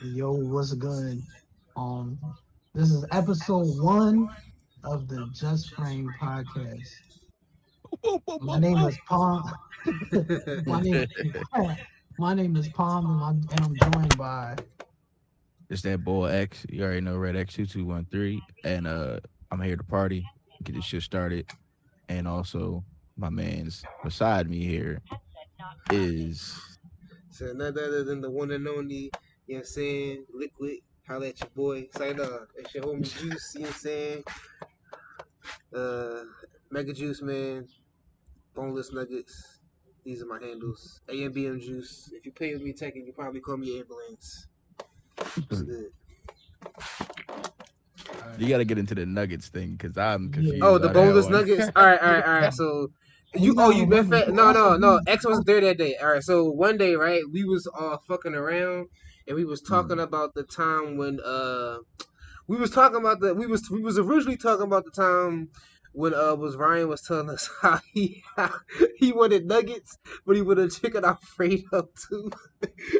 Yo, what's good? Um, this is episode 1 of the Just Frame podcast. My name is Palm. my name, my name is Palm, and I'm joined by. It's that boy X. You already know Red X2213. And I'm here to party, get this shit started. And also my man's beside me here is So none other than the one and only, you know what I'm saying, Liquid. Holla at your boy. Say it's your homie Juice, you know what I'm saying? Uh Mega Juice man, Boneless Nuggets. These are my handles. AMBM Juice. If you pay with me taking, you probably call me ambulance. It's you good. gotta get into the Nuggets thing because I'm Yeah, Oh, confused the by that boneless one. nuggets. All right. So and you gotta you been remember, fat? you also No. you X wasn't there that day. All right. So one day, right, we was all fucking around, and we was talking Mm. about the time when we was talking about we was originally talking about the time when was Ryan was telling us how he wanted nuggets, but he wanted chicken Alfredo too.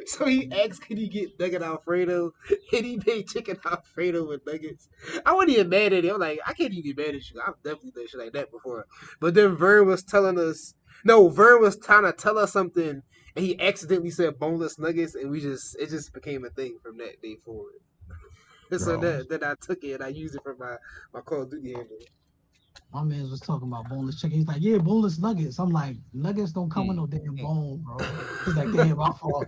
So he asked, "Can he get nugget Alfredo?" And he made chicken Alfredo with nuggets. I wasn't even mad at it. I'm like, I can't even get mad at you. I've definitely done shit like that before. But then Vern was telling us, no, Vern was trying to tell us something, and he accidentally said boneless nuggets, and it just became a thing from that day forward. So Bro. then I took it and I used it for my Call of Duty handle. my man was talking about boneless chicken. He's like, yeah, boneless nuggets. I'm like, nuggets don't come with Mm. no damn Mm. bone, bro. He's like, damn, my fault.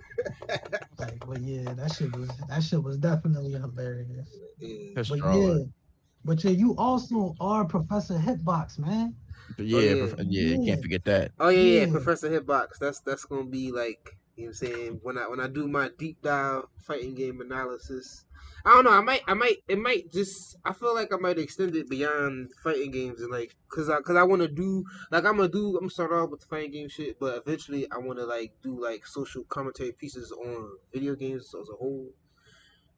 Like, but yeah, that shit was definitely hilarious. Yeah. That's But straw. yeah, you also are Professor Hitbox, man. But Oh yeah, yeah. yeah, you Yeah, can't forget that. Yeah, yeah. Professor Hitbox. That's gonna be like, you know what I'm saying, when I do my deep dive fighting game analysis. I don't know. I might. It might just. I feel like I might extend it beyond fighting games and like, cause I want to do like I'm gonna start off with the fighting game shit, but eventually I want to like do like social commentary pieces on video games as a whole.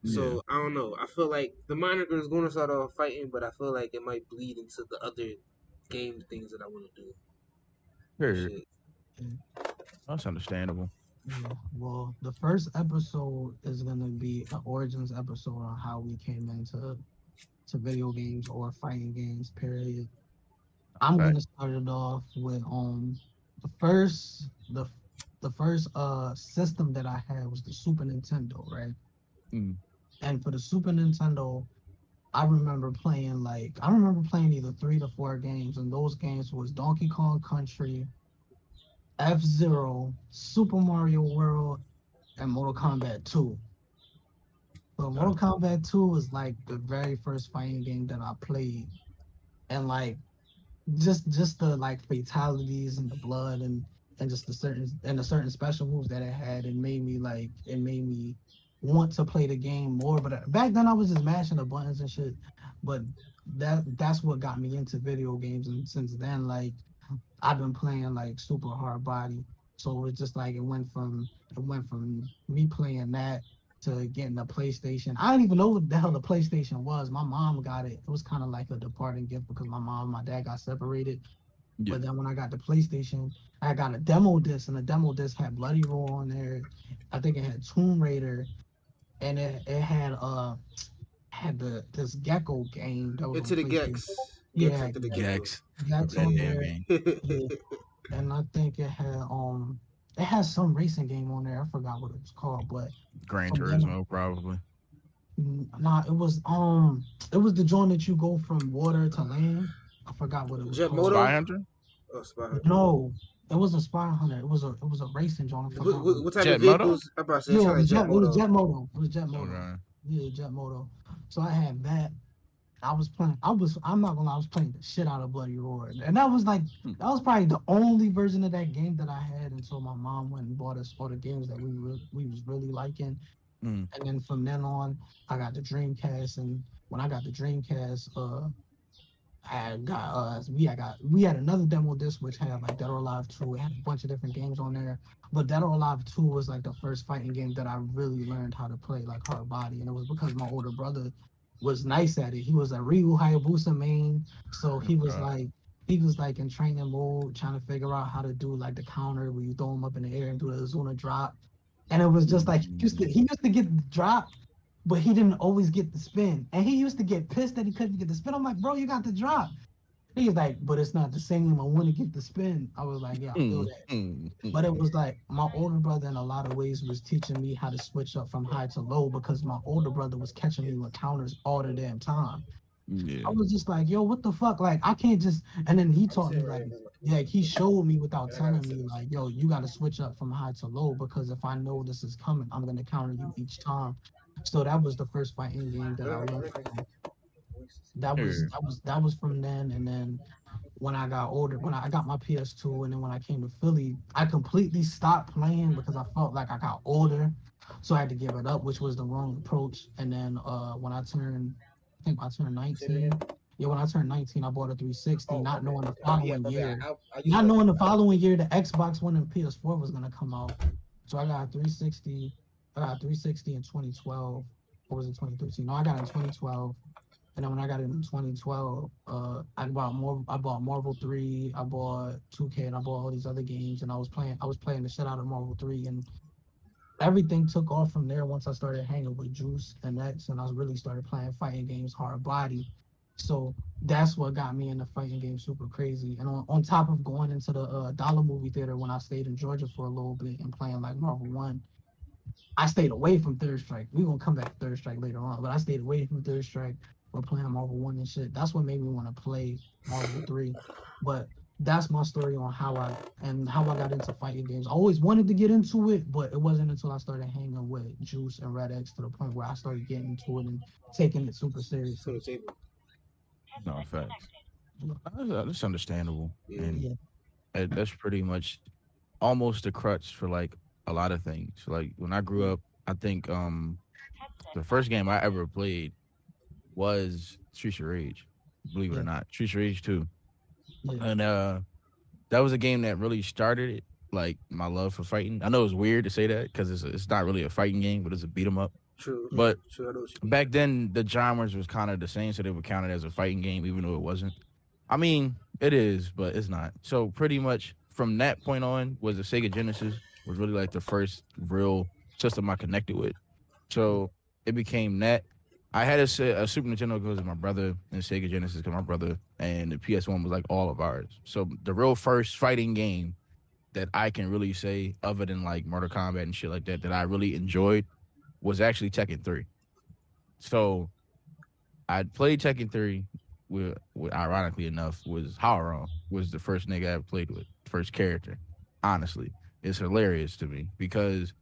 Yeah. So I don't know. I feel like the moniker is going to start off fighting, but I feel like it might bleed into the other game things that I want to do and Sure. shit. That's understandable. Yeah, well, the first episode is gonna be an origins episode on how we came into video games or fighting games. Period. I'm Okay. gonna start it off with the first the the first system that I had was the Super Nintendo, right? Mm. And for the Super Nintendo, I remember playing either 3 to 4 games, and those games was Donkey Kong Country, F-Zero, Super Mario World, and Mortal Kombat 2. So Okay. Mortal Kombat 2 was like the very first fighting game that I played. And like just the like fatalities and the blood and just the certain special moves that it had, it made me want to play the game more. But back then I was just mashing the buttons and shit. But that's what got me into video games, and since then like I've been playing like super hard body. So it's just like it went from me playing that to getting a PlayStation. I didn't even know what the hell the PlayStation was. My mom got it. It was kind of like a departing gift because my mom and my dad got separated. Yeah. But then when I got the PlayStation, I got a demo disc, and the demo disc had Bloody Roar on there. I think it had Tomb Raider, and it had the this Gecko game that was on Into the PlayStation. Gex. Gex Yeah, into the Gecko. Gex. Remember Gex that on damn there. game. Yeah, and I think it has some racing game on there. I forgot what it was called, but Gran from then Turismo, probably. nah, it was the joint that you go from water to land. I forgot what it was Jet called. Spy Moto? Hunter? Oh, Spy Hunter. No, it wasn't Spy Hunter. It was a racing joint. I forgot what. What type of Jet Moto? vehicles? I'm about to say it Yeah, sound like Jet It was Moto. Jet Moto. It was Jet Moto. Okay. Yeah, Jet Moto. So I had that. I was playing. I'm not gonna lie. I was playing the shit out of Bloody Roar, and Hmm. that was probably the only version of that game that I had until my mom went and bought us all the games that we was really liking. Mm. And then from then on, I got the Dreamcast, and when I got the Dreamcast, I got we had another demo disc which had like Dead or Alive 2. It had a bunch of different games on there, but Dead or Alive 2 was like the first fighting game that I really learned how to play like hard body, and it was because my older brother was nice at it. He was a Ryu Hayabusa main, so Okay. he was like in training mode trying to figure out how to do like the counter where you throw him up in the air and do the Azuna drop. and it was just like he used to get the drop, but he didn't always get the spin, and he used to get pissed that he couldn't get the spin. I'm like, bro, you got the drop. He was like, but it's not the same. I want to get the spin. I was like, yeah, I feel that. But it was like my older brother in a lot of ways was teaching me how to switch up from high to low because my older brother was catching me with counters all the damn time. Yeah. I was just like, yo, what the fuck? Like, I can't just. And then he taught me like he showed me without telling me like, yo, you got to switch up from high to low because if I know this is coming, I'm gonna counter you each time. So that was the first fighting game that I learned from. That was from then, and then when I got older, when I got my PS2, and then when I came to Philly, I completely stopped playing because I felt like I got older, so I had to give it up, which was the wrong approach. And then when I think I turned 19. Yeah, when I turned 19, I bought a 360, not knowing the following year, the Xbox One and PS4 was gonna come out. So I got a 360. I got a 360 in 2012. Or was it 2013? No, I got it in 2012. And then when I got it in 2012, I bought Marvel 3, I bought 2K, and I bought all these other games, and I was playing the shit out of Marvel 3, and everything took off from there once I started hanging with Juice and X, and I really started playing fighting games hard body. So that's what got me into fighting games super crazy. And on top of going into the Dollar Movie Theater when I stayed in Georgia for a little bit and playing like Marvel 1, I stayed away from Third Strike. We're gonna come back to Third Strike later on, but I stayed away from Third Strike. We're playing Marvel 1 and shit. That's what made me want to play Marvel 3. But that's my story on how I got into fighting games. I always wanted to get into it, but it wasn't until I started hanging with Juice and Red X to the point where I started getting into it and taking it super seriously. No facts. That's understandable, Yeah. and Yeah. that's pretty much almost the crutch for like a lot of things. Like when I grew up, I think the first game I ever played was Streets of Rage. Believe it or Yeah. not, Streets of Rage 2. Yeah. And that was a game that really started it, like my love for fighting. I know it's weird to say that because it's not really a fighting game, but it's a beat 'em up. True. But True. I know what you mean. back then the genres was kind of the same, so they would count it as a fighting game, even though it wasn't. I mean, it is, but it's not. So pretty much from that point on was the Sega Genesis was really like the first real system I connected with. So it became that. I had a Super Nintendo because of my brother and Sega Genesis because my brother, and the PS1 was like all of ours. So the real first fighting game that I can really say, other than like Mortal Kombat and shit like that, that I really enjoyed was actually Tekken 3. So I played Tekken 3 with ironically enough, was Haoran was the first nigga I ever played with, first character. Honestly, it's hilarious to me because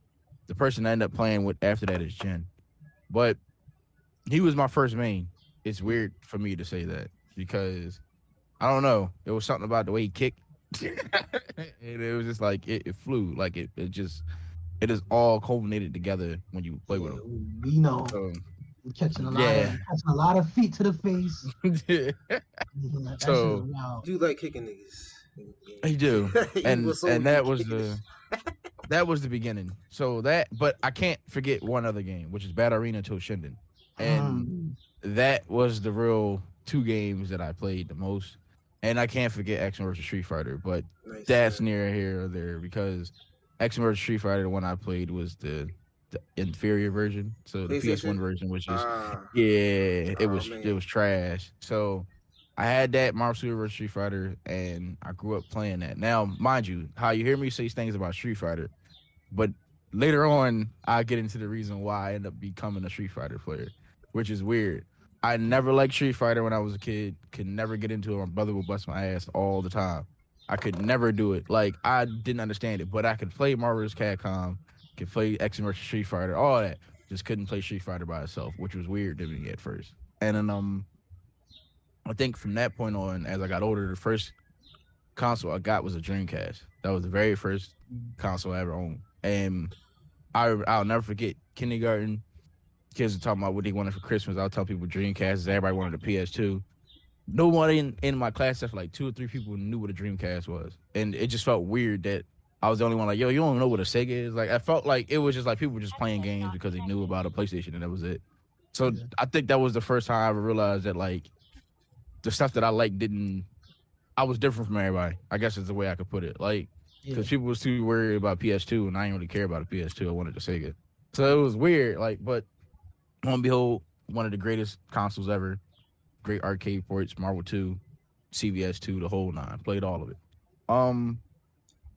the person I ended up playing with after that is Jin. But he was my first main. It's weird for me to say that because I don't know. It was something about the way he kicked. And it was just like it flew. Like it is all culminated together when you play with him. We know. So, Catching yeah. a lot of feet to the face. That shit So- was wild. You like kicking niggas. He do. You and was so and that was ridiculous. that was the beginning. So but I can't forget one other game, which is Battle Arena Toshinden. And that was the real two games that I played the most. And I can't forget X vs Street Fighter, but Nice, that's man. near here or there because X vs Street Fighter, the one I played was the inferior version. So the PlayStation? PS1 version was just Ah, yeah, Oh, it man. was trash. So I had that Marvel Super vs Street Fighter, and I grew up playing that. Now, mind you, how you hear me say things about Street Fighter, but later on, I get into the reason why I end up becoming a Street Fighter player, which is weird. I never liked Street Fighter when I was a kid. Could never get into it. My brother would bust my ass all the time. I could never do it. Like I didn't understand it, but I could play Marvel vs. Capcom, could play X vs Street Fighter, all that. Just couldn't play Street Fighter by itself, which was weird to me at first. And then I think from that point on, as I got older, the first console I got was a Dreamcast. That was the very first console I ever owned. And I'll never forget kindergarten. Kids were talking about what they wanted for Christmas. I'll tell people Dreamcast. Everybody wanted a PS2. Nobody in my class, except for like 2 or 3 people, knew what a Dreamcast was. And it just felt weird that I was the only one like, yo, you don't know what a Sega is? Like, I felt like it was just like people were just playing games because they knew about a PlayStation and that was it. So Yeah. I think that was the first time I ever realized that like the stuff that I liked I was different from everybody. I guess is the way I could put it. Like Yeah. because people was too worried about PS2, and I didn't really care about a PS2. I wanted to Sega, so it was weird. Like, but on behold, one of the greatest consoles ever, great arcade ports, Marvel 2, CVS 2, the whole nine. Played all of it. Um,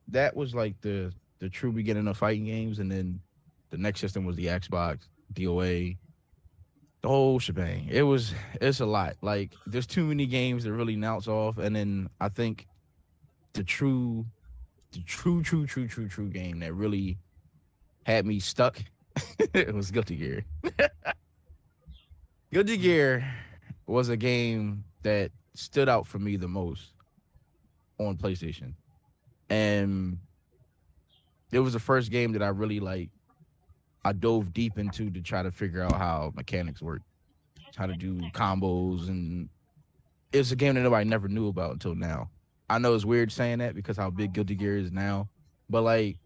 that was like the true beginning of fighting games, and then the next system was the Xbox, DOA, the whole shebang. It's a lot. Like, there's too many games that really announce off, and then I think the true game that really had me stuck it was Guilty Gear. Guilty Gear was a game that stood out for me the most on PlayStation. And it was the first game that I really like I dove deep into to try to figure out how mechanics work, how to do combos, and it's a game that nobody never knew about until now. I know it's weird saying that because how big Guilty Gear is now, but like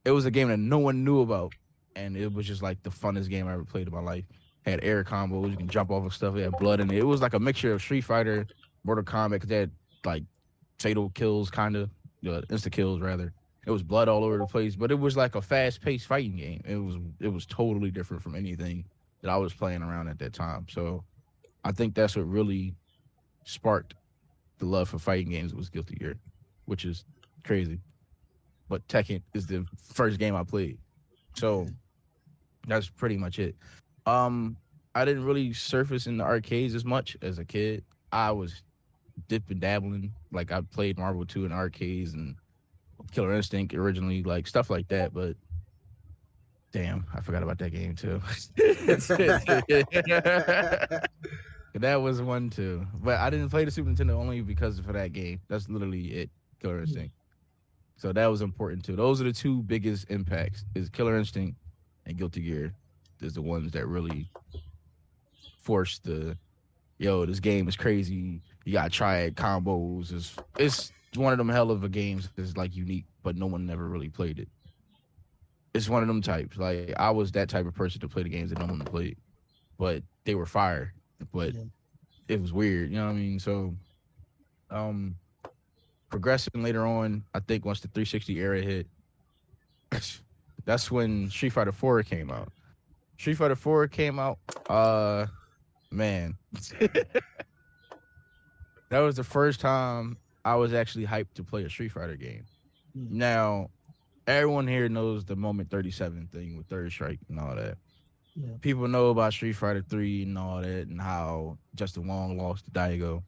it was a game that no one knew about, and it was just like the funnest game I ever played in my life. Had air combos, you can jump off of stuff, it had blood in it. It was like a mixture of Street Fighter, Mortal Kombat, 'cause they had like fatal kills, kind of, insta kills rather. It was blood all over the place, but it was like a fast-paced fighting game. It was totally different from anything that I was playing around at that time. So I think that's what really sparked the love for fighting games was Guilty Gear, which is crazy. But Tekken is the first game I played. So that's pretty much it. I didn't really surface in the arcades as much as a kid. I was dipping dabbling. Like I played Marvel 2 in arcades and Killer Instinct originally, like stuff like that. But damn, I forgot about that game too. That was one too. But I didn't play the Super Nintendo only because for that game. That's literally it, Killer Instinct. So that was important too. Those are the two biggest impacts: is Killer Instinct and Guilty Gear. Is the ones that really forced this game is crazy. You gotta try it. Combos. It's one of them hell of a games that's like unique, but no one never really played it. It's one of them types. Like I was that type of person to play the games that no one played, but they were fire. But it was weird, you know what I mean? So, progressing later on, I think once the 360 era hit, that's when Street Fighter 4 came out. Street Fighter 4 came out, man. That was the first time I was actually hyped to play a Street Fighter game. Now, everyone here knows the Moment 37 thing with Third Strike and all that. Yeah. People know about Street Fighter 3 and all that and how Justin Wong lost to Daigo.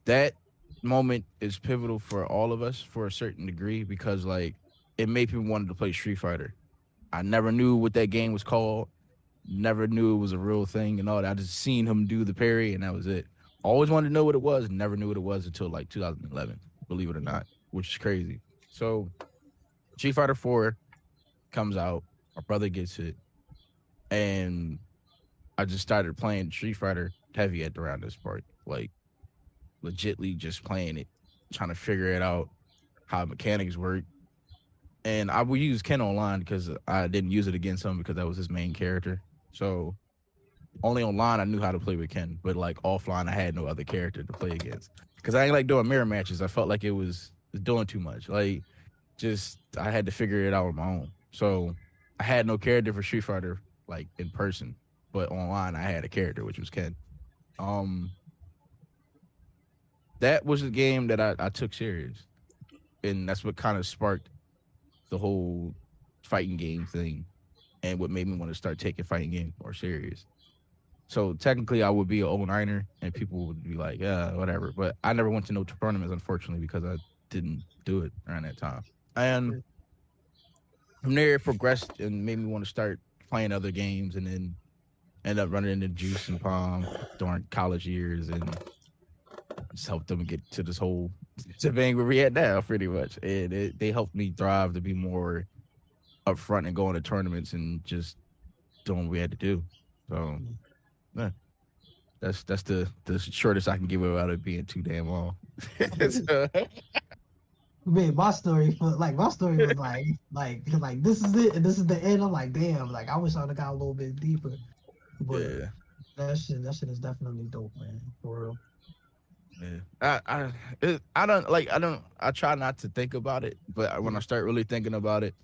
That moment is pivotal for all of us for a certain degree because, like, it made people want to play Street Fighter. I never knew what that game was called. Never knew it was a real thing and all that. I just seen him do the parry and that was it. Always wanted to know what it was. Never knew what it was until like 2011, believe it or not, which is crazy. So Street Fighter 4 comes out. My brother gets it. And I just started playing Street Fighter heavy at around this part. Like, legitly just playing it, trying to figure it out, how mechanics work. And I would use Ken online because I didn't use it against him because that was his main character. So only online I knew how to play with Ken, but like offline I had no other character to play against because I ain't like doing mirror matches. I felt like it was doing too much. Like, just I had to figure it out on my own. So I had no character for Street Fighter like in person, but online I had a character which was Ken. That was a game that I took serious, and that's what kind of sparked the whole fighting game thing and what made me want to start taking fighting games more serious. So technically I would be an 09er and people would be like, yeah, whatever. But I never went to no tournaments, unfortunately, because I didn't do it around that time. And from there it progressed and made me want to start playing other games and then end up running into Juice and Palm during college years and just helped them get to this whole thing where we at now, pretty much. And they helped me thrive to be more upfront and going to tournaments and just doing what we had to do. So, yeah, that's the shortest I can give without it being too damn long. So, Man, my story was like this is it and this is the end. I'm like, damn, like I wish I'd have got a little bit deeper. But yeah. that shit is definitely dope, man. For real. Yeah. I don't like I try not to think about it, but when I start really thinking about it,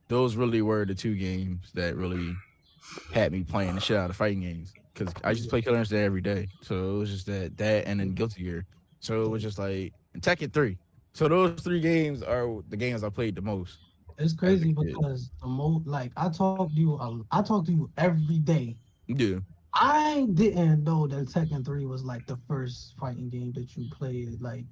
those really were the two games that really had me playing the shit out of fighting games. Because I used to play Killer Instinct every day, so it was just that and then Guilty Gear. So it was just like and Tekken 3. So those three games are the games I played the most It's as a crazy kid. because the most like I talk to you every day. Yeah, I didn't know that Tekken 3 was like the first fighting game that you played, like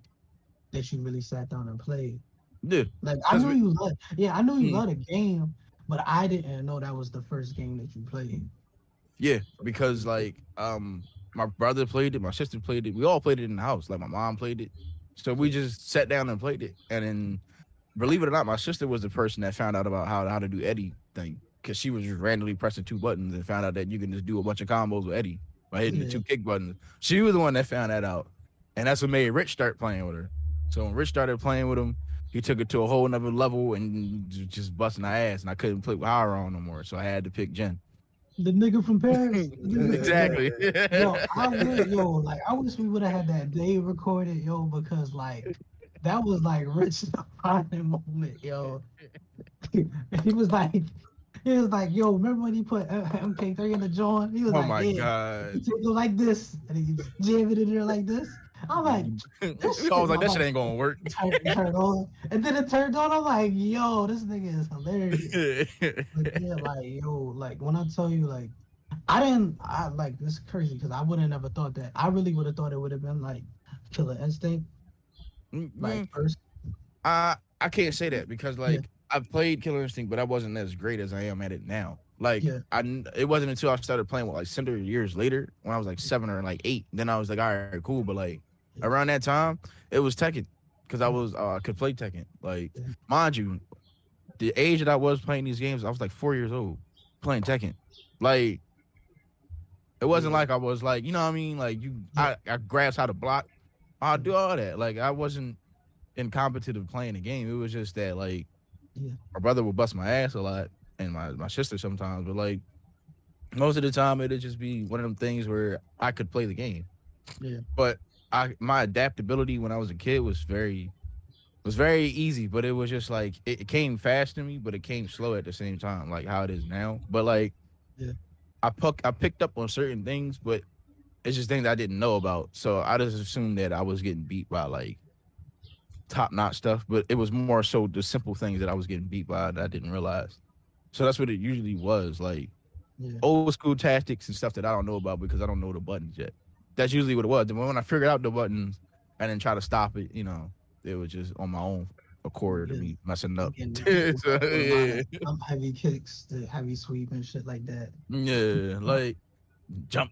that you really sat down and played. yeah. Like I That's knew me. you loved, yeah, I knew you Mm. loved a game, but I didn't know that was the first game that you played. Yeah, because like my brother played it, my sister played it. We all played it in the house. Like my mom played it. So we just sat down and played it. And then believe it or not, my sister was the person that found out about how to do Eddie thing. Cause she was just randomly pressing two buttons and found out that you can just do a bunch of combos with Eddie by hitting the Yeah, two kick buttons. She was the one that found that out. And that's what made Rich start playing with her. So when Rich started playing with him, he took it to a whole nother level and just busting our ass. And I couldn't play with Hara on no more. So I had to pick Jen. the nigga from Paris. The nigga, Exactly. like I wish we would have had that day recorded, yo, because like that was like Rich defining moment, yo. he was like, he was like, yo, remember when he put MK3 in the joint? He was Oh like, my yeah, god. he took it like this, and he just jammed it in there like this. I'm like, this We shit. always like I'm that shit like, ain't gonna work. it turned on, and then it turned on. I'm like, yo, this nigga is hilarious. Like, yeah, like yo, like when I tell you, like, I like this is crazy because I would have never thought that. I really would have thought it would have been like Killer Instinct, like Mm, first. I can't say that because Yeah, like I played Killer Instinct, but I wasn't as great as I am at it now. Like yeah, it wasn't until I started playing with like Cinder years later when I was like 7 or like 8. Then I was like, all right, cool. But like yeah, around that time, it was Tekken because I could play Tekken. Like yeah, mind you, the age that I was playing these games, I was like 4 years old playing Tekken. Like it wasn't Yeah. like I was like, you know what I mean? Like yeah, I grasped how to block. I'll do all that. Like I wasn't incompetent playing the game. It was just that like yeah, my brother would bust my ass a lot and my sister sometimes, but like most of the time it'd just be one of them things where I could play the game. yeah, But my adaptability when I was a kid was very easy, but it was just like it came fast to me, but it came slow at the same time, like how it is now. But like yeah, I picked up on certain things, but it's just things I didn't know about. So I just assumed that I was getting beat by like top notch stuff, but it was more so the simple things that I was getting beat by that I didn't realize. So that's what it usually was, like yeah, old school tactics and stuff that I don't know about because I don't know the buttons yet. That's usually what it was. And when I figured out the buttons and then try to stop it, it was just on my own accord of yeah. me messing up. Getting So, with a lot yeah, of heavy kicks, the heavy sweep and shit like that. yeah, like jump,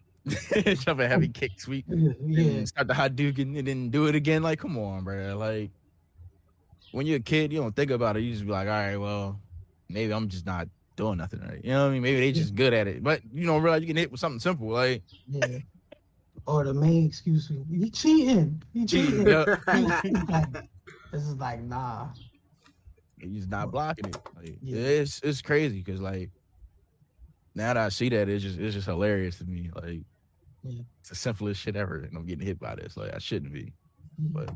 jump a heavy kick sweep, Yeah, yeah, and start the Hadouken and then do it again. Like, come on, bro. Like when you're a kid, you don't think about it. You just be like, all right, well, maybe I'm just not doing nothing right. You know what I mean? Maybe they yeah, just good at it, but you don't realize you can hit with something simple like yeah. Or the main excuse, you cheating, you cheating. cheating. Yep. Like, this is like, nah. You're just not blocking it. Like, Yeah, it's crazy because like now that I see that, it's just hilarious to me. Like yeah, it's the simplest shit ever, and I'm getting hit by this. Like I shouldn't be, but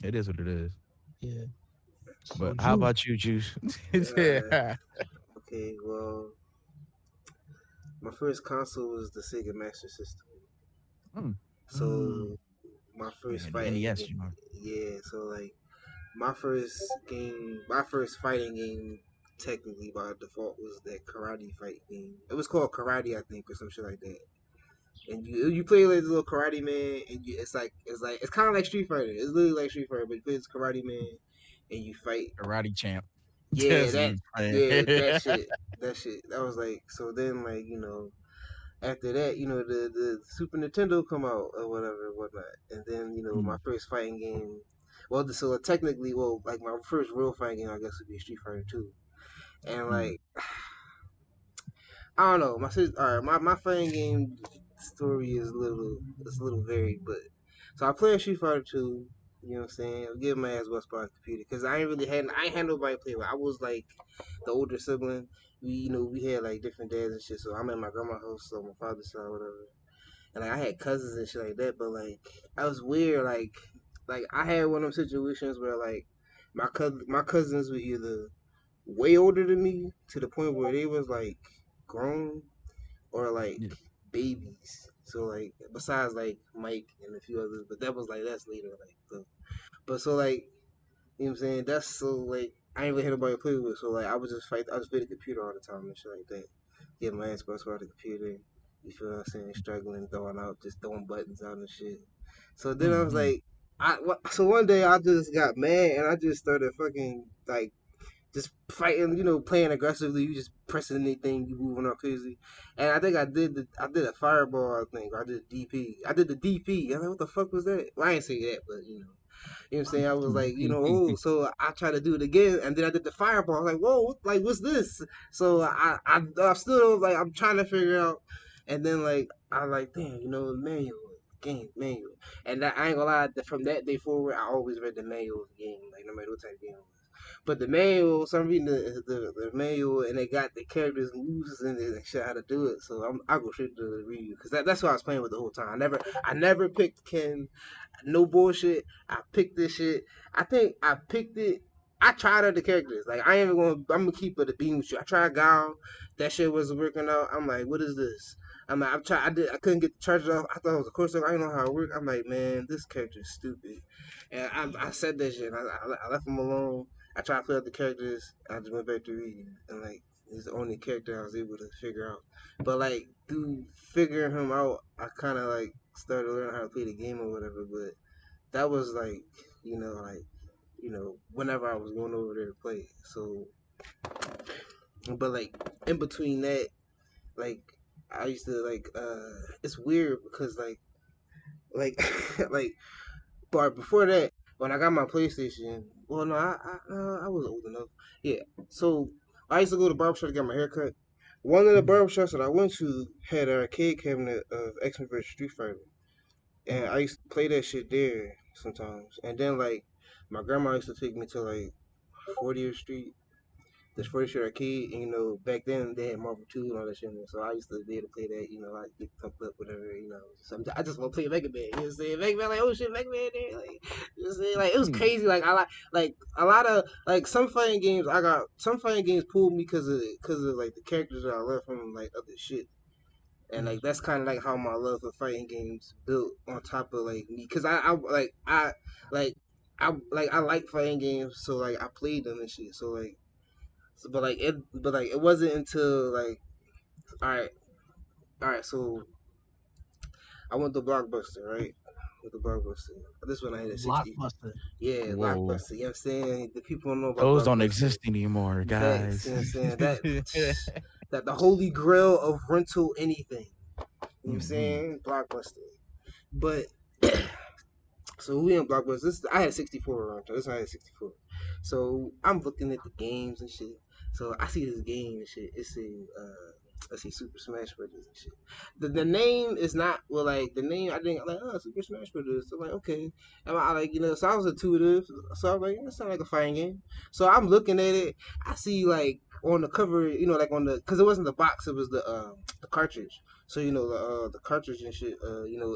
it is what it is. yeah. So, But how Juice, about you, Juice? Uh, Yeah. okay, well, my first console was the Sega Master System. Mm. So my Yeah, first the fighting NES, game, yeah. So like my first fighting game, technically by default was that karate fight game. It was called Karate, I think, or some shit like that. And you play like this little karate man, and it's kind of like Street Fighter. It's literally like Street Fighter, but you play this karate man, and you fight. Karate champ. Yeah, That's what you playing. yeah, that was like so. Then like after that, the Super Nintendo come out or whatever, whatnot, and then my Mm, first fighting game. Well, so technically, well, like my first real fighting game, I guess would be Street Fighter 2, and mm, like I don't know, my sister, all right, my fighting game story is a little varied, but so I play Street Fighter 2. You know what I'm saying? I'm getting my ass bust by a computer because I ain't had nobody play with. I was like the older sibling. We had like different dads and shit. So I'm at my grandma's house, so my father's side, whatever. And like, I had cousins and shit like that, but like I was weird. Like like I had one of them situations where like my cousins were either way older than me to the point where they was like grown or like Yeah. babies. So like besides like Mike and a few others, but that was like that's later like but so like you know what I'm saying? That's so like I ain't really had nobody to play with, so like I just play the computer all the time and shit like that. Get my ass about the computer. You feel what I'm saying? Struggling, just throwing buttons out and shit. So then I was Mm-hmm. like, so one day I just got mad and I just started fucking like just fighting, playing aggressively. You just pressing anything, you moving all crazy. And I think I did a fireball. I think or I did DP. I did the DP. I was like, what the fuck was that? Well, I ain't say that, but you know what I'm saying? I was like, oh, so I tried to do it again, and then I did the fireball. I was like, whoa, like, what's this? So I still, like, I'm trying to figure out, and then, like, I like, damn, manual, game, manual. And I ain't gonna lie, from that day forward, I always read the manual of the game, like, no matter what type of game it was. But the manual, so I'm reading the manual, and they got the characters' moves and they shit how to do it. So I go straight to the review because that's what I was playing with the whole time. I never picked Ken. No bullshit. I picked this shit. I think I picked it. I tried other characters. Like I ain't even gonna. I'm gonna keep it a beam with you. I tried Gal. That shit wasn't working out. I'm like, what is this? I'm like, I'm trying. I couldn't get the charger off. I thought it was a course. I didn't know how it worked. I'm like, man, this character is stupid. And I said that shit. I left him alone. I tried to play other characters. I just went back to reading. And like, he's the only character I was able to figure out. But like, through figuring him out, I kind of like started learning how to play the game or whatever. But that was like, whenever I was going over there to play. So, but like in between that, like I used to like, it's weird because like, like, but before that, when I got my PlayStation, well, no, I was old enough. Yeah, so I used to go to barbershop to get my hair cut. One of the barbershops that I went to had an arcade cabinet of X-Men vs Street Fighter, and I used to play that shit there sometimes. And then like my grandma used to take me to like 40th Street, this 40th Street arcade, and back then they had Marvel 2 and all that shit. So I used to be able to play that, like get pumped up, whatever. I just want to play Mega Man. You know what I'm saying? Mega Man, like oh shit, Mega Man there, like you know what I'm saying? Like it was crazy. Like I like a lot of like some fighting games. Some fighting games pulled me because of like the characters that I left from like other shit. And like that's kind of like how my love for fighting games built on top of like me, cause like I like fighting games, so like I played them and shit. So like, but like it wasn't until like, all right, all right. So I went to Blockbuster, right? With the Blockbuster. This one I had a 60. Blockbuster. Yeah, Whoa. Blockbuster. You know what I'm saying? The people don't know about Those don't Blockbuster. exist anymore, Facts. guys. You know what I'm saying? That the holy grail of rental anything. You know what I'm Hmm. saying? Blockbuster. But so we in Blockbuster. I had 64 around. This one I had 64. So I'm looking at the games and shit. So I see this game and shit. It's let's see, Super Smash Brothers and shit. The name is not like the name. I think like Super Smash Brothers. So like okay, and I like so I was intuitive. So I was like that sounds like a fighting game. So I'm looking at it. I see like on the cover, like on the because it wasn't the box, it was the cartridge. So the cartridge and shit.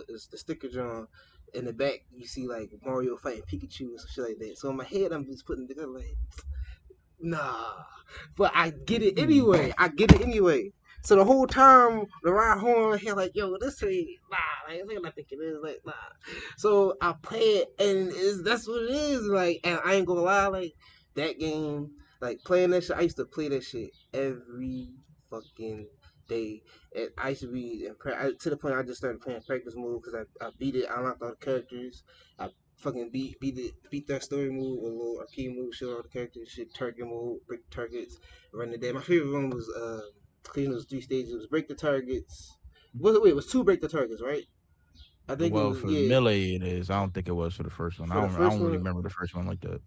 Is the sticker on. In the back, you see like Mario fighting Pikachu and some shit like that. So in my head, I'm just putting together like, nah. But I get it anyway. So the whole time, the ride home, I'm here like, yo, this ain't, nah, like, this ain't what I think it is, like, nah. So I play it, and that's what it is, like, and I ain't gonna lie, like, that game, like, playing that shit, I used to play that shit every fucking day. And I used to be, to the point I just started playing practice mode, because I beat it, I unlocked all the characters, I fucking beat that story mode, or little arcade mode, show all the characters, shit, target mode, break targets, run the day. My favorite one was clean those 3 stages. It was break the targets. Wait, it was 2 break the targets, right? I think it Well, was for yeah. Melee, it is. I don't think it was for the first one. For the I first don't really one, remember the first one like that.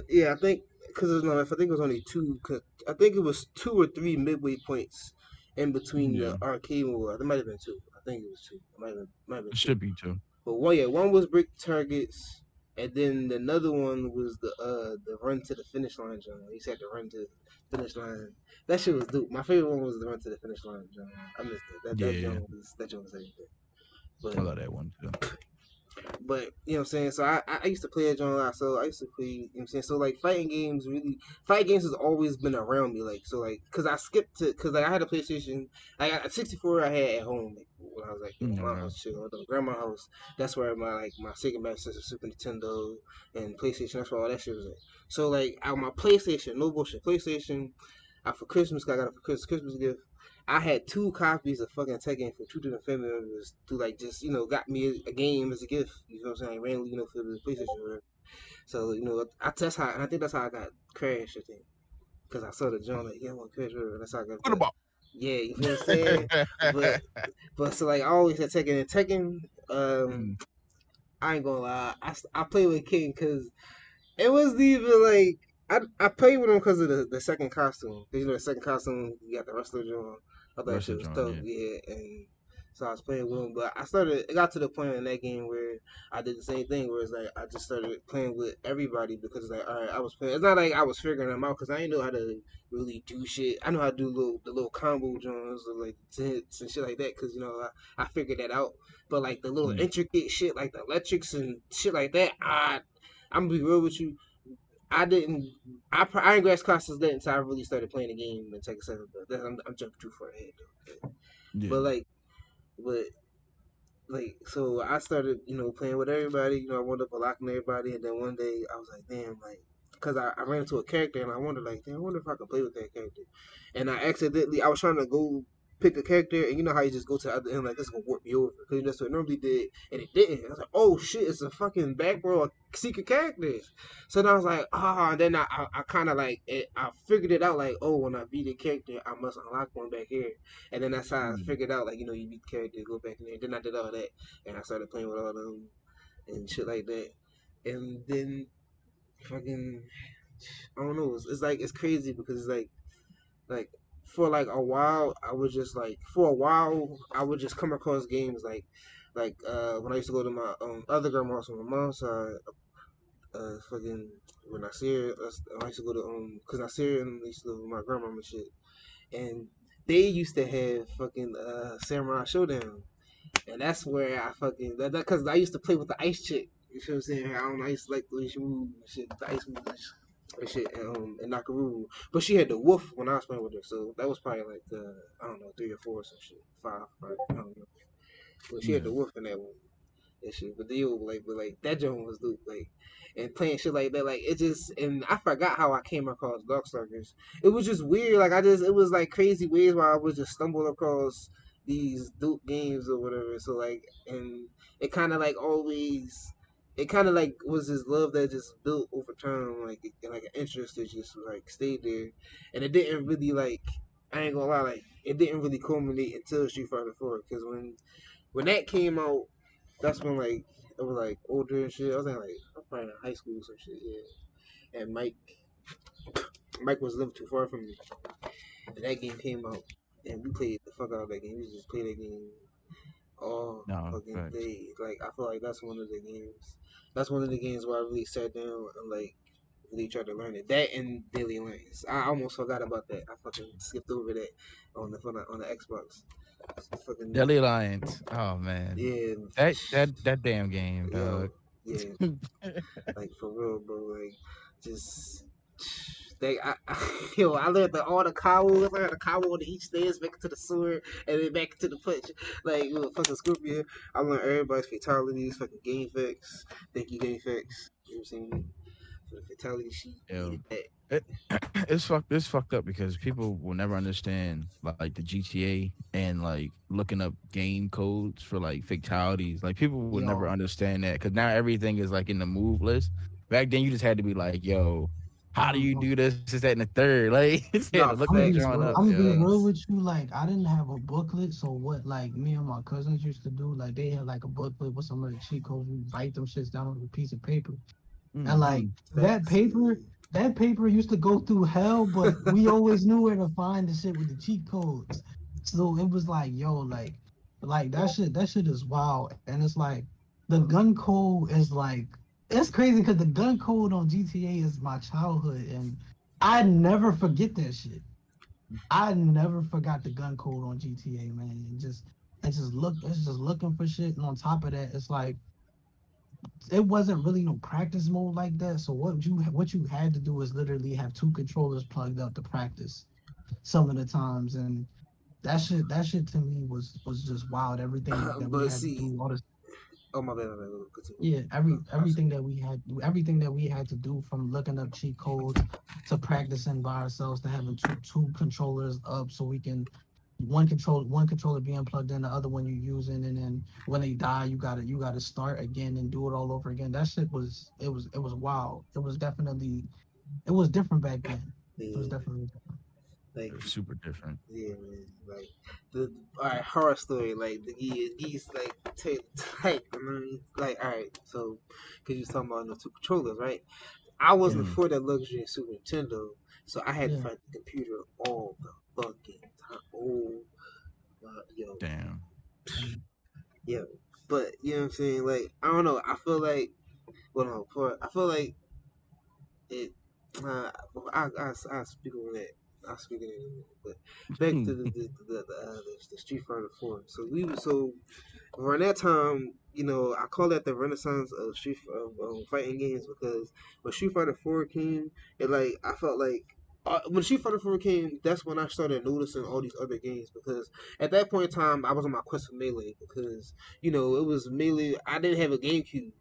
Yeah. I think because no, I think it was only 2. Cause I think it was 2 or 3 midway points in between Yeah. the arcade mode. It might have been 2. I think it was 2. It might have been It 2. should be too. But one was break targets, and then another one was the run to the finish line, John. He said to run to the finish line. That shit was dope. My favorite one was the run to the finish line, John. I missed it. That Yeah. John was everything. I But love that one too. But you know what I'm saying. So I used to play that joint a lot. So I used to play. You know what I'm saying. So like fighting games has always been around me. Like so like because I skipped to because like I had a PlayStation. I got a 64 I had at home like, when I was like in my Okay. house, shit, or the grandma's house. That's where my Sega Master System, Super Nintendo, and PlayStation. That's where all that shit was at. So like on my PlayStation, no bullshit, PlayStation. For Christmas, 'cause I got it for Christmas gift. I had two copies of fucking Tekken from two different family members to like just got me a game as a gift. You know what I'm saying? Randomly, for the PlayStation. Or whatever. So that's how, and I think that's how I got Crash. I think because I saw the joint like, yeah, I want Crash. Whatever. That's how I got. What But about? yeah, you feel what I'm saying? But so like I always had Tekken and Tekken. Mm, I ain't gonna lie, I play with King because it wasn't even like I played with him because of the second costume. 'Cause, the second costume, you got the wrestler joint. I thought that Russia shit was John, dope, yeah. yeah. And so I was playing with him, but it got to the point in that game where I did the same thing, where it's like I just started playing with everybody because it's like, all right, I was playing. It's not like I was figuring them out because I didn't know how to really do shit. I know how to do the little combo joints or like hits and shit like that because I figured that out. But like the little Mm, intricate shit, like the electrics and shit like that, I'm gonna be real with you. I didn't. I didn't grasp Costas that until I really started playing the game in Tekken 7. But I'm jumping too far ahead though. yeah. But but so I started, playing with everybody. I wound up unlocking everybody, and then one day I was like, damn, like, because I ran into a character and I wondered, like, damn, I wonder if I could play with that character. And I was trying to go pick a character, and you know how you just go to the other end, like, this is gonna warp me over, because that's what it normally did, and it didn't. I was like, oh shit, it's a fucking back row of secret characters. So then I was like, and then I kind of like, I figured it out, like, oh, when I beat a character, I must unlock one back here. And then that's how I Mm. figured out, like, you beat the character, go back in there. Then I did all that, and I started playing with all them and shit like that. And then fucking, I don't know. It's like it's crazy because it's like for like a while, I was just like for a while I would just come across games when I used to go to my other grandma's on my mom's side, fucking when I see her, I used to go to cause I see her and I used to live with my grandma and shit, and they used to have fucking Samurai Showdown. And that's where I fucking because I used to play with the ice chick. You know what I'm saying? I don't know, I used to like the way she moved and shit, the ice moves and shit, and Nakaruru. But she had the wolf when I was playing with her, so that was probably like I don't know, 3 or 4 or some shit, 5, probably, I don't know. But she had Yeah. the wolf in that one and shit. But like that joint was dope, like. And playing shit like that, like it just, and I forgot how I came across Darkstalkers. It was just weird, like it was like crazy ways where I would just stumble across these dope games or whatever. So like, and it kind of like always, it kind of like was this love that just built over time, like and like an interest that just like stayed there, and it didn't really like, I ain't gonna lie, like it didn't really culminate until Street Fighter 4, because when that came out, that's when like I was like older and shit. I was in like I was probably in high school or some shit, yeah. And Mike was living too far from me. And that game came out and we played the fuck out of that game. We just played that game all No, fucking facts. day. Like I feel like that's one of the games. That's one of the games where I really sat down and like really tried to learn it. That and Daily Lanes. I almost forgot about that. I fucking skipped over that on the Xbox. Fucking Deadly Alliance. Oh man, yeah, that damn game, yo, dog. yeah. Like for real, bro. Like just yo, I learned all the combos. I learned the combo on each stairs, back to the sewer, and then back to the punch. Like fucking Scorpion. I learned everybody's fatalities, fucking game facts. Thank you, game facts. You know what I'm saying? For the fatality sheet, Yo, needed that. it, it's fucked up because people will never understand like the GTA and like looking up game codes for like fatalities. Like people will never Yo, understand that because now everything is like in the move list. Back then, you just had to be like, "Yo, how do you um, do this? Is that in the third?" Like you had No, to look I'm that be facts, drawing bro. up. I'm gonna be Yo, real Facts. with you. Like I didn't have a booklet, so what like me and my cousins used to do, like they had like a booklet with some of the cheat codes. We write them shits down on a piece of paper, and like mm-hmm. Facts. that paper used to go through hell, but we always knew where to find the shit with the cheat codes. So it was like, yo, like that shit is wild, and it's like the gun code is like it's crazy because the gun code on GTA is my childhood, and I never forget that shit. I never forgot the gun code on GTA, man. It's just looking for shit, and on top of that, it's like it wasn't really no practice mode like that. So what you had to do is literally have two controllers plugged up to practice some of the times, and that shit to me was just wild. Everything that we But had to see, do, all this, oh my bad. Continue. yeah, I'm sorry. everything that we had to do, from looking up cheat codes to practicing by ourselves, to having two controllers up so we can one controller being plugged in, the other one you're using, and then when they die, you gotta start again and do it all over again. That shit was wild. It was different back then. It was Yeah, definitely different. like Super different. yeah, man. Like the all right horror story. Like the geese like take type. I mean, like all right. So because you talking about the two controllers, right? I wasn't Mm, for that luxury in Super Nintendo, so I had to Yeah. fight the computer all the fucking time. Oh, yo, damn. Mm. yeah. But you know what I'm saying? Like I don't know. I feel like well, no, I feel like it. Uh, I speak on that. I'll speak on it in a minute. But back to the Street Fighter Four. So around that time, you know, I call that the renaissance of fighting games because when Street Fighter Four came, it like I felt like. When Street Fighter 4 came, that's when I started noticing all these other games because at that point in time I was on my quest for Melee because you know it was Melee. I didn't have a GameCube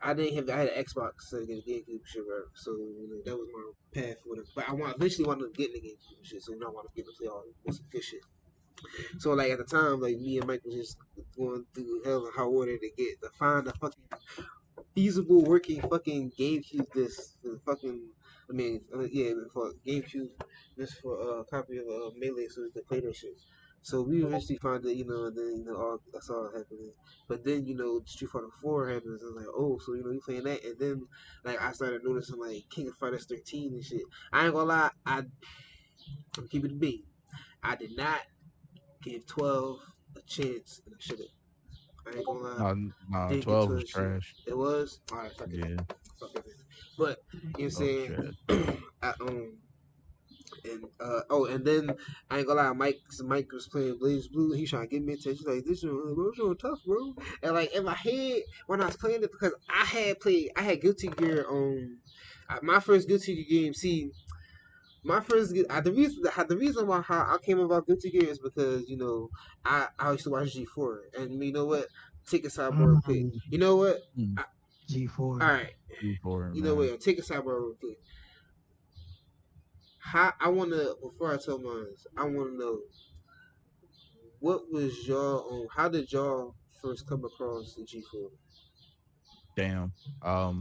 I didn't have I had an Xbox so I get a GameCube shit right. So you know, that was my path for it. But I eventually wanted to get in the GameCube shit, so you know I wanted to get to play all this good shit. So like at the time, like me and Mike was just going through hell and high water to find a fucking feasible working fucking GameCube disc for the fucking. Yeah, for GameCube, just for a copy of Melee, so we could play that shit. So we eventually found it, you know, and then all that's all happening. But then Street Fighter 4 happens, and like, oh, so you playing that, and then like I started noticing like King of Fighters 13 and shit. I ain't gonna lie, I'm keeping it big. I did not give 12 a chance, and I should have. I ain't gonna lie. No, I no, didn't get 12 to was a chance. trash. It was alright. Fuck it. Yeah, Fuck it. But you know what I'm 12 was saying? trash. I, and then I ain't gonna lie, Mike was playing Blaze Blue. He trying to get me attention. Like this one tough, bro. And like in my head when I was playing it, because I had Guilty Gear on my first Guilty Gear game. See, my first the reason why how I came about Guilty Gear is because I used to watch G4, and you know what? Take a sidebar real quick. Mm, You know what? Mm, All G4. right. before You know man. what? Take a sidebar real quick. How I wanna before I tell mine, I wanna know what was y'all how did y'all first come across the G4? Damn.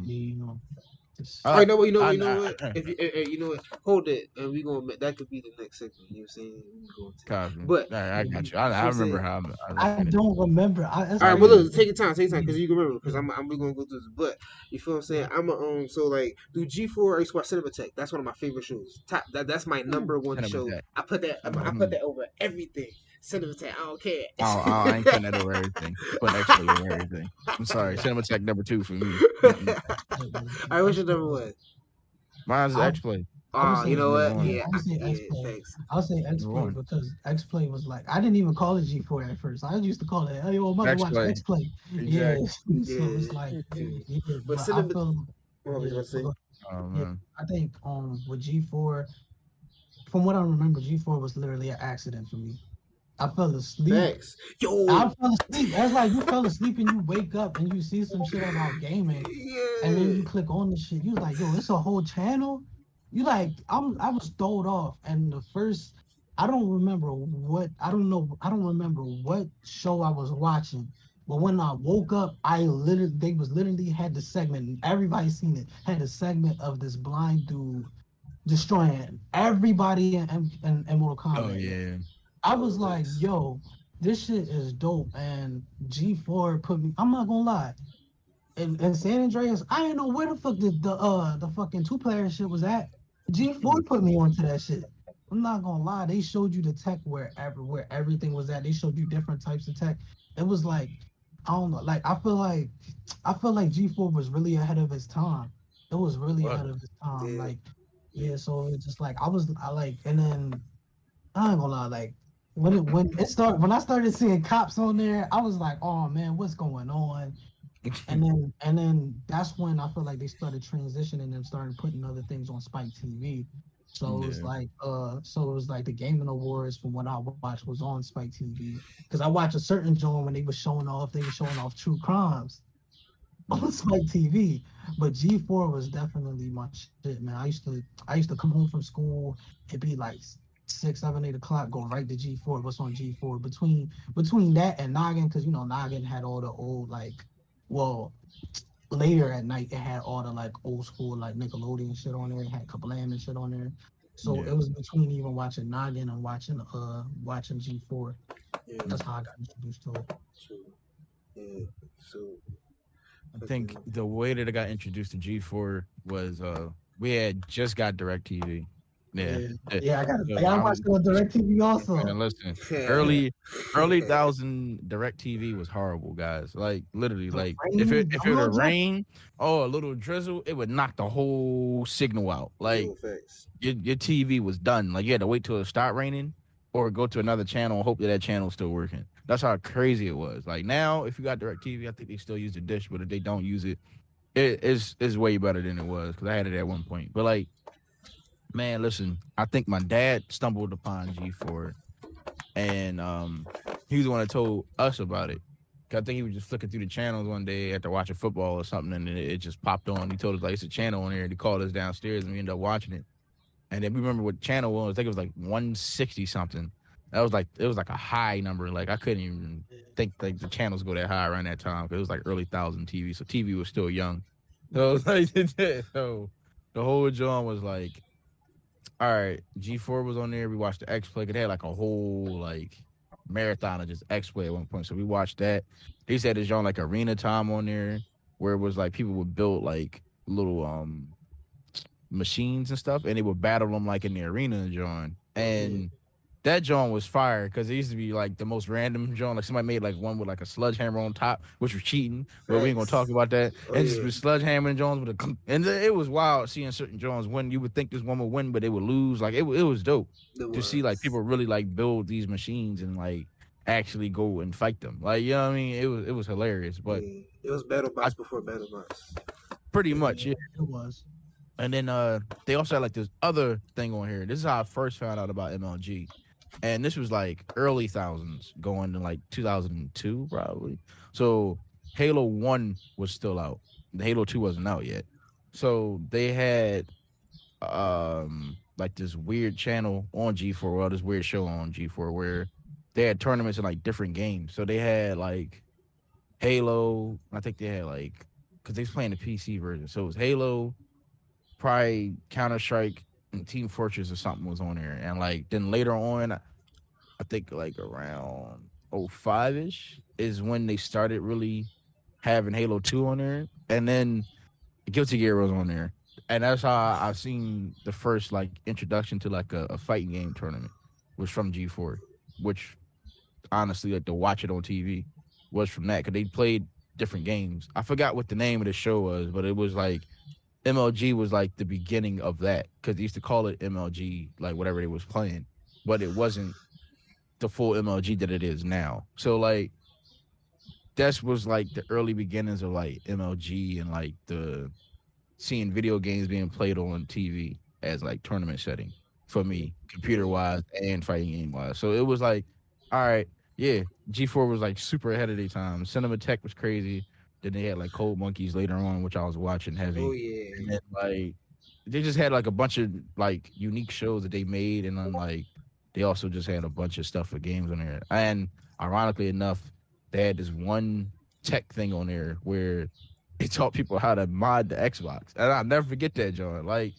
You know, just All right, Uh, no, you know what? I If you, you know what, hold it, and we gonna that could be the next segment. You know what I'm saying? We going to, Cosby. but I got you. you know what I I'm remember saying. how I I finished. don't remember. That's All right, but Yeah. crazy. look, take your time, because you can remember, because I'm we gonna go through this. But you feel what I'm saying? I'm a so like do G4. I used to watch Cinematech. That's one of my favorite shows. That's my number one Cinema show. Tech. I put that over everything. Cinematech. I don't care. I ain't putting that over everything. I'm putting X-Play over everything. I'm sorry. Cinema Tech number 2 for me. Mm-mm. X-Play All right, what's your number X-Play. one? Mine's I X-Play. I would Oh, you say know Number what? one. yeah. Yeah, I would say yeah. X-Play. Thanks. I would say Number X-Play one. because X-Play was like I didn't even call it G4 at first. I used to call it, "Hey, yo, I'm about to watch X-Play. X-Play." Yeah. Exactly. So it's Yeah, like yeah, but but I cinema. feel What was I yeah. gonna say? Oh Yeah, man. I think with G4, from what I remember, G4 was literally an accident for me. I fell asleep. Facts. Yo. I fell asleep. That's like you fell asleep and you wake up and you see some shit about gaming, and then Yeah. you click on the shit. You like, yo, it's a whole channel. You like, I was throwed off, and the first, I don't remember what show I was watching. But when I woke up, they was literally had the segment, and everybody seen it, had a segment of this blind dude destroying everybody in Mortal Oh Kombat. yeah. I was Oh, like, nice. yo, this shit is dope. And G4 put me, I'm not gonna lie. In San Andreas, I didn't know where the fuck the fucking two-player shit was at. G4 put me onto that shit. I'm not gonna lie, they showed you the tech where everything was at. They showed you different types of tech. It was like, I don't know, like I feel like G4 was really ahead of its time. It was really What? ahead of its time. Yeah. Like, yeah, so it's just like I like, and then I ain't gonna lie, like when I started seeing cops on there, I was like, oh man, what's going on? And then that's when I feel like they started transitioning and started putting other things on Spike TV. So it was Yeah. like the Gaming Awards from what I watched was on Spike TV. Because I watched a certain joint when they were showing off true crimes on Mm. Spike TV. But G4 was definitely my shit, man. I used to come home from school, it'd be like 6, 7, 8 o'clock, go right to G4. What's on G4? Between that and Noggin, because Noggin had all the old well, later at night it had all the like old school like Nickelodeon shit on there. It had Kablam and shit on there. So Yeah. it was between even watching Noggin and watching G4. Yeah, That's how I got introduced to it. true. Yeah, so I think fucking the way that I got introduced to G4 was we had just got DirecTV. Yeah. Yeah, Eh, yeah, So I watched it on DirecTV man, also. listen, yeah. early thousand DirecTV was horrible, guys. Like literally, The like rain, if it Jungle would Jack. rain or a little drizzle, it would knock the whole signal out. Like Yo, facts. your TV was done. Like you had to wait till it start raining or go to another channel and hope that channel's still working. That's how crazy it was. Like now, if you got DirecTV, I think they still use the dish, but if they don't use it, it's way better than it was because I had it at one point. But like, man, listen, I think my dad stumbled upon G4, and he was the one that told us about it. 'Cause I think he was just flicking through the channels one day after watching football or something, and it just popped on. He told us like it's a channel on there. And he called us downstairs, and we ended up watching it. And then we remember what channel it was. I think it was like 160 something. That was like it was like a high number. Like I couldn't even think like the channels go that high around that time because it was like early thousand TV. So TV was still young. So it was like so the whole John was like, all right, G4 was on there. We watched the X Play. It had like a whole like marathon of just X Play at one point. So we watched that. They said there's on like arena time on there where it was like people would build like little machines and stuff, and they would battle them like in the arena, John. Yeah. And that John was fire because it used to be like the most random John. Like somebody made like one with like a sludge hammer on top, which was cheating, but we ain't gonna talk Facts. about that. Oh And just yeah. with sludge hammering Jones with a and it was wild seeing certain Jones win. You would think this one would win, but they would lose. Like it was dope It to see like was. people really like build these machines and like actually go and fight them. Like you know what I mean? It was hilarious, but Yeah. It was Battle I Bots before Battle Bots. pretty Yeah, much yeah. it was. And then they also had like this other thing on here. This is how I first found out about MLG. And this was like early thousands going to like 2002 probably. So Halo 1 was still out. The Halo 2 wasn't out yet. So they had like this weird channel on G4, well, this weird show on G4 where they had tournaments in like different games. So they had like Halo, I think they had like because they was playing the PC version. So it was Halo, probably Counter Strike and Team Fortress or something was on there. And like then later on, I think like around 05 ish is when they started really having Halo 2 on there. And then Guilty Gear was on there. And that's how I seen the first like introduction to like a fighting game tournament was from G4, which honestly like to watch it on TV was from that because they played different games. I forgot what the name of the show was, but it was like MLG was like the beginning of that because they used to call it MLG, like whatever they was playing, but it wasn't the full MLG that it is now. So like that was like the early beginnings of like MLG and like the seeing video games being played on TV as like tournament setting for Yeah. me, computer Yeah. wise and fighting game wise. So it was like, all right, yeah, G4 was like super ahead of their time. Cinematech was crazy. Then they had like Cold Monkeys later on, which I was watching Oh heavy. yeah. And then like they just had like a bunch of like unique shows that they made, and then like they also just had a bunch of stuff for games on there. And ironically enough, they had this one tech thing on there where they taught people how to mod the Xbox, and I'll never forget that, John. Like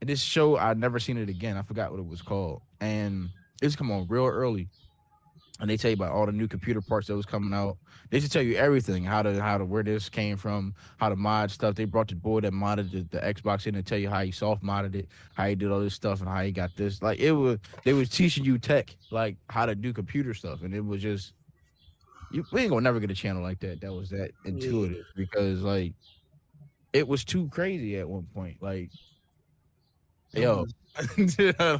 in this show, I never seen it again. I forgot what it was called, and it's come on real early, and they tell you about all the new computer parts that was coming out. They should tell you everything, how to where this came from, how to mod stuff. They brought the board that modded the Xbox in and tell you how he soft modded it, how he did all this stuff, and how he got this. Like it was, they was teaching you tech, like how to do computer stuff, and it was just we ain't gonna never get a channel like that that was that Yeah. intuitive because like it was too crazy at one point. Like It yo, was.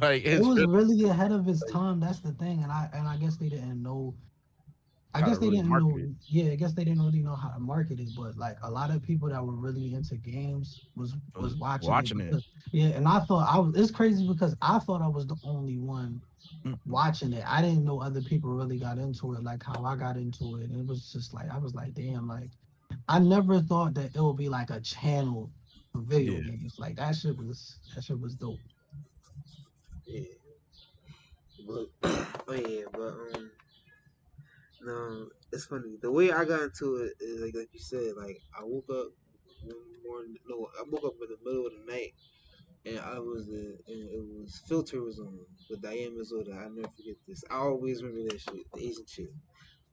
like It it's was really really ahead of its time. That's the thing, and I guess they didn't know. I How to guess they really didn't market know. it. Yeah, I guess they didn't really know how to market it. But like a lot of people that were really into games I was was watching it watching it. because yeah. And I thought I was. It's crazy because I thought I was the only one Mm-mm. watching it. I didn't know other people really got into it like how I got into it. And it was just like I was like, damn, like I never thought that it would be like a channel for video Yeah. games. Like that shit was dope. Yeah, but oh yeah, but no, it's funny. The way I got into it is like you said, like I woke up one morning. No, I woke up in the middle of the night, and and it was Filter was on with Diane Mazoda. I never forget this. I always remember that shit, the Asian shit.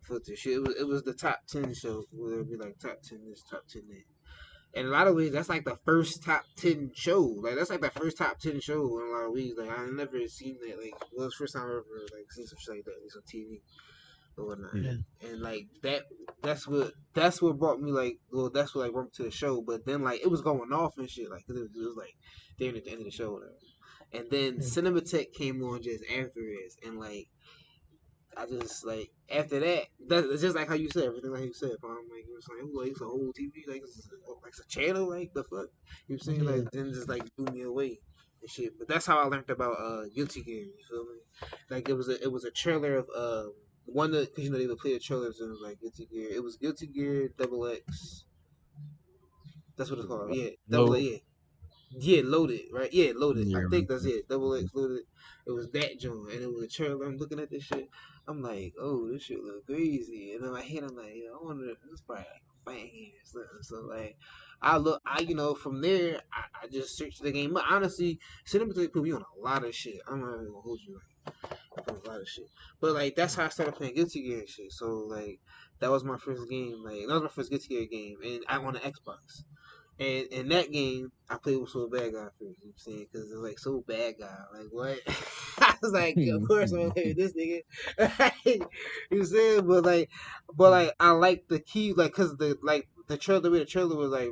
Filter shit. It was the top 10 show where it'd be like top 10 this, top 10 that. In a lot of ways, that's like the first top 10 show. Like that's like the first top 10 show in a lot of ways. Like I never seen that. Like it was the first time I ever like seen some shit like that, at least on TV or whatnot. Yeah. Yeah. And like that's what brought me like well that's what like brought me to the show. But then like it was going off and shit like 'cause it was like there at the end of the show. Whatever. And then Yeah. Cinematech came on just after this, and like I just like after that, it's just like how you said everything like you said. I'm like you were saying, like it's a whole TV, like it's a channel, like the fuck. You know what I'm saying Yeah. like then just like blew me away and shit. But that's how I learned about Guilty Gear. You feel me? Like it was a trailer of one because you know they would play the trailers and it was like Guilty Gear. It was Guilty Gear Double X. That's what it's called. Yeah, Double X. Low. Yeah. Yeah, loaded, right? Yeah, loaded. I Yeah. think that's it. Double X loaded. It was that joint, and it was a trailer. I'm looking at this shit. I'm like, oh, this shit look crazy. And in my head, I'm like, I wonder if this probably like a fight game or something. So like, from there, I just searched the game. But honestly, Cinematic put me on a lot of shit. I'm not even gonna hold you like on a lot of shit. But like, that's how I started playing Guilty Gear and shit. So like, that was my first game. Like, that was my first Guilty Gear game, and I on the Xbox. And in that game, I played with Soul Bad Guy first. You know what I'm saying? Because it's like Soul Bad Guy. Like, what? I was like, yeah, of course I'm gonna play with this nigga. You know what I'm saying? But I like the key, like, cause the trailer, the way the trailer was like,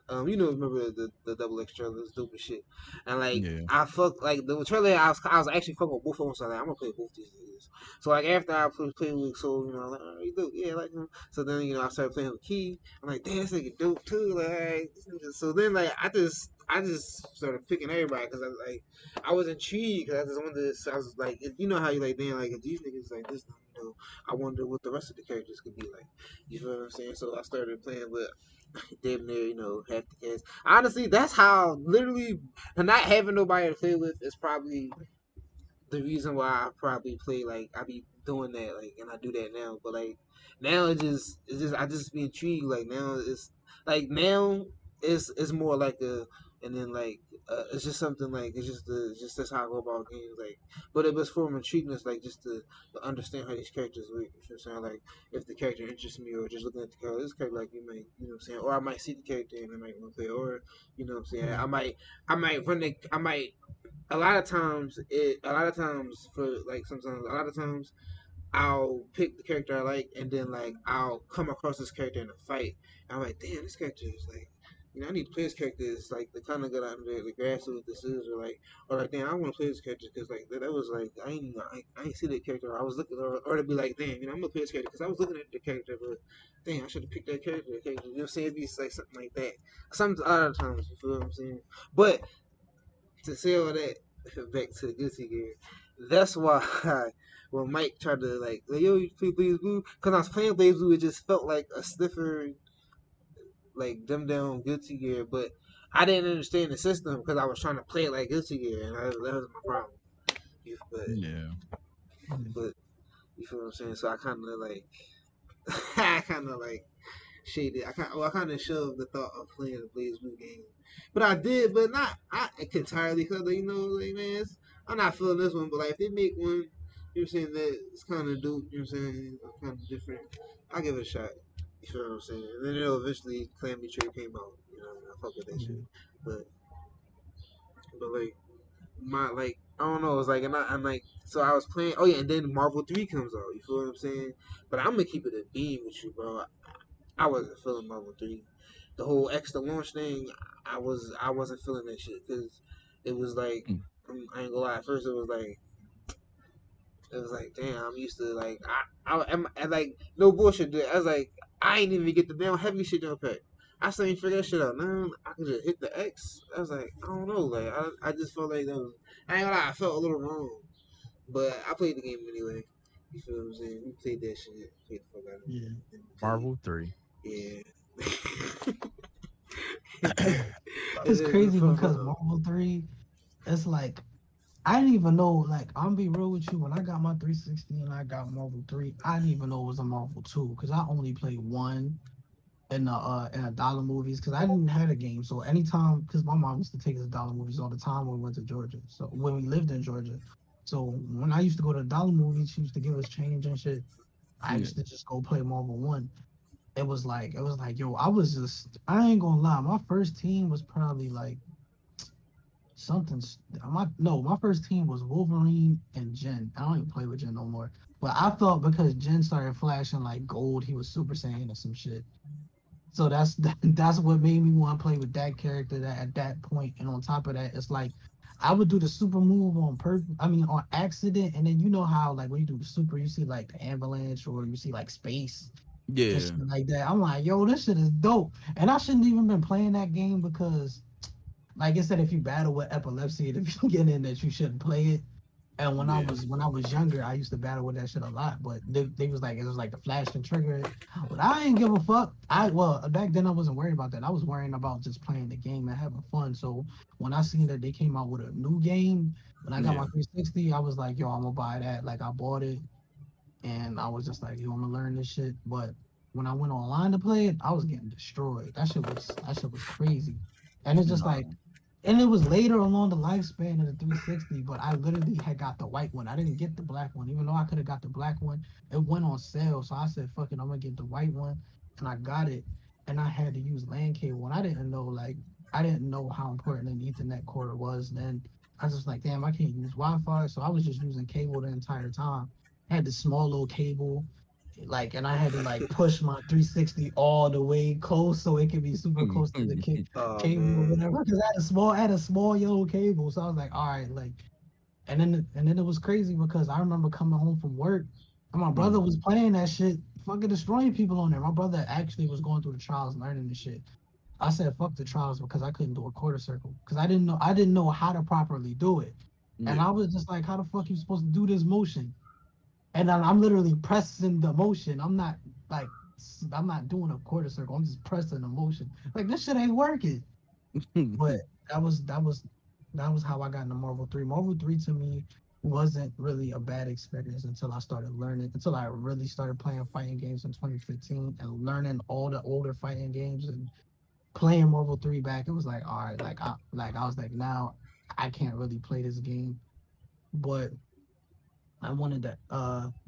remember the double X trailer, was dope as shit. And like, Yeah. I fuck like the trailer, I was actually fucking with both of them. So like, I'm gonna play both these niggas. So like after I played with Soul, like, oh, you dope, yeah, like him. So then I started playing with Key. I'm like, damn, this nigga dope too. Like, so then like I just started picking everybody because I was intrigued because I just wanted to. I was like, you know how you like, damn, like if these niggas like this, I wonder what the rest of the characters could be like. You feel what I'm saying? So I started playing with damn near, half the cast. Honestly, that's how literally not having nobody to play with is probably the reason why I probably play like I be doing that like and I do that now. But like now it's just I just be intrigued. Now it's more like a and then like it's just something like it's just that's how I go about games like. But it was from intrigueness like just to understand how these characters work. You know what I'm saying? Like if the character interests me or just looking at the character, this character like you might what I'm saying, or I might see the character and I might want to play, or what I'm saying, Yeah. I might run the I might a lot of times for like sometimes a lot of times I'll pick the character I like and then like I'll come across this character in a fight and I'm like damn this character is like I need to play this character. It's like the kind of good out there, the grass of what this is, or like, damn, I want to play this character because like that was like I ain't see that character. I was looking, or to be like, damn, I'm gonna play this character because I was looking at the character, but damn, I should have picked that character. You know what I'm saying? It'd be like something like that. Some other times, you feel what I'm saying? But to say all that back to the Guilty Gear, that's why when Mike tried to like yo, you play Blaze Blue, because I was playing Blaze Blue, it just felt like a stiffer, like dumbed down Guilty Gear, but I didn't understand the system because I was trying to play it like Guilty Gear, and that was my problem. But Yeah. but you feel what I'm saying? So I kind of like I kind of like shaded. I kind of shoved the thought of playing the Blaze Blue game, but I did, but not I entirely because like man, I'm not feeling this one. But like if they make one, you know what I'm saying that it's kind of dope. You know what I'm saying kind of different. I'll give it a shot. You feel what I'm saying? And then eventually Calamity Trade came out. I fuck with that Yeah. shit. But like my like I don't know. It's like I'm like so I was playing. Oh yeah, and then Marvel 3 comes out. You feel what I'm saying? But I'm gonna keep it a beam with you, bro. I wasn't feeling Marvel 3. The whole extra launch thing, I wasn't feeling that shit because it was like Mm. I ain't gonna lie. At first, it was like It was like, damn, I'm used to like I like no bullshit. Dude. I was like, I ain't even get the damn heavy shit jump pack. I still ain't figure that shit out. Now I can just hit the X. I was like, I don't know. Like I just felt like that was. I ain't gonna lie, I felt a little wrong, but I played the game anyway. You feel what I'm saying? We played that shit. Played the fuck out of Yeah. it. Marvel 3. Yeah. It's crazy because Fuck. Marvel 3, it's like I didn't even know, like, I'm be real with you, when I got my 360 and I got Marvel 3, I didn't even know it was a Marvel 2 because I only played one in the dollar movies because I didn't have a game. So anytime, because my mom used to take us to dollar movies all the time when we went to Georgia. So when we lived in Georgia. So when I used to go to the dollar movies, she used to give us change and shit. I Yeah. used to just go play Marvel 1. It was like, yo, I ain't gonna lie, my first team was probably like something. My first team was Wolverine and Jen. I don't even play with Jen no more. But I thought because Jen started flashing like gold, he was Super Saiyan or some shit. So that's what made me want to play with that character that at that point. And on top of that, it's like I would do the super move on purpose. I mean, on accident. And then you know how like when you do the super, you see like the avalanche or you see like space and Yeah. shit like that. I'm like, yo, this shit is dope. And I shouldn't even been playing that game because like I said, if you battle with epilepsy at the beginning, that you shouldn't play it. And Yeah. when I was younger, I used to battle with that shit a lot. But they was like it was like the flash can trigger it. But I ain't give a fuck. Back then I wasn't worried about that. I was worrying about just playing the game and having fun. So when I seen that they came out with a new game, when I got my Yeah. 360, I was like, yo, I'm gonna buy that. Like I bought it and I was just like, yo, I'm gonna learn this shit. But when I went online to play it, I was getting destroyed. That shit was crazy. And it's just like No. and it was later along the lifespan of the 360, but I literally had got the white one. I didn't get the black one, even though I could have got the black one. It went on sale, so I said, "Fuck it, I'm gonna get the white one," and I got it. And I had to use LAN cable, and I didn't know how important an Ethernet cord was. And then I was just like, "Damn, I can't use Wi-Fi," so I was just using cable the entire time. I had this small little cable, and I had to like push my 360 all the way close so it could be super close to the Oh cable or man. whatever because I had a small yellow cable. So I was like, all right, like, and then it was crazy because I remember coming home from work and my brother was playing that shit, fucking destroying people on there. My brother actually was going through the trials, learning the shit. I said fuck the trials because I couldn't do a quarter circle because I didn't know how to properly do it, and Yeah. I was just like, how the fuck you supposed to do this motion? And then I'm literally pressing the motion. Like I'm not doing a quarter circle. I'm just pressing the motion. Like this shit ain't working. But that was how I got into Marvel 3. Marvel 3 to me wasn't really a bad experience until I started learning, until I really started playing fighting games in 2015 and learning all the older fighting games and playing Marvel 3 back. It was like, all right, I was like, now I can't really play this game. But I wanted that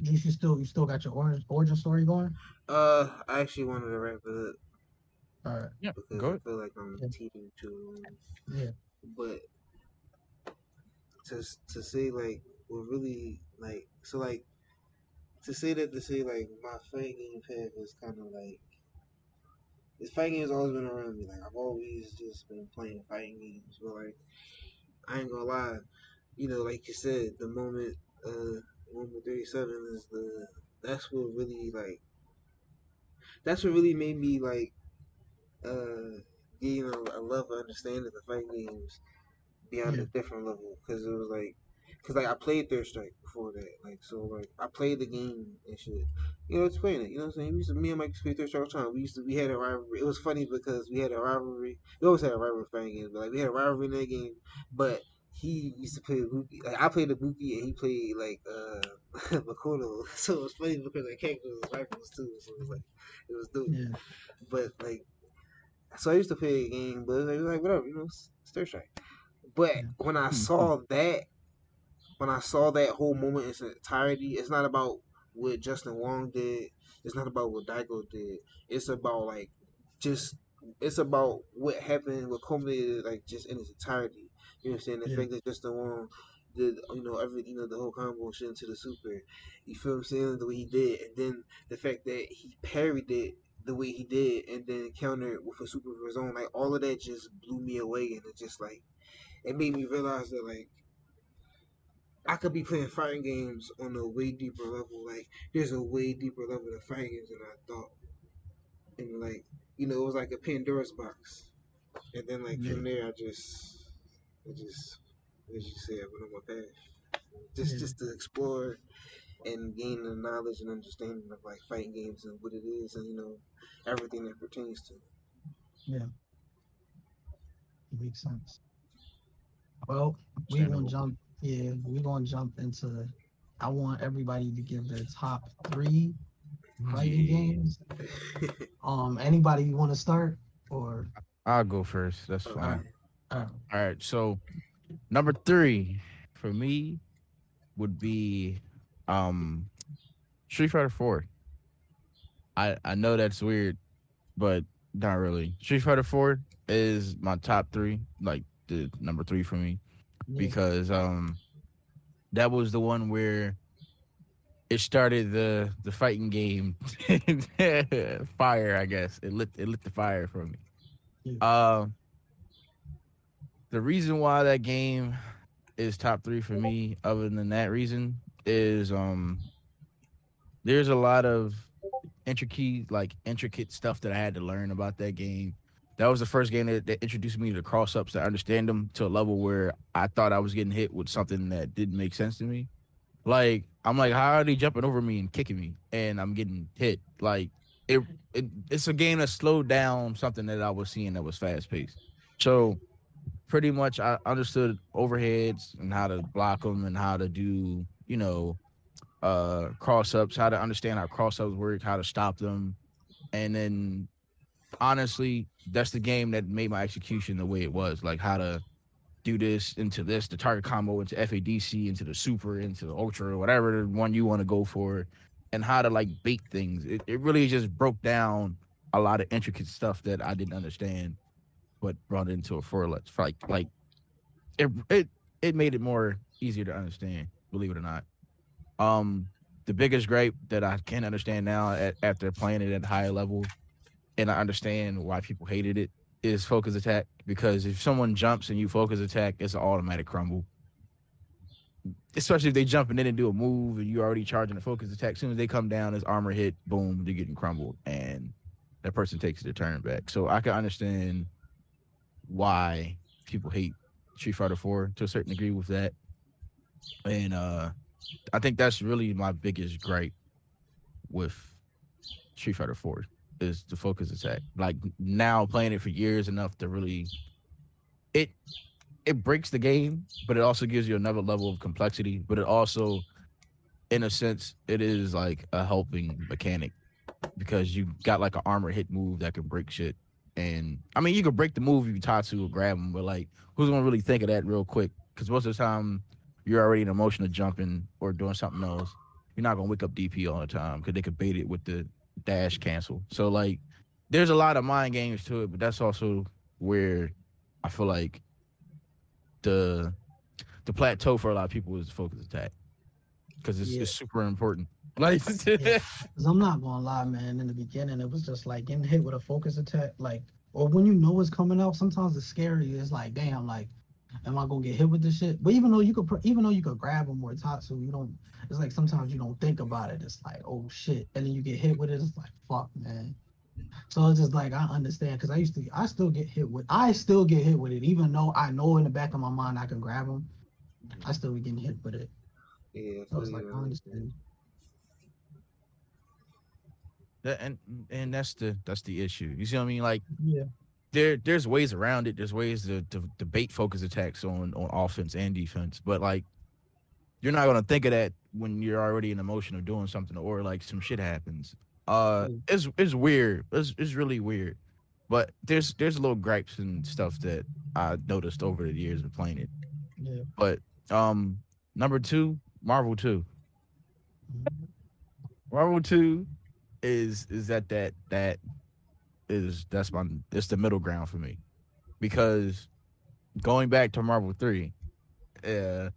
you still got your origin story going? I actually wanted to wrap it up All right. Yeah. because I Go feel like I'm Yeah. teetering too long. Yeah. But to to say like we're really like so like to say like my fighting game path is kind of like this fighting game has always been around me. Like I've always just been playing fighting games, but like I ain't gonna lie, you know, like you said, the moment 37 is the that's what really like that's what really made me like gain a love of understanding the fighting games beyond Yeah. a different level because it was like because like I played Third Strike before that like so like I played the game and shit you know explain it you know what I'm saying me and Mike used to play Third Strike all the time we had a rivalry it was funny because we had a rivalry we always had a rivalry fighting games but like we had a rivalry in that game but he used to play Buki like I played the Buki and he played like Makoto so it was funny because the characters was rivals too so it was like it was dope Yeah. but like so I used to play a game but it was like whatever you know it's Third Strike but Yeah. when I saw that whole moment in its entirety, it's not about what Justin Wong did. It's not about what Daigo did. It's about like just it's about what happened, what culminated like just in its entirety. You know what I'm saying? The Yeah. fact that Justin Wong did the whole combo shit into the super. You feel what I'm saying? The way he did, and then the fact that he parried it the way he did, and then countered with a super of his own. Like all of that just blew me away, and it just like it made me realize that like I could be playing fighting games on a way deeper level. Like there's a way deeper level to fighting games than I thought, and like it was like a Pandora's box. And then like Yeah, from there, I just, as you said, went on my path. yeah, Just to explore and gain the knowledge and understanding of like fighting games and what it is, and everything that pertains to it. yeah. Makes sense. Well, we gonna Understandable. jump. Yeah, we gonna jump into. I want everybody to give their top three fighting Yeah. games. Anybody you want to start or? I'll go first. That's All All right. fine. right, all right. All right. So number 3 for me would be um Street Fighter 4. I know that's weird, but not really. Street Fighter 4 is my top 3, like the number 3 for me Yeah, because that was the one where it started the fighting game fire, I guess. It lit the fire for me. yeah, Uh the reason why that game is top 3 for me, other than that reason, is there's a lot of intricate stuff that I had to learn about that game. That was the first game that introduced me to the cross ups to understand them to a level where I thought I was getting hit with something that didn't make sense to me. Like I'm like, how are they jumping over me and kicking me, and I'm getting hit? Like it, it's a game that slowed down something that I was seeing that was fast paced. So pretty much, I understood overheads and how to block them and how to do cross ups, how to understand how cross ups work, how to stop them, and then honestly, that's the game that made my execution the way it was. Like how to do this into this, the target combo into FADC, into the super, into the ultra, or whatever the one you want to go for, and how to like bait things. It really just broke down a lot of intricate stuff that I didn't understand, but brought it into a four let's like it made it more easier to understand. Believe it or not. Um, the biggest gripe that I can understand now after playing it at a higher level, and I understand why people hated it, is focus attack. Because if someone jumps and you focus attack, it's an automatic crumble. Especially if they jump and then they do a move and you're already charging a focus attack. As soon as they come down, as armor hit, boom, they're getting crumbled, and that person takes their turn back. So I can understand why people hate Street Fighter 4 to a certain degree with that. And I think that's really my biggest gripe with Street Fighter 4 is the focus attack. Like now playing it for years enough to really it it breaks the game, but it also gives you another level of complexity. But it also, in a sense, it is like a helping mechanic because you got like an armor hit move that can break shit. And I mean, you can break the move if you Tatsu or grab them, but like, who's gonna really think of that real quick? Because most of the time, you're already in a motion of jumping or doing something else. You're not gonna wake up DP all the time because they could bait it with the dash cancel. So like, there's a lot of mind games to it, but that's also where I feel like the the plateau for a lot of people is focus attack because yeah, it's super important. Like, yeah. Cause I'm not gonna lie, man. In the beginning, it was just like getting hit with a focus attack, like, or when you know it's coming out. Sometimes it's scary. It's like, damn, like, am I gonna get hit with this shit? But even though you could grab them or Tatsu, you don't. It's like sometimes you don't think about it. It's like, oh shit, and then you get hit with it. It's like, fuck, man. So it's just like I understand because I still get hit with it, even though I know in the back of my mind I can grab them. I still be getting hit with it. Yeah, So it's like I understand. that, and that's the issue. You see what I mean? Like Yeah, there's ways around it. There's ways to bait focus attacks on offense and defense, but like you're not gonna think of that when you're already in the motion of doing something or like some shit happens. yeah, It's weird. It's really weird. But there's little gripes and stuff that I noticed over the years of playing it. yeah. But number 2, Marvel 2. Mhm. Marvel 2 is that is that's my it's the middle ground for me. Because going back to Marvel 3, uh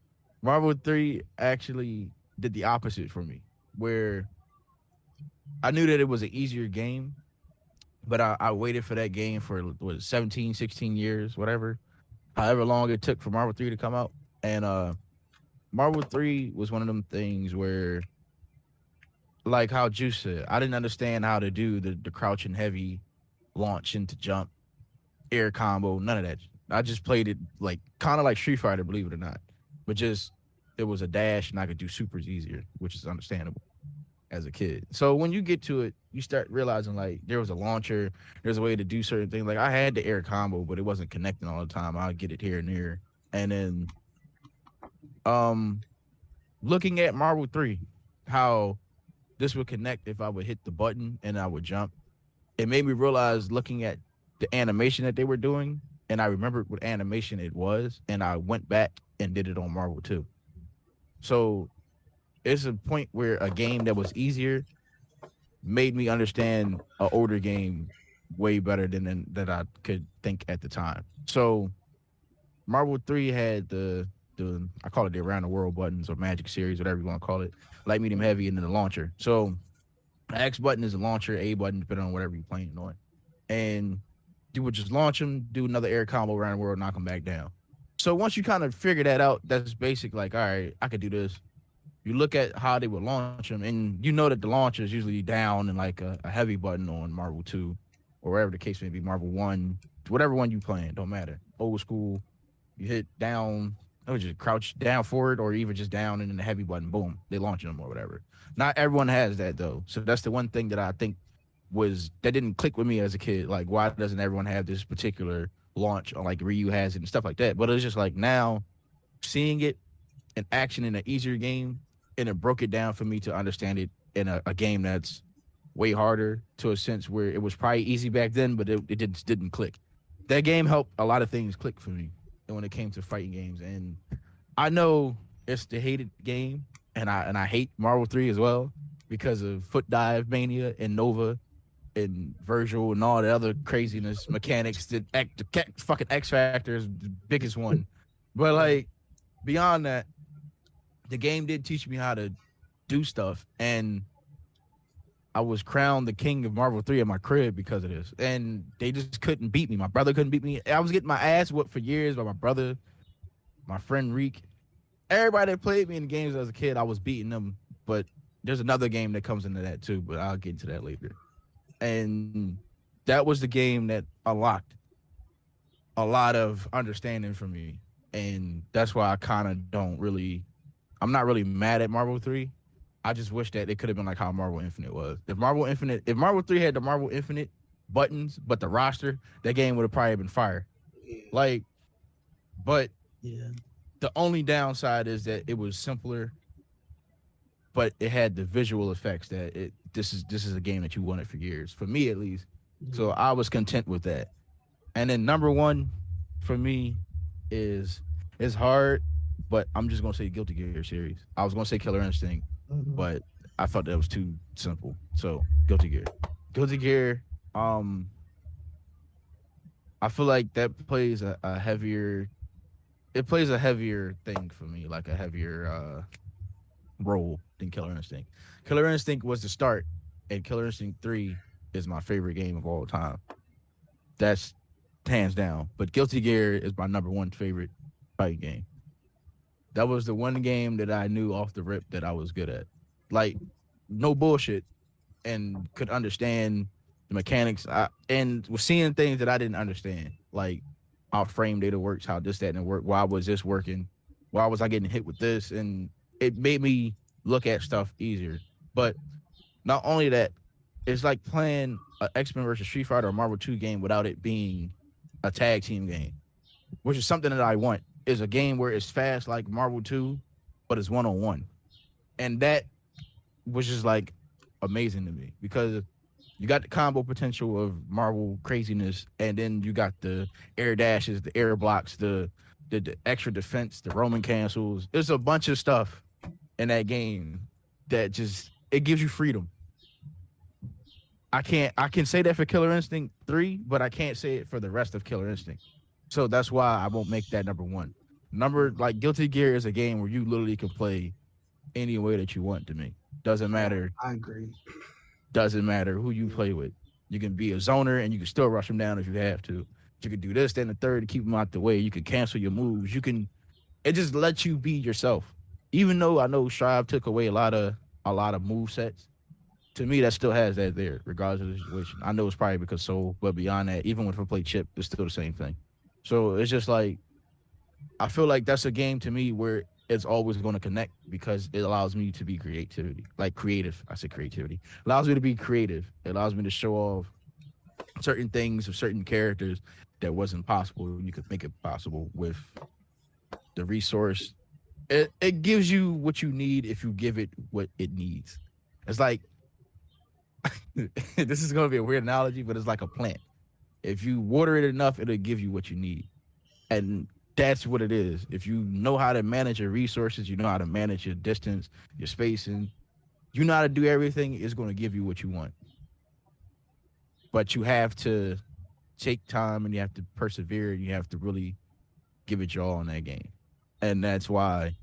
Marvel 3 actually did the opposite for me, where I knew that it was an easier game, but I waited for that game for what 17, 16 years, whatever, however long it took for Marvel 3 to come out. And Marvel 3 was one of them things where, like how Juice said, I didn't understand how to do the crouch and heavy launch into jump, air combo, none of that. I just played it like kind of like Street Fighter, believe it or not. But just it was a dash and I could do supers easier, which is understandable as a kid. So when you get to it, you start realizing like there was a launcher, there's a way to do certain things. Like I had the air combo, but it wasn't connecting all the time. I'll get it here and there. And then um looking at Marvel 3, how this would connect if I would hit the button and I would jump. It made me realize looking at the animation that they were doing, and I remembered what animation it was, and I went back and did it on Marvel 2. So it's a point where a game that was easier made me understand an older game way better than that I could think at the time. So Marvel 3 had the I call it the around the world buttons or magic series, whatever you want to call it, light, medium, heavy, and then the launcher. So the X button is the launcher, A button depending on whatever you're playing on. And you would just launch them, do another air combo around the world, knock them back down. So once you kind of figure that out, that's basic. Like, all right, I could do this. You look at how they would launch them, and you know that the launcher is usually down and like a heavy button on Marvel 2, or wherever the case may be, Marvel 1, whatever one you playing, don't matter. Old school, you hit down, or just crouch down forward, or even just down and then the heavy button, boom, they launch them or whatever. Not everyone has that though. So that's the one thing that I think that didn't click with me as a kid. Like, why doesn't everyone have this particular launch, or like Ryu has it and stuff like that? But it's just like now seeing it in action in an easier game, and it broke it down for me to understand it in a game that's way harder, to a sense where it was probably easy back then, but it didn't click. That game helped a lot of things click for me when it came to fighting games. And I know it's the hated game, and I hate Marvel 3 as well because of Foot Dive Mania and Nova and Virgil and all the other craziness mechanics. The fucking X Factor is the biggest one. But like beyond that, the game did teach me how to do stuff, and I was crowned the king of Marvel 3 at my crib because of this. And they just couldn't beat me. My brother couldn't beat me. I was getting my ass whooped for years by my brother, my friend Reek. Everybody that played me in games as a kid, I was beating them. But there's another game that comes into that too, but I'll get into that later. And that was the game that unlocked a lot of understanding for me. And that's why I kind of I'm not really mad at Marvel 3. I just wish that it could have been like how Marvel Infinite was. If Marvel 3 had the Marvel Infinite buttons, but the roster, that game would have probably been fire. Like, but Yeah. the only downside is that it was simpler, but it had the visual effects that this is a game that you wanted for years, for me at least. So I was content with that. And then number one for me is hard, but I'm just gonna say Guilty Gear series. I was gonna say Killer Instinct, but I thought that was too simple. So Guilty Gear. I feel like that plays a heavier. It plays a heavier thing for me, like a heavier role than Killer Instinct. Killer Instinct was the start, and Killer Instinct 3 is my favorite game of all time. That's hands down. But Guilty Gear is my number one favorite fighting game. That was the one game that I knew off the rip that I was good at. Like, no bullshit, and could understand the mechanics. And was seeing things that I didn't understand, like how frame data works, how this, that, and it work. Why was this working? Why was I getting hit with this? And it made me look at stuff easier. But not only that, it's like playing an X-Men versus Street Fighter or Marvel 2 game without it being a tag team game, which is something that I want. Is a game where it's fast like Marvel 2, but it's one-on-one. And that was just like amazing to me, because you got the combo potential of Marvel craziness, and then you got the air dashes, the air blocks, the extra defense, the Roman cancels. There's a bunch of stuff in that game that just, it gives you freedom. I can say that for Killer Instinct 3, but I can't say it for the rest of Killer Instinct. So that's why I won't make that number one. Like Guilty Gear is a game where you literally can play any way that you want to me. Doesn't matter. I agree. Doesn't matter who you play with. You can be a zoner and you can still rush them down if you have to. You can do this, then the third to keep them out the way. You can cancel your moves. It just lets you be yourself. even though I know Strive took away a lot of move sets, to me that still has that there, regardless of the situation. I know it's probably because Soul, but beyond that, even when I play Chip, it's still the same thing. So it's just like I feel like that's a game to me where it's always going to connect because it allows me to be creative. I said creativity allows me to be creative. It allows me to show off certain things of certain characters that wasn't possible. You could make it possible with the resource. It gives you what you need if you give it what it needs. It's like this is gonna be a weird analogy, but it's like a plant. If you water it enough, it'll give you what you need. And that's what it is. If you know how to manage your resources, you know how to manage your distance, your spacing, you know how to do everything, it's going to give you what you want. But you have to take time and you have to persevere and you have to really give it your all in that game. And that's why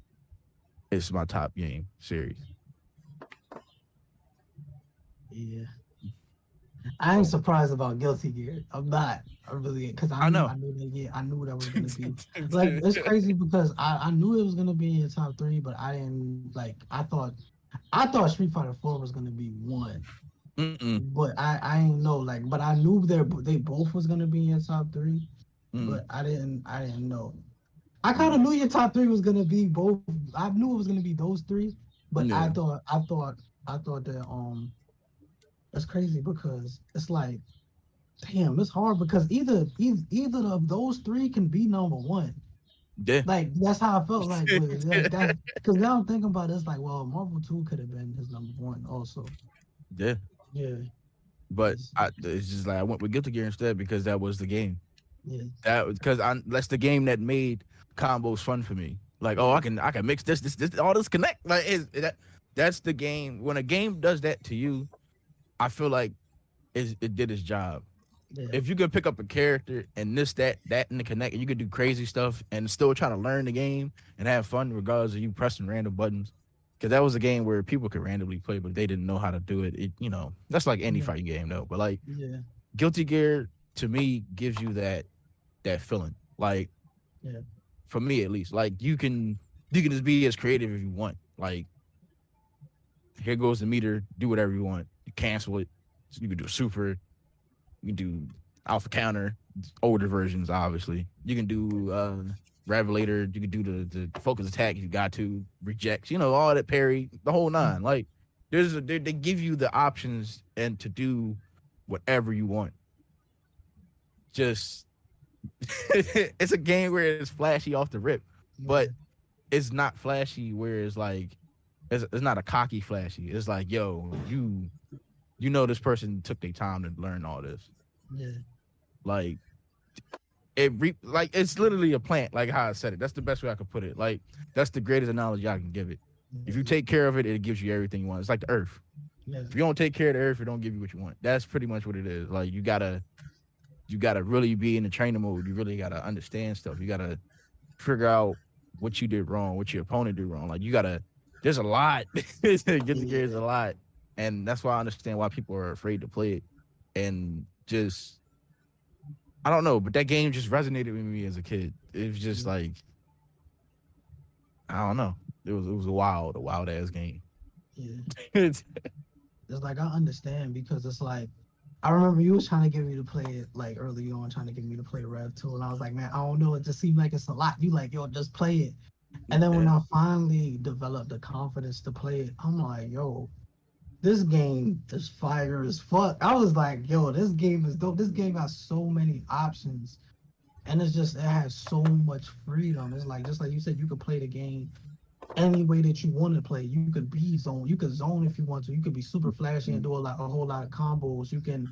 it's my top game series. Yeah. I ain't surprised about Guilty Gear. I'm not. I really, because I know. I knew that was gonna be like it's crazy because I knew it was gonna be in your top three, but I didn't like. I thought Street Fighter 4 was gonna be one, Mm-mm. but I ain't know like. But I knew they both was gonna be in your top three, Mm. but I didn't know. I kind of knew your top three was gonna be both. I knew it was gonna be those three, but Yeah. I thought that that's crazy because it's like, damn, it's hard because either of those three can be number one. Yeah. Like that's how I felt like that because now I'm thinking about it, it's like, well, Marvel 2 could have been his number one also. Yeah. Yeah, But it's just like I went with Guilty Gear instead because that was the game. yeah, That was because that's the game that made combos fun for me. Like, oh, I can mix this, all this connect. Like, that's the game. When a game does that to you, I feel like it did its job. yeah. If you could pick up a character and that in the connect, and you could do crazy stuff and still try to learn the game and have fun regardless of you pressing random buttons. Because that was a game where people could randomly play, but they didn't know how to do it. That's like any Yeah. fighting game though. But like Yeah, Guilty Gear to me gives you that feeling. Like yeah, for me at least, like you can just be as creative if you want. Like here goes the meter, do whatever you want. You cancel it. So you can do super. You can do alpha counter, older versions, obviously. You can do Revelator. You can do the focus attack if you got to, rejects, all that parry, the whole nine. Like they give you the options and to do whatever you want. Just it's a game where it's flashy off the rip, but it's not flashy where it's like it's not a cocky flashy. It's like, yo, you know this person took their time to learn all this. yeah, Like it's literally a plant, like how I said it. That's the best way I could put it. Like that's the greatest analogy I can give it. If you take care of it, it gives you everything you want. It's like the earth. yeah, If you don't take care of the earth, it don't give you what you want. That's pretty much what it is. Like you gotta really be in the trainer mode. You really gotta understand stuff. You gotta figure out what you did wrong, what your opponent did wrong. Like there's a lot. Get the gears a lot. And that's why I understand why people are afraid to play it. And just I don't know, but that game just resonated with me as a kid. It was just like I don't know. It was a wild ass game. yeah. It's like I understand because it's like I remember you was trying to get me to play it like early on, trying to get me to play Rev 2, and I was like, man, I don't know. It just seemed like it's a lot. You like, yo, just play it. And then when I finally developed the confidence to play it, I'm like, yo, this game is fire as fuck. I was like, yo, this game is dope. This game has so many options. And it has so much freedom. It's like, just like you said, you could play the game any way that you want to play. You could be zone. You could zone if you want to. You could be super flashy and do a whole lot of combos. You can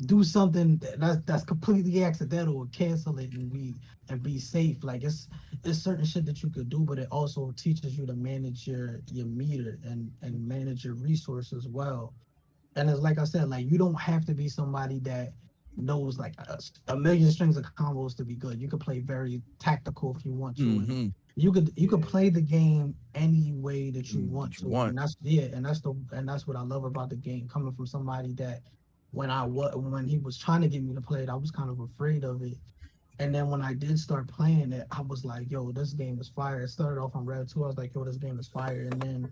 do something that's completely accidental or cancel it and be safe. Like it's certain shit that you could do, but it also teaches you to manage your meter and manage your resources well. And it's like I said, like you don't have to be somebody that knows like a million strings of combos to be good. You could play very tactical if you want to. Mm-hmm. You could play the game any way that you want to. Want. And that's what I love about the game. Coming from somebody that when he was trying to get me to play it, I was kind of afraid of it And then when I did start playing it, I was like, yo, this game is fire. It started off on Rev 2. I was like, yo, this game is fire. And then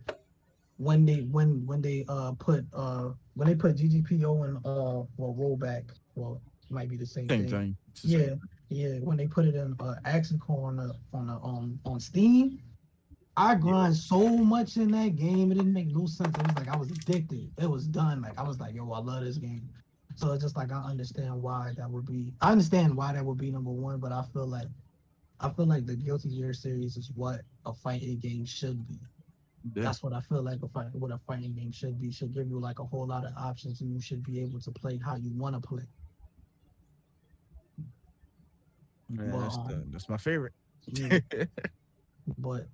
when they put GGPO and well rollback, well, it might be the same Same thing. thing. It's the Yeah, same. yeah. When they put it in Action Core on Steam, I Yeah. grind so much in that game, it didn't make no sense. It was like I was addicted. It was done. Like I was like, yo, I love this game. So it's just like I understand why that would be. I understand why that would be number one, but I feel like the Guilty Gear series is what a fighting game should be. Yeah. That's what I feel like what a fighting game should be. Should give you like a whole lot of options, and you should be able to play how you want to play. Yeah, But that's my favorite. yeah, but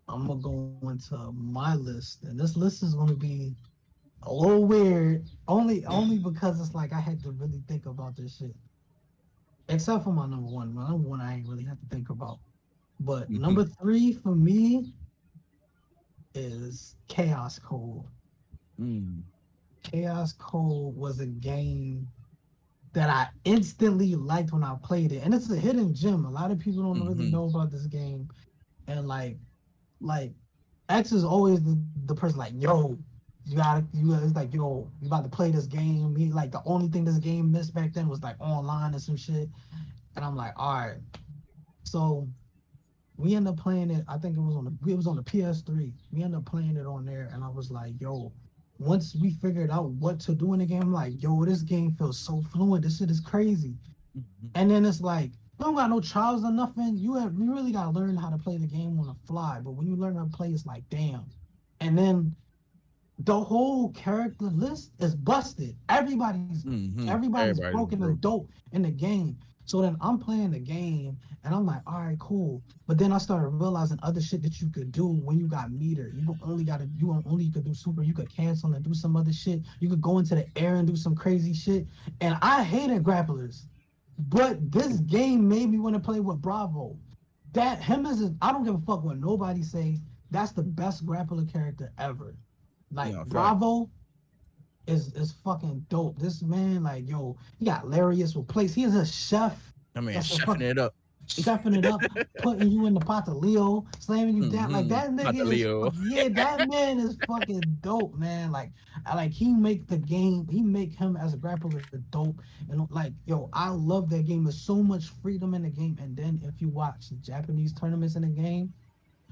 I'm gonna go into my list, and this list is gonna be a little weird, only because it's like I had to really think about this shit. Except for my number one. My number one I ain't really have to think about. But number three for me is Chaos Code. Mm. Chaos Code was a game that I instantly liked when I played it. And it's a hidden gem. A lot of people don't really Mm-hmm. know about this game. And like X is always the person like, yo, it's like, yo, you about to play this game. He like the only thing this game missed back then was like online and some shit. And I'm like, all right. So we ended up playing it. I think it was on the PS3. We ended up playing it on there, and I was like, yo. Once we figured out what to do in the game, I'm like, yo, this game feels so fluent. This shit is crazy. Mm-hmm. And then it's like, you don't got no trials or nothing. You really gotta learn how to play the game on the fly. But when you learn how to play, it's like, damn. And then the whole character list is busted. Mm-hmm. Everybody's Everybody's broken and broken. dope in the game. So then I'm playing the game and I'm like, all right, cool. But then I started realizing other shit that you could do when you got meter. You could do super, you could cancel and do some other shit. You could go into the air and do some crazy shit. And I hated grapplers. But this game made me want to play with Bravo. I don't give a fuck what nobody say. That's the best grappler character ever. Like No, fact. Bravo is fucking dope. This man, like, yo, he got Larius with place. He is a chef. I mean, That's a chefing fucking it up. chefing it up, putting you in the pot of Leo, slamming you down. Like Mm-hmm. that Not the nigga is Leo. yeah, that man is fucking dope, man. Like he make the game, he make him as a grappler dope. And like, yo, I love that game. There's so much freedom in the game. And then if you watch the Japanese tournaments in the game,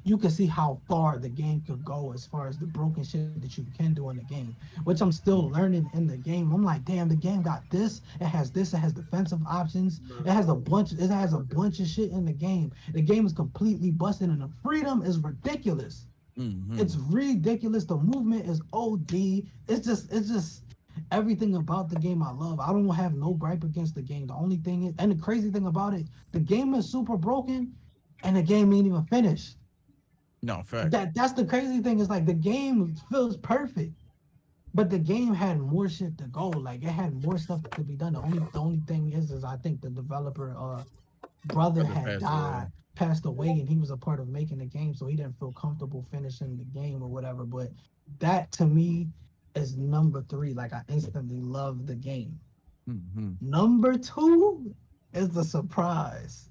you can see how far the game could go as far as the broken shit that you can do in the game, which I'm still learning in the game. I'm like, damn, the game got this, it has defensive options, it has a bunch of shit in the game. The game is completely busted and the freedom is ridiculous. Mm-hmm. It's ridiculous. The movement is OD. It's just everything about the game I love. I don't have no gripe against the game. The only thing is, and the crazy thing about it, the game is super broken and the game ain't even finished. No, fact. That's the crazy thing is like the game feels perfect, but the game had more shit to go. Like it had more stuff to be done. The only thing is I think the developer brother Brother had passed away. passed away, and he was a part of making the game, so he didn't feel comfortable finishing the game or whatever. But that to me is number three. Like I instantly love the game. Mm-hmm. Number two is the surprise,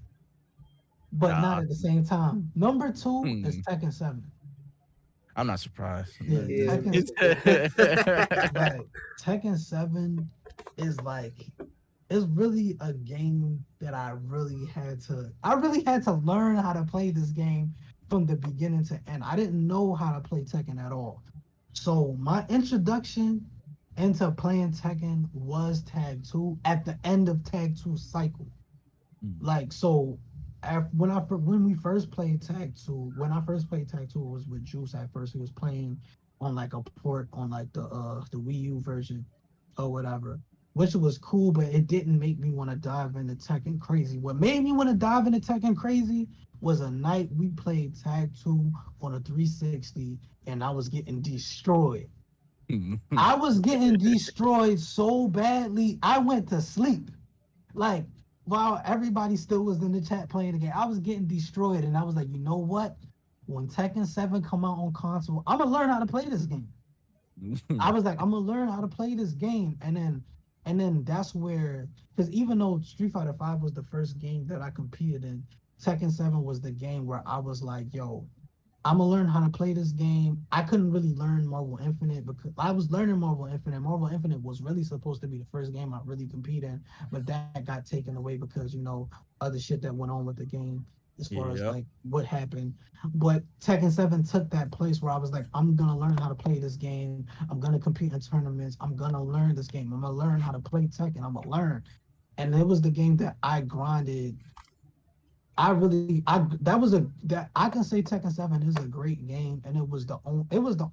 but not Nah, at the same time. Number two is hmm. Tekken 7. I'm not surprised. Yeah, Yeah. like Tekken 7 is like it's really a game that I really had to learn how to play this game from the beginning to end. I didn't know how to play Tekken at all. So my introduction into playing Tekken was Tag 2 at the end of Tag 2 cycle. Mm. Like so when we first played Tag 2, when I first played Tag 2 it was with Juice at first. He was playing on like a port on like the Wii U version or whatever, which was cool, but it didn't make me want to dive into Tekken Crazy. What made me want to dive into Tekken Crazy was a night we played Tag 2 on a 360 and I was getting destroyed. I was getting destroyed so badly, I went to sleep. Like, while everybody still was in the chat playing the game, I was getting destroyed, and I was like, you know what? When Tekken 7 come out on console, I'm gonna learn how to play this game. I was like, I'm gonna learn how to play this game, and And then that's where, because even though Street Fighter Five was the first game that I competed in, Tekken 7 was the game where I was like, yo, I'm gonna learn how to play this game. I couldn't really learn Marvel Infinite because I was learning Marvel Infinite. Marvel Infinite was really supposed to be the first game I really compete in, but that got taken away because other shit that went on with the game as far as Yeah. like what happened. But Tekken 7 took that place where I was like, I'm gonna learn how to play this game. I'm gonna compete in tournaments. I'm gonna learn this game. I'm gonna learn how to play Tekken. I'm gonna learn. And it was the game that I grinded. I really I that was a that I can say Tekken 7 is a great game, and it was the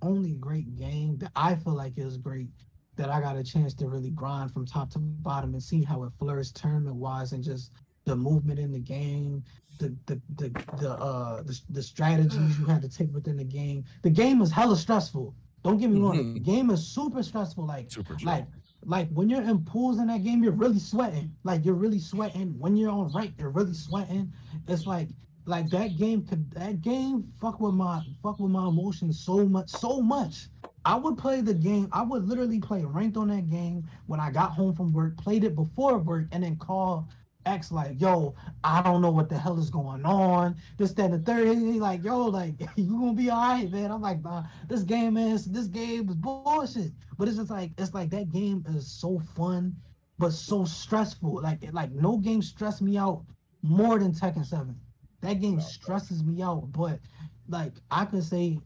only great game that I feel like is great that I got a chance to really grind from top to bottom and see how it flourished tournament wise and just the movement in the game, the strategies you had to take within the game. The game is hella stressful. Don't get me wrong, the game is super stressful. Super Like strong. like when you're in pools in that game, you're really sweating. Like you're really sweating. When you're on right, you're really sweating. It's like that game fuck with my emotions so much. I would play the game. I would literally play ranked on that game when I got home from work, played it before work, and then call X like, yo, I don't know what the hell is going on. This, that, and the third. He like, yo, like you gonna be all right, man. I'm like, nah, this game is bullshit. But it's like that game is so fun, but so stressful. Like no game stressed me out more than Tekken 7. That game Wow. stresses me out, but like I can say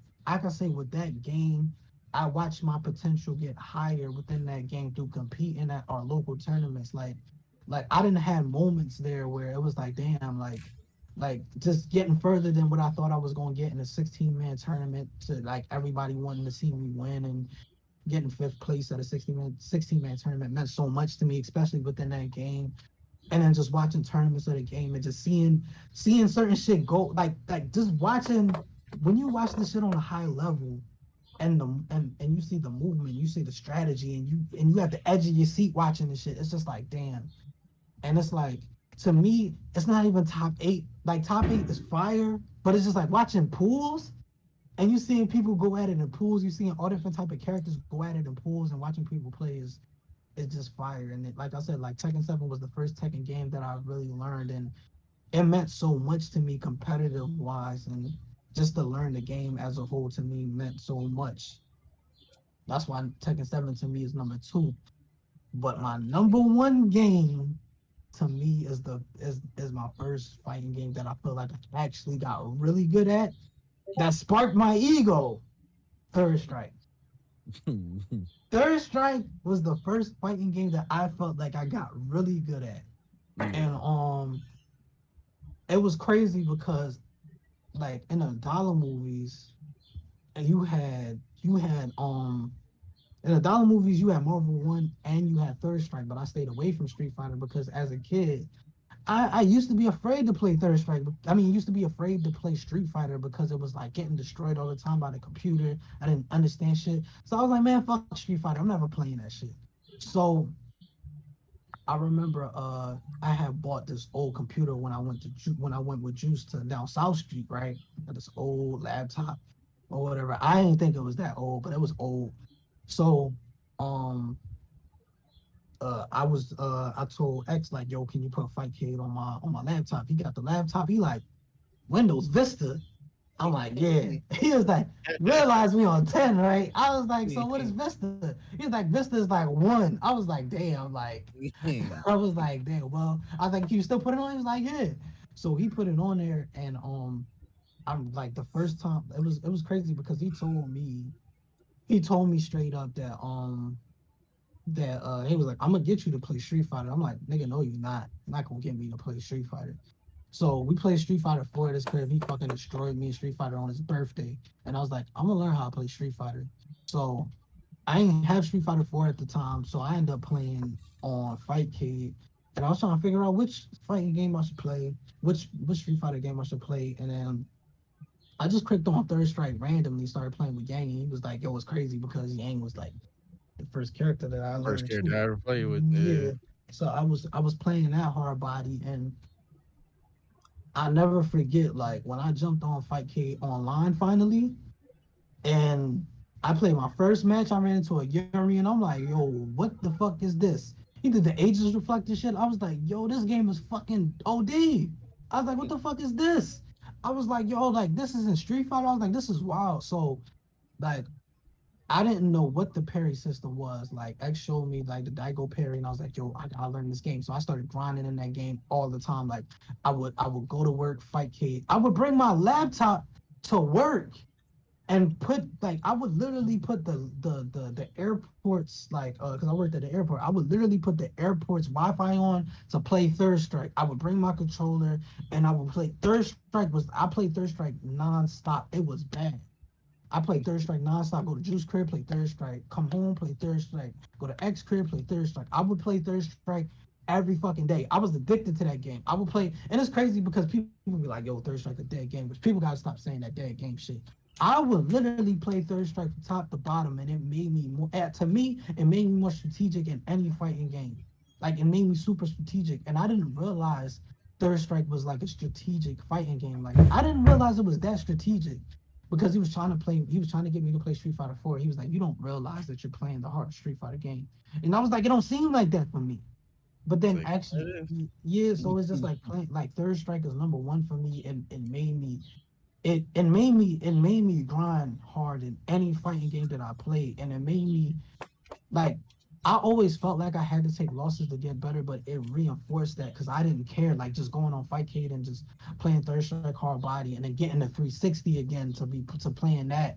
with that game, I watched my potential get higher within that game through competing at our local tournaments. Like I didn't have moments there where it was like, damn, like just getting further than what I thought I was gonna get in a 16-man tournament to like everybody wanting to see me win and getting fifth place at a 16-man tournament meant so much to me, especially within that game. And then just watching tournaments of the game and just seeing certain shit go like just watching when you watch this shit on a high level and you see the movement, you see the strategy, and you have the edge of your seat watching this shit. It's just like damn. And it's like to me, it's not even top eight. Like top eight is fire, but it's just like watching pools and you seeing people go at it in pools. You seeing all different type of characters go at it in pools and watching people play is just fire. And like I said, like Tekken 7 was the first Tekken game that I really learned, and it meant so much to me competitive wise, and just to learn the game as a whole to me meant so much. That's why Tekken 7 to me is number two. But my number one game to me is my first fighting game that I feel like I actually got really good at. That sparked my ego. Third Strike. Third Strike was the first fighting game that I felt like I got really good at. And Yeah. it was crazy because like in the dollar movies, and you had in the dollar movies you had Marvel One and you had Third Strike, but I stayed away from Street Fighter because as a kid, I used to be afraid to play Third Strike. I mean, used to be afraid to play Street Fighter because it was like getting destroyed all the time by the computer. I didn't understand shit. So I was like, man, fuck Street Fighter. I'm never playing that shit. So I remember I had bought this old computer when I went with Juice to down South Street, right? Got this old laptop or whatever. I didn't think it was that old, but it was old. So um I told X like, yo, can you put Fight Kid on my laptop? He got the laptop. He like Windows Vista. I'm like, yeah. He was like, realize me on 10, right? I was like, so what is Vista? He's like, Vista is like 1. I was like, damn, like I was like, damn, well, I was like, can you still put it on? He was like, yeah. So he put it on there and I'm like the first time it was crazy because he told me straight up that he was like, I'm gonna get you to play Street Fighter. I'm like, nigga, no, you're not. You're not gonna get me to play Street Fighter. So we played Street Fighter 4 at his crib. He fucking destroyed me in Street Fighter on his birthday. And I was like, I'm gonna learn how to play Street Fighter. So I didn't have Street Fighter 4 at the time, so I ended up playing on Fight Kid. And I was trying to figure out which fighting game I should play, which Street Fighter game I should play. And then I just clicked on Third Strike randomly, started playing with Yang, and he was like, yo, it's crazy because Yang was like the first character that I First learned character too. I ever played with. Yeah. So I was playing that hard body, and I never forget like when I jumped on Fight K online finally, and I played my first match. I ran into a Yuri, and I'm like, yo, what the fuck is this? He did the ages reflected shit. I was like, yo, this game is fucking OD. I was like, what the fuck is this? I was like, yo, like this isn't Street Fighter. I was like, this is wild. So like I didn't know what the parry system was. Like X showed me like the Daigo parry, and I was like, yo, I gotta learn this game. So I started grinding in that game all the time. Like I would go to work, fight Cade. I would bring my laptop to work and put like I would literally put the airports like because I worked at the airport. I would literally put the airport's Wi-Fi on to play Third Strike. I would bring my controller and I would play Third Strike. I played Third Strike nonstop. It was bad. I play Third Strike nonstop. Go to Juice crib, play Third Strike. Come home, play Third Strike. Go to X crib, play Third Strike. I would play Third Strike every fucking day. I was addicted to that game. I would play, and it's crazy because people be like, "Yo, Third Strike a dead game," which people gotta stop saying that dead game shit. I would literally play Third Strike from top to bottom, and it made me more. To me, it made me more strategic in any fighting game. Like it made me super strategic, and I didn't realize Third Strike was like a strategic fighting game. Like I didn't realize it was that strategic because he was trying to get me to play Street Fighter 4. He was like, you don't realize that you're playing the hard Street Fighter game. And I was like, it don't seem like that for me. But It's then like, actually, yeah, so it's just like playing like Third Strike is number one for me and it made me grind hard in any fighting game that I played. And it made me like I always felt like I had to take losses to get better, but it reinforced that because I didn't care, like just going on Fightcade and just playing Third Strike Hard Body and then getting the 360 again to playing that,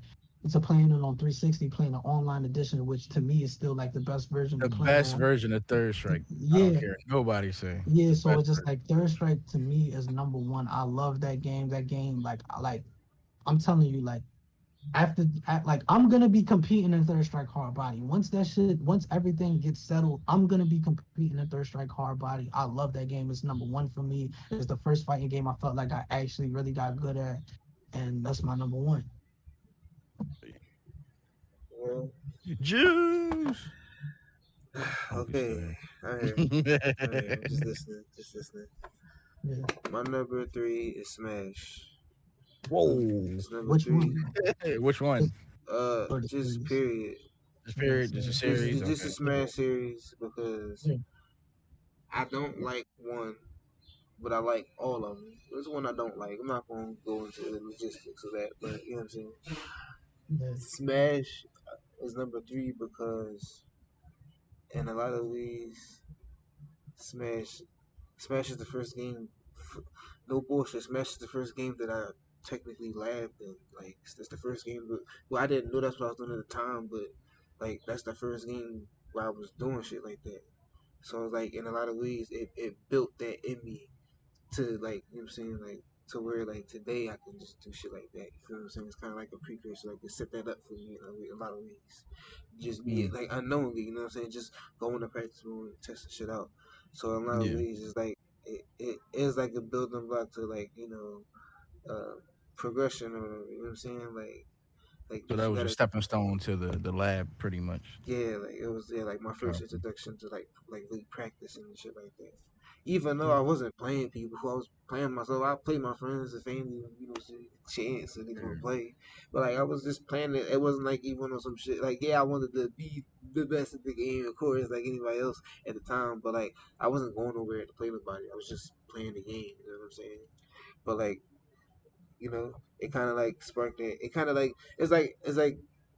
to playing it on 360, playing the online edition, which to me is still like the best version the to play best on. version of Third Strike. I don't Yeah, care. Nobody say yeah. the So best it's just version. like Third Strike to me is number one. I love that game. That game, like I'm telling you, like I'm gonna be competing in Third Strike Hard Body. Once everything gets settled, I'm gonna be competing in Third Strike Hard Body. I love that game. It's number one for me. It's the first fighting game I felt like I actually really got good at, and that's my number one. Well, Juice. Don't be okay. sad. I hear. I hear. I'm just listening. Just listening. Yeah. My number three is Smash. Whoa. It's number Which three. one? Which one? Or the Just series? period. This Yeah, period, just a so, series. Just a Okay. Smash series because yeah, I don't like one, but I like all of them. There's one I don't like. I'm not gonna go into the logistics of that, but you know what I'm saying. yeah, Smash is number three because in a lot of ways, Smash Smash is the first game. No bullshit. Smash is the first game that I technically labbed in. Like it's the first game. Well, I didn't know that's what I was doing at the time, but like that's the first game where I was doing shit like that. So it's like in a lot of ways, it built that in me to like you know what I'm saying like to where like today I can just do shit like that. You feel what I'm saying? It's kind of like a precursor, like to set that up for me in a lot of ways. Just be Mm, like unknowingly, you know what I'm saying? Just going to practice mode, testing shit out. So in a lot of yeah. ways, it's like it is like a building block to like uh, progression or you know what I'm saying like So that you was your gotta stepping stone to the lab, pretty much. yeah, like it was like my first Okay. introduction to like really practicing and shit like that. Even though yeah, I wasn't playing people, I was playing myself. I played my friends and family, chance and they gonna Yeah. play. But like I was just playing it. It wasn't like even on some shit. Like yeah, I wanted to be the best at the game, of course, like anybody else at the time. But like I wasn't going nowhere to play nobody. I was just playing the game. You know what I'm saying? But like it kind of like sparked it. It kind of like it's like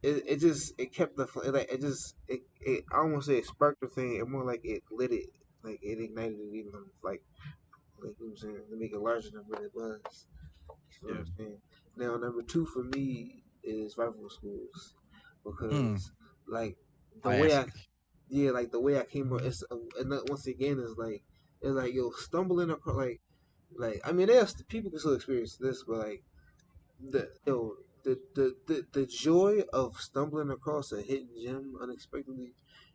it just it kept the like it just it I don't want to say it sparked the thing. It more like it lit it, like it ignited it even like you know what I'm saying to make it larger than what it was. You know what Yeah. I'm saying? Now number two for me is rival schools Mm, because like the way I classic. yeah like the way I came up it's and once again it's like yo stumbling across like I mean there's people can still experience this but like the yo the joy of stumbling across a hidden gem unexpectedly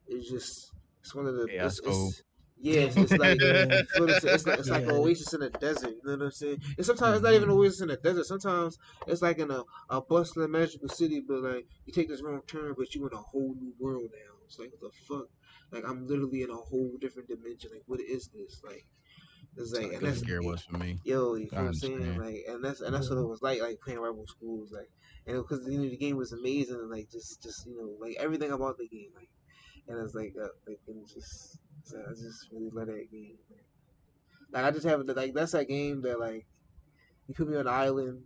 is just it's one of the Yeah, so it's yeah it's like yeah, you feel it's like an yeah, oasis in a desert you know what I'm saying and sometimes it's not even an hmm oasis in a desert sometimes it's like in a bustling magical city but like you take this wrong turn but you in a whole new world now it's like what the fuck like I'm literally in a whole different dimension like what is this like it's that's how like the and Guilty that's Gear was for me. yo, you I feel what I'm saying? understand. Like, and that's what yeah. it was like playing rival schools, like, and because the game was amazing, and like just like everything about the game, like, and it's like and just. So I just really love that game. Like I just have like that's that game that like you put me on an island,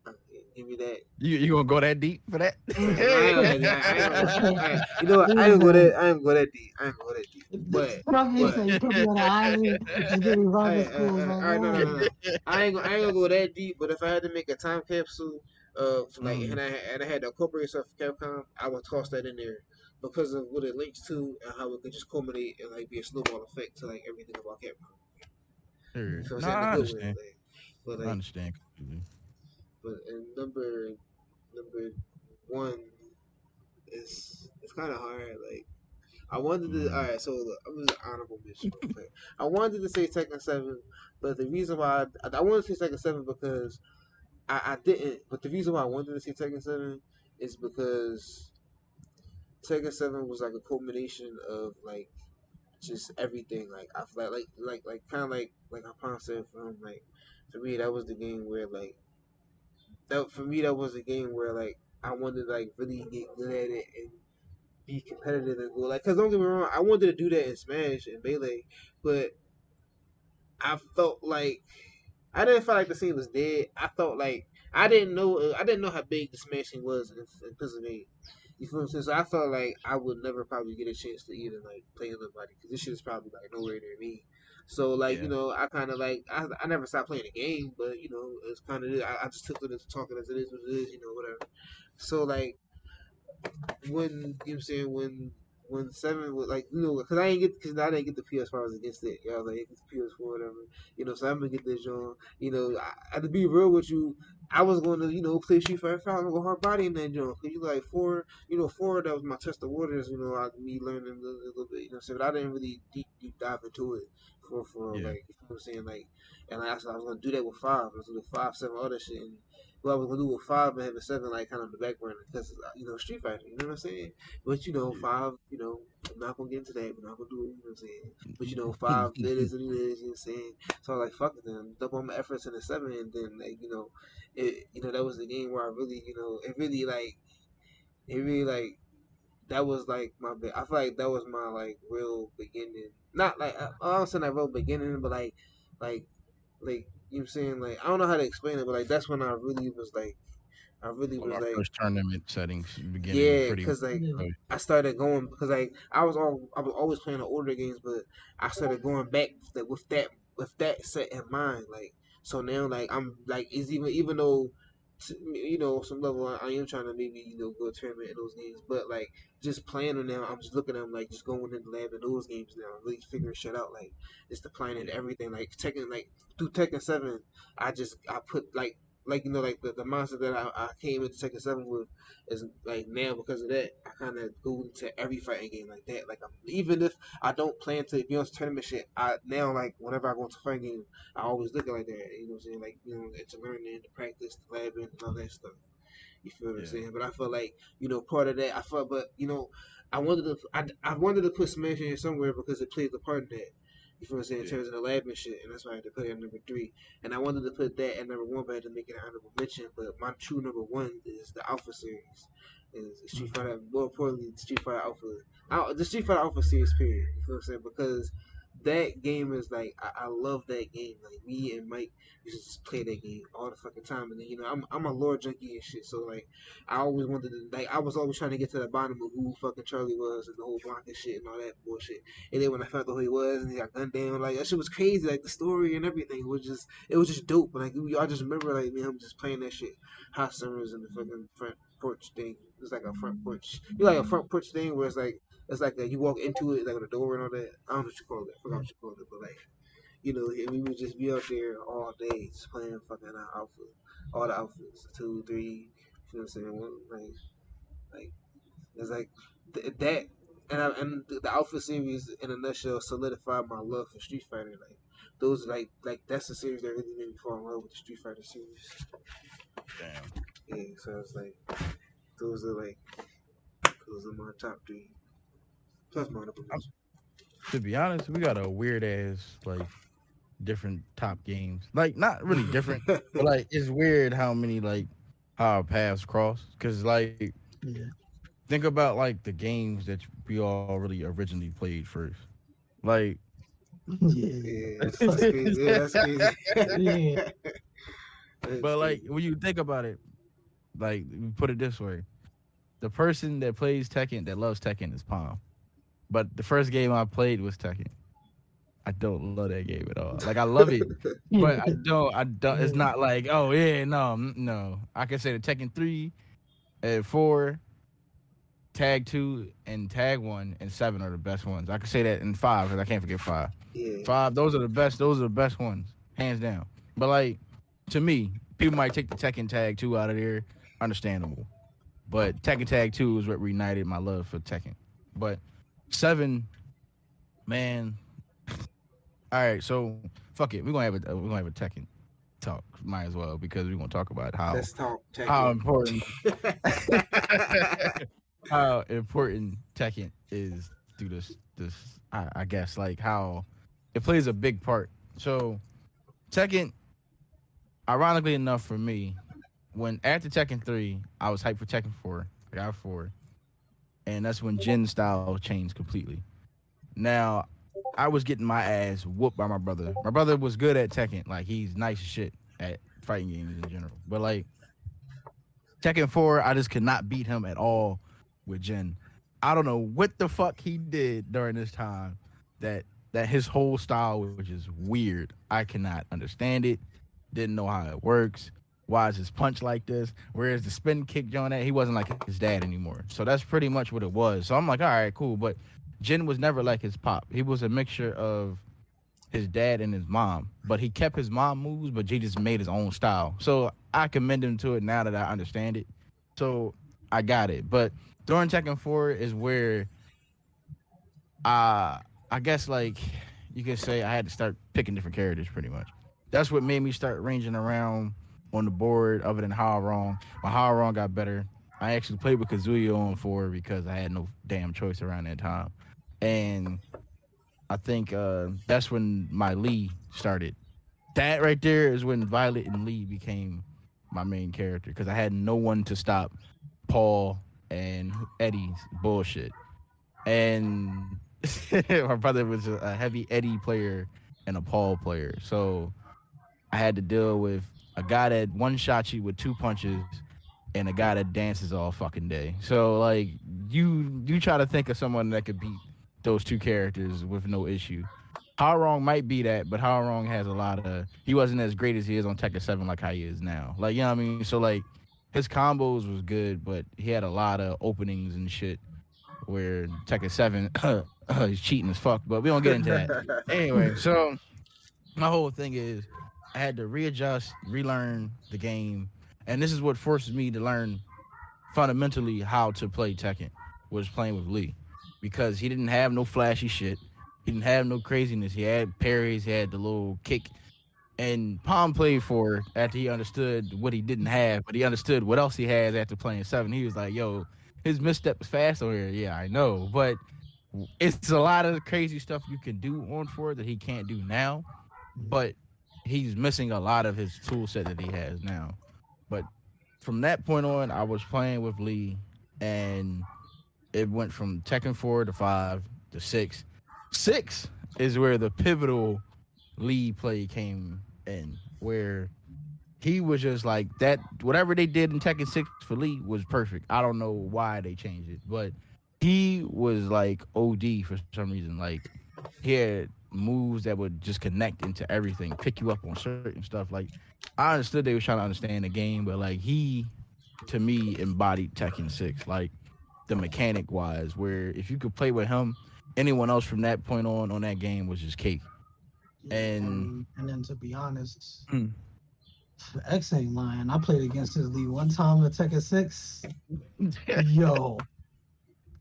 uh, give me that. You gonna go that deep for that? I ain't gonna, you know what? I ain't gonna go that. I ain't gonna go that deep. I ain't gonna go that deep. You But say you put me on an island, just give me Robert School, all man. right, no, no, Come no, no. I ain't gonna go that deep. But if I had to make a time capsule, for like, Mm. and I had to incorporate stuff for Capcom, I would toss that in there because of what it links to and how it could just culminate and like be a snowball effect to like everything about Capcom. Sure. You feel what No, I'm saying? In a I good way. understand. Like, but I like, understand completely. but and number one is it's kind of hard. Like I wanted to. All Mm. right, so look, I'm just honorable mention real quick. I wanted to say Tekken 7, but the reason why I wanted to say Tekken 7 because I didn't. But the reason why I wanted to say Tekken 7 is because Tekken 7 was like a culmination of like just everything. Like I feel like kind of like Upon said from like for me that was the game where like that for me that was the game where like I wanted to like really get good at it and be competitive and go like because don't get me wrong I wanted to do that in Smash and Melee but I felt like I didn't feel like the scene was dead. I felt like I didn't know how big the Smash scene was in Pennsylvania. You feel what I'm saying? So I felt like I would never probably get a chance to even like play anybody because this shit is probably like nowhere near me. So like Yeah. I kind of like I never stopped playing the game, but it's kind of I just took it as talking as it is what it is, whatever. So like when you know what I'm saying when seven was like because I didn't get the PS4 I was against it. I was like it's PS4 whatever. So I'm gonna get this on. To be real with you, I was going to play Street Fighter 5 and go hard body in that joint. Cause you like four that was my test of waters. Me learning a little bit. So but I didn't really deep dive into it for Yeah. like you know what I'm saying like and like I said I was gonna do that with five. I was gonna do five, seven other shit. And what I was gonna do with five and having seven like kind of in the back burner because Street Fighter, you know what I'm saying? But Yeah. five, I'm not gonna get into that. We're not gonna do it, you know what I'm saying? But five, it is what it is, you know what I'm saying? So I was like, fuck it, then double my efforts in the seven, and then like that was the game where I really, it really like that was like I feel like that was my like real beginning. Not like I don't say that real beginning, but like you know what I'm saying? Like I don't know how to explain it, but like that's when I really Well, was our like first tournament settings beginning yeah, pretty much. cause like on. I started going because like I was always playing the older games, but I started going back with that set in mind. Like so now like I'm like is even though some level I am trying to maybe go to tournament in those games, but like just playing them now, I'm just looking at them like just going in the lab in those games now, really figuring shit out like just applying it to Yeah. everything like Tekken like through Tekken 7, I put like like the monster that I came into Tekken 7 with is like now because of that I kind of go into every fighting game like that. Like even if I don't plan to be on tournament shit, I now like whenever I go into fighting game, I always look at it like that. You know what I'm saying? Like it's learning, the practice, the labbing, and all that stuff. You feel what I'm Yeah. saying? But I feel like part of that. I felt, but I wanted to put Smash in here somewhere because it plays a part in that. You feel what I'm saying? In Yeah. terms of the lab and shit, and that's why I had to put it at number three. And I wanted to put that at number one, but I had to make it an honorable mention. But my true number one is the Alpha series, is Street Fighter. More importantly, the Street Fighter Alpha, the Street Fighter Alpha series. Period. You feel what I'm saying? Because that game is like I love that game. Like me and Mike used to just play that game all the fucking time. And then I'm a lore junkie and shit. So like I always wanted to like I was always trying to get to the bottom of who fucking Charlie was and the whole Blanca shit and all that bullshit. And then when I found out who he was and he got gunned down, like that shit was crazy. Like the story and everything was just dope. Like I just remember like me him just playing that shit. Hot summers in the fucking front porch thing. It's like a front porch. You like a front porch thing where it's like you walk into it like with a door and all that. I don't know what you call it. I forgot what you call it, but like we would just be out there all day just playing fucking outfit, all the outfits, 2, 3. You know what I'm saying? Like it's like that, and the Alpha series in a nutshell solidified my love for Street Fighter. Like those, like that's the series that really made me fall in love with the Street Fighter series. Damn. Yeah, so it's like those are like those are my top three. Plus my honorable I'm, mention. to be honest, we got a weird ass like different top games. Like not really different, but like it's weird how many like how our paths cross. Cause like Yeah. think about like the games that we all really originally played first. Like, Yeah. Yeah, that's crazy. Yeah, that's crazy. Yeah. That's but like crazy. when you think about it, like we put it this way: the person that plays Tekken that loves Tekken is Palm. But the first game I played was Tekken. I don't love that game at all. Like I love it, but I Yeah. don't. I don't. It's Yeah. not like oh yeah, no, no. I can say the Tekken 3, and 4, Tag 2, and Tag 1 and 7 are the best ones. I can say that in 5 because I can't forget 5. Yeah. 5, those are the best. Those are the best ones, hands down. But like to me, people might take the Tekken Tag 2 out of there. Understandable. But Tekken Tag 2 is what reunited my love for Tekken. But 7, man. All right, so fuck it. We're gonna have a Tekken talk. Might as well because we're gonna talk about Let's talk how Tekken. important how important Tekken is through this I guess like how it plays a big part. So Tekken, ironically enough for me, when after Tekken 3, I was hyped for Tekken 4. I got 4, and that's when Jin style changed completely. Now, I was getting my ass whooped by my brother. My brother was good at Tekken, like he's nice as shit at fighting games in general. But like Tekken 4, I just could not beat him at all with Jin. I don't know what the fuck he did during this time that his whole style was just weird. I cannot understand it. Didn't know how it works. Why is his punch like this? Whereas the spin kick John at, he wasn't like his dad anymore. So that's pretty much what it was. So I'm like, all right, cool. But Jin was never like his pop. He was a mixture of his dad and his mom, but he kept his mom moves, but he just made his own style. So I commend him to it now that I understand it. So I got it. But during Tekken 4 is where I guess like you could say I had to start picking different characters pretty much. That's what made me start ranging around on the board other than How Wrong. My How Wrong got better. I actually played with Kazuya on 4 because I had no damn choice around that time. And I think that's when my Lee started. That right there is when Violet and Lee became my main character because I had no one to stop Paul and Eddie's bullshit. And my brother was a heavy Eddie player and a Paul player, so I had to deal with a guy that one shot you with 2 punches and a guy that dances all fucking day. So like you try to think of someone that could beat those two characters with no issue. How Wrong might be that, but How Wrong has a lot of. He wasn't as great as he is on Tekken 7 like how he is now. Like you know what I mean. So like his combos was good, but he had a lot of openings and shit. Where Tekken 7 he's cheating as fuck, but we don't get into that. Anyway, so my whole thing is I had to readjust, relearn the game, and this is what forces me to learn fundamentally how to play Tekken was playing with Lee because he didn't have no flashy shit. He didn't have no craziness. He had parries. He had the little kick. And Palm played for after he understood what he didn't have, but he understood what else he has after playing 7. He was like, yo, his misstep is fast over here. Yeah, I know. But it's a lot of crazy stuff you can do on 4 that he can't do now. But he's missing a lot of his tool set that he has now. But from that point on, I was playing with Lee, and it went from Tekken 4 to 5 to 6. 6 is where the pivotal Lee play came in, where he was just like that. Whatever they did in Tekken 6 for Lee was perfect. I don't know why they changed it, but he was like OD for some reason. Like he had moves that would just connect into everything, pick you up on certain stuff. Like I understood they was trying to understand the game, but like he to me embodied Tekken 6, like the mechanic wise, where if you could play with him, anyone else from that point on that game was just cake. Yeah. And And then to be honest, mm, X ain't lying. I played against his league one time at Tekken 6. Yo,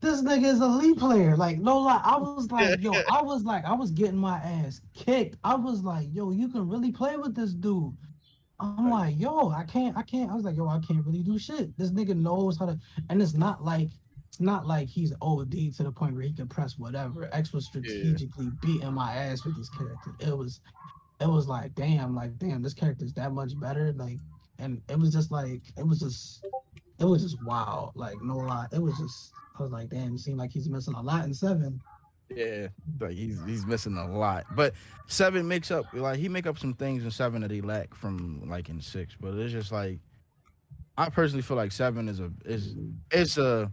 this nigga is a league player. Like, no lie. I was like, yo, I was getting my ass kicked. I was like, yo, you can really play with this dude. I'm like, yo, I can't. I was like, yo, I can't really do shit. This nigga knows how to, and it's not like he's OD to the point where he can press whatever. X was yeah. strategically beating my ass with this character. It was like, damn, this character's that much better. Like, and it was just like, it was just it was just wild. Like no lie, it was just. I was like, damn, it seemed like he's missing a lot in 7. Yeah, like he's missing a lot. But 7 makes up like he make up some things in 7 that he lack from like in 6. But it's just like I personally feel like 7 it's a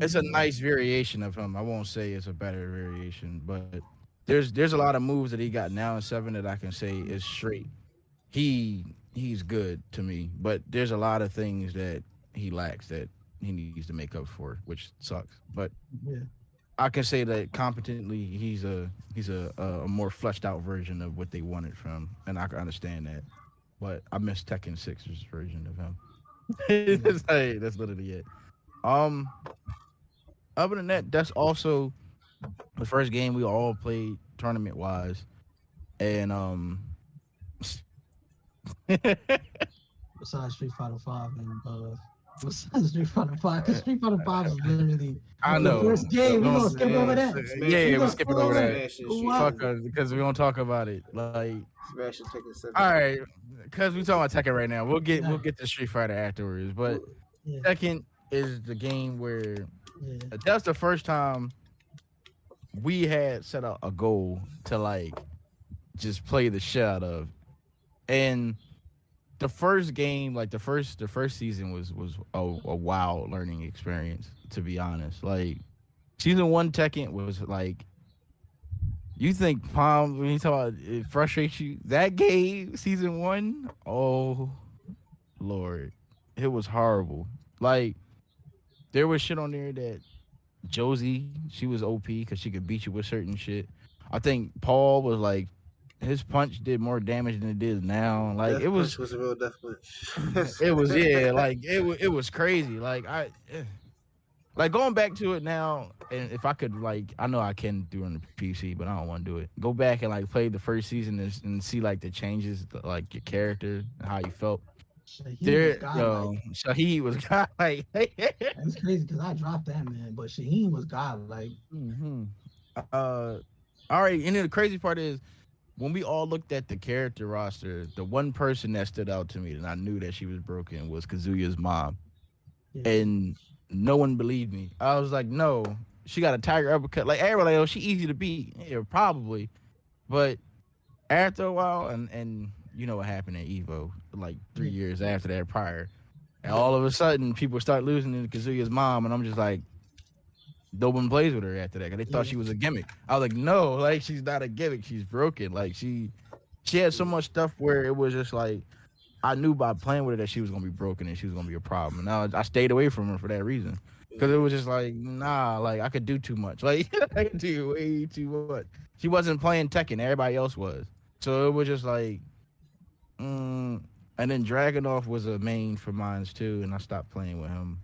it's a nice variation of him. I won't say it's a better variation, but there's a lot of moves that he got now in 7 that I can say is straight. He's good to me, but there's a lot of things that he lacks that he needs to make up for, which sucks. But Yeah, I can say that competently, he's a more fleshed out version of what they wanted from him, and I can understand that. But I miss Tekken Six's version of him. yeah. That's literally it. Um, Other than that, that's also the first game we all played tournament wise, and Besides Street Fighter 5 and besides Street Fighter 5, because Street Fighter 5 is literally I the know. first game. We gonna skip over that. Smash, We Yeah, we'll gonna skip skip it over over that. that. Smash and shit. What? Fuck us, because we don't talk about it. Like, Smash and Tekken 7. all right, because we talking about Tekken right now. Yeah. We'll get to Street Fighter afterwards. But Yeah, Tekken is the game where yeah, that's the first time we had set out a goal to like just play the shit out of. And the first game, like the first season was a wild learning experience, to be honest. Like season 1 Tekken was like you think Palm when you talk about it frustrates you. That game, season 1, oh Lord. It was horrible. Like there was shit on there that Josie, she was OP because she could beat you with certain shit. I think Paul was like his punch did more damage than it did now. Like Death Punch was a real death punch. it was yeah, like it was crazy. Like like going back to it now, and if I could like I know I can do it on the PC, but I don't want to do it. Go back and like play the first season and see like the changes, like your character, and how you felt. Shaheed was There, godlike. Shaheed was kind of like, It's crazy because I dropped that man, but Shaheen was godlike. hmm all right. And then the crazy part is when we all looked at the character roster, the one person that stood out to me and I knew that she was broken was Kazuya's mom, Yeah, and no one believed me. I was like, no, she got a tiger uppercut. Like everybody, like, oh, she easy to beat. Yeah, probably, but after a while, and you know what happened at Evo, like 3 years after that, prior, and all of a sudden people start losing to Kazuya's mom, and I'm just like, no one plays with her after that because they thought Yeah. she was a gimmick. I was like, no, like she's not a gimmick. She's broken. Like she had so much stuff where it was just like I knew by playing with her that she was gonna be broken and she was gonna be a problem. And I stayed away from her for that reason because it was just like nah, like I could do too much. Like I could do way too much. She wasn't playing Tekken. Everybody else was. So it was just like, and then Dragunov was a main for mines too, and I stopped playing with him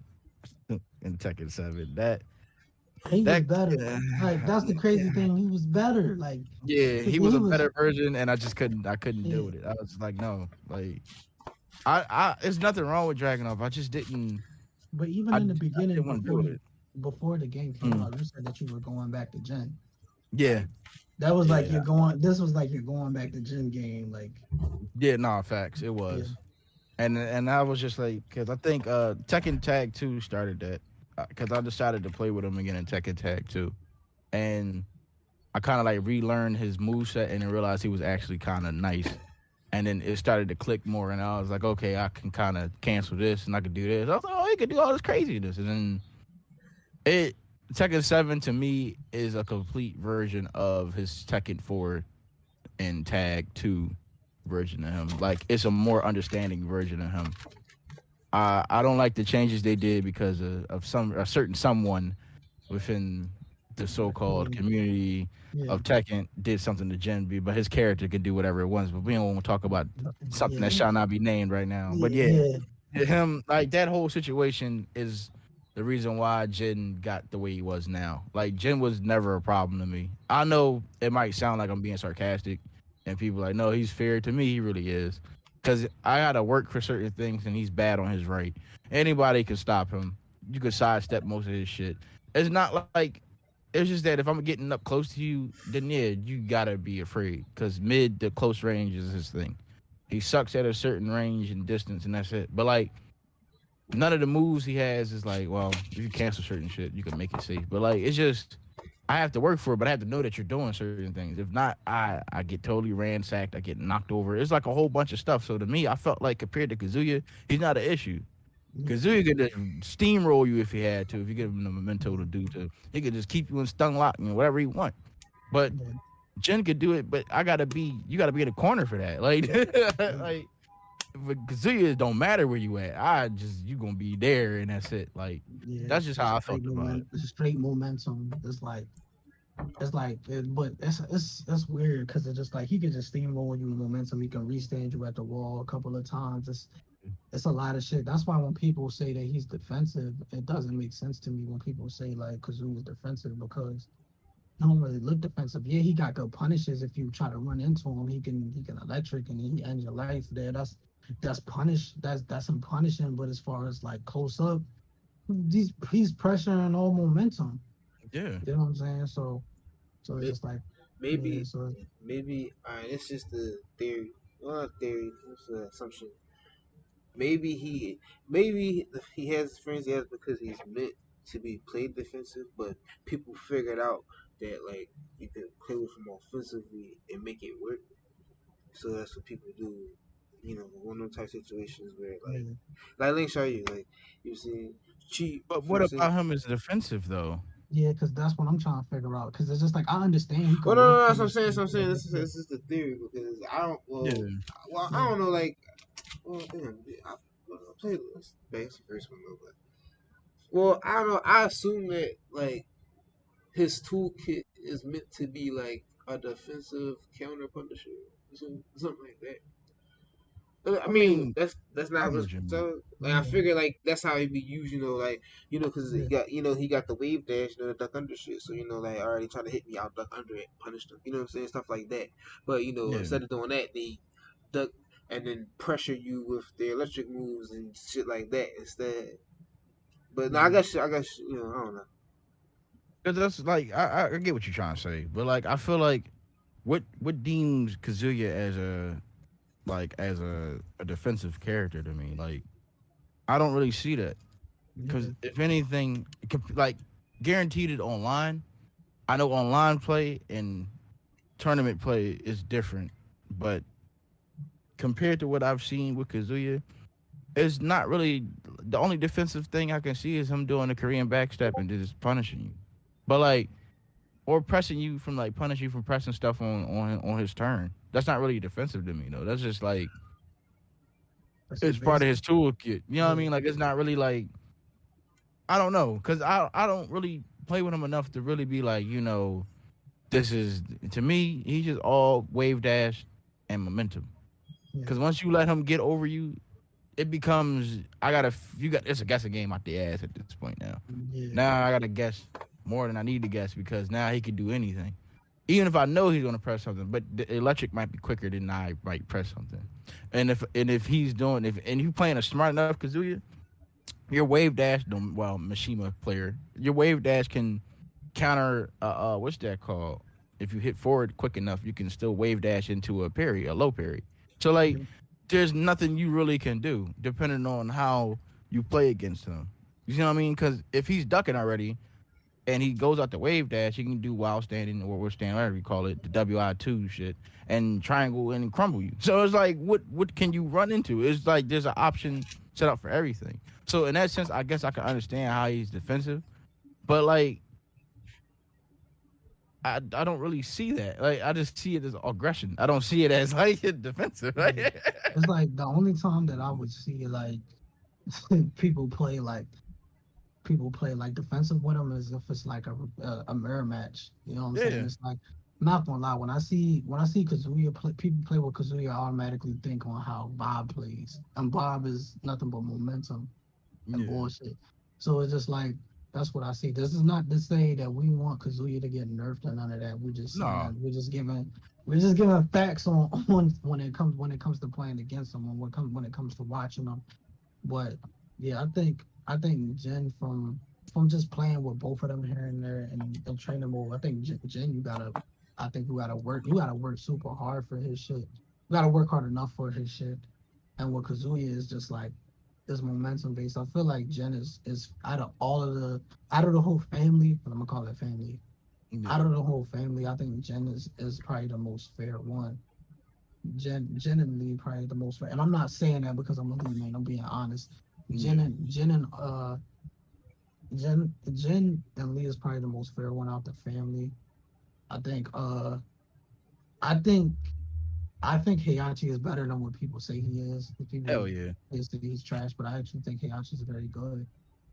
in Tekken 7. he was That better. Like that's the crazy thing. He was better. Like yeah, he he was a was. better version, and I just couldn't deal Yeah. with it. I was just like, no, like I there's nothing wrong with Dragunov. I just didn't. But even I, in the I beginning, didn't want to deal with it. before the game came Mm. out, you said that you were going back to Gen. Yeah, That was like Yeah. you're going. This was like you're going back to Gen game. Like yeah, nah, facts. It was, and I was just like, because I think Tekken Tag 2 started that, because I decided to play with him again in Tekken Tag 2, and I kind of like relearned his moveset and then realized he was actually kind of nice. And then it started to click more, and I was like, okay, I can kind of cancel this and I could do this. I was like, oh, he could do all this craziness. And then Tekken 7 to me is a complete version of his Tekken 4 and Tag 2 version of him. Like, it's a more understanding version of him. I don't like the changes they did because of a certain someone within the so-called community yeah, of Tekken did something to Gen B, but his character can do whatever it wants. But we don't want to talk about something that shall not be named right now. But yeah, him like that whole situation is the reason why Jin got the way he was now. Like Jin was never a problem to me. I know it might sound like I'm being sarcastic, and people are like, no, he's fair. To me, he really is, because I gotta work for certain things, and he's bad on his right. Anybody can stop him. You could sidestep most of his shit. It's not like it's just that if I'm getting up close to you, then yeah, you gotta be afraid, because mid to close range is his thing. He sucks at a certain range and distance, and that's it. But like none of the moves he has is like, well, if you cancel certain shit, you can make it safe. But like, it's just I have to work for it, but I have to know that you're doing certain things. If not, I get totally ransacked. I get knocked over. It's like a whole bunch of stuff. So to me, I felt like compared to Kazuya, he's not an issue. Kazuya could just steamroll you if he had to. If you give him the memento to do to, he could just keep you in stun lock and whatever he want. But Yeah. Jin could do it. But you gotta be in the corner for that. Like, like. But Kazuya don't matter where you at. You gonna be there and that's it. Like Yeah, that's just how I felt about it. straight momentum. But it's weird because it's just like he could just steamroll you with momentum. He can restand you at the wall a couple of times. It's a lot of shit. That's why when people say that he's defensive, it doesn't make sense to me when people say like Kazuya's defensive because he don't really look defensive. Yeah, he got good punishes. If you try to run into him, he can electric and he ends your life there. That's punish. That's him punishing. But as far as like close up, he's pressuring all momentum. Yeah. You know what I'm saying? So it's just like yeah. Maybe, So maybe. Alright, it's just the theory. Well, not theory. It's an assumption. Maybe he has friends he has because he's meant to be played defensive, but people figured out that like you can play with him offensively and make it work. So that's what people do. You know, one of those type situations where yeah, like Link show you like you see cheat. But You know what what I'm saying? about him as defensive though? yeah, because that's what I'm trying to figure out. Because it's just like I understand he Well, could no, work no, that's what I'm punish saying. That's you. what I'm saying. Yeah, This is the theory because I don't. Yeah. Well, I yeah, don't know. Like, well, damn, I played this. That's the first one though, but well, I don't know. I assume that like his toolkit is meant to be like a defensive counter punisher, something like that. I I mean, mean, that's I not know what. what you mean. So like, I yeah, figure like that's how he be used, like because yeah, he got the wave dash, the duck under shit. So like, already trying to hit me, I'll duck under it, punish them. You know what I'm saying, stuff like that. But Yeah. instead of doing that, they duck and then pressure you with their electric moves and shit like that instead. But no, yeah, I guess I don't know. Cause that's like I get what you're trying to say, but like I feel like what deems Kazuya as a defensive character to me, like I don't really see that. yeah, Because if anything, like guaranteed it online. I know online play and tournament play is different, but compared to what I've seen with Kazuya, it's not really the only defensive thing I can see is him doing a Korean backstep and just punishing you. But like or pressing you from like punish you from pressing stuff on his turn. That's not really defensive to me though. That's just like that's it's just part of basic. his toolkit. You know what I Yeah, mean? Like it's not really like I don't know because I don't really play with him enough to really be like this is to me he's just all wave dash and momentum. yeah, Because once you let him get over you, it becomes it's a guessing game out the ass at this point now. yeah, Now I gotta guess more than I need to guess because now he can do anything. Even if I know he's gonna press something, but the electric might be quicker than I might press something. And if he's doing if you playing a smart enough Kazuya, your wave dash well Mishima player, your wave dash can counter what's that called? If you hit forward quick enough, you can still wave dash into a parry, a low parry. So like yeah, there's nothing you really can do depending on how you play against him. You see what I mean? Because if he's ducking already and he goes out the wave dash, he can do wild standing or standing, whatever you call it, the WI2 shit, and triangle and crumble you. So it's like, what can you run into? It's like there's an option set up for everything. So in that sense, I guess I can understand how he's defensive, but like I don't really see that. Like I just see it as aggression. I don't see it as like defensive. yeah. It's like the only time that I would see like people play like defensive with him is if it's like a mirror match. You know what I'm saying? Yeah. It's like I'm not gonna lie. When I see Kazuya play, people play with Kazuya, I automatically think on how Bob plays, and Bob is nothing but momentum and Yeah. bullshit. So it's just like that's what I see. This is not to say that we want Kazuya to get nerfed or none of that. We're just saying No. that we're just giving facts on when it comes to playing against them, when it comes to watching them. But yeah, I think Jen from just playing with both of them here and there and training mode. I think Jen, you gotta work super hard for his shit. You gotta work hard enough for his shit. And with Kazuya is just like is momentum based. I feel like Jen is out of the whole family, but I'm gonna call it family. Out Yeah. of the whole family, I think Jen is probably the most fair one. Jen and Lee probably the most fair. And I'm not saying that because I'm a Lee man. I'm being honest. Yeah. Jen and Lee is probably the most fair one out the family. I think I think I think Heihachi is better than what people say he is. The people Hell yeah. say he's trash, but I actually think Heihachi is very good.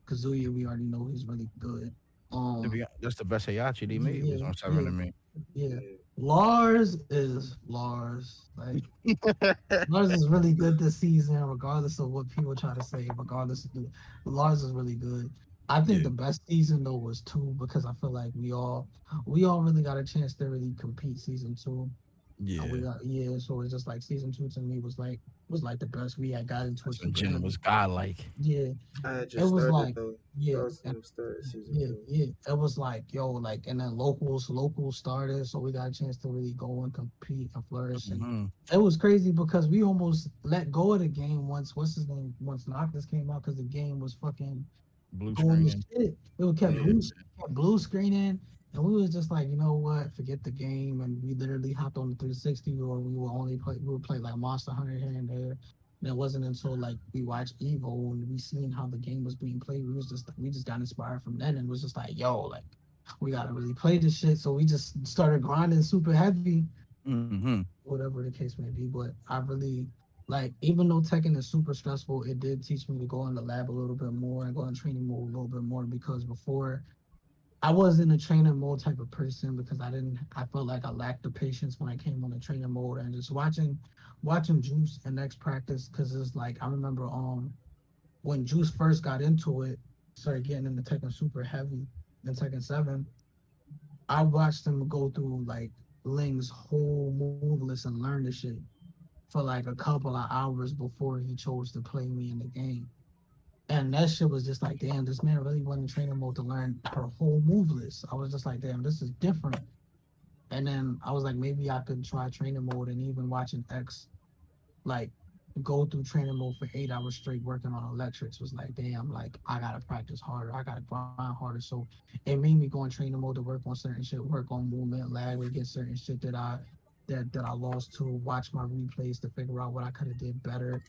Kazuya, we already know he's really good. Um, That's the best Hayachi they made was yeah, on Seven yeah, to Me. yeah. Yeah. Lars is Lars. Like Lars is really good this season, regardless of what people try to say. Regardless, Lars is really good. I think Yeah. the best season though was two because I feel like we all really got a chance to really compete season two. We Yeah. got yeah, so it's just like season two to me was like the best. We had got into it That's when super Jen heavy. was godlike. Yeah, I had it just was started like though. I yeah, was just started season yeah, two. yeah. It was like yo, like and then locals started, so we got a chance to really go and compete and flourish. And Hmm. it was crazy because we almost let go of the game once what's his name once Noctis came out because the game was fucking Blue going to screen. shit. It kept Yeah. blue screening, and we was just like, you know what, forget the game, and we literally hopped on the 360, or we would play like Monster Hunter here and there. And it wasn't until like we watched Evo and we seen how the game was being played, we just got inspired from then and was just like, yo, like we gotta really play this shit. So we just started grinding super heavy, Hmm. whatever the case may be. But I really like, even though Tekken is super stressful, it did teach me to go in the lab a little bit more and go in training mode a little bit more because before I wasn't a training mode type of person because I felt like I lacked the patience when I came on the training mode and just watching Juice and next practice because it's like I remember when Juice first got into it, started getting into Tekken super heavy in Tekken 7. I watched him go through like Ling's whole move list and learn the shit for like a couple of hours before he chose to play me in the game. And that shit was just like, damn, this man really went in training mode to learn her whole move list. I was just like, damn, this is different. And then I was like, maybe I could try training mode and even watching X like go through training mode for 8 hours straight working on electrics was like, damn, like I gotta practice harder. I gotta grind harder. So it made me go in training mode to work on certain shit, work on movement, lag, we get certain shit that I lost to, watch my replays to figure out what I could have did better.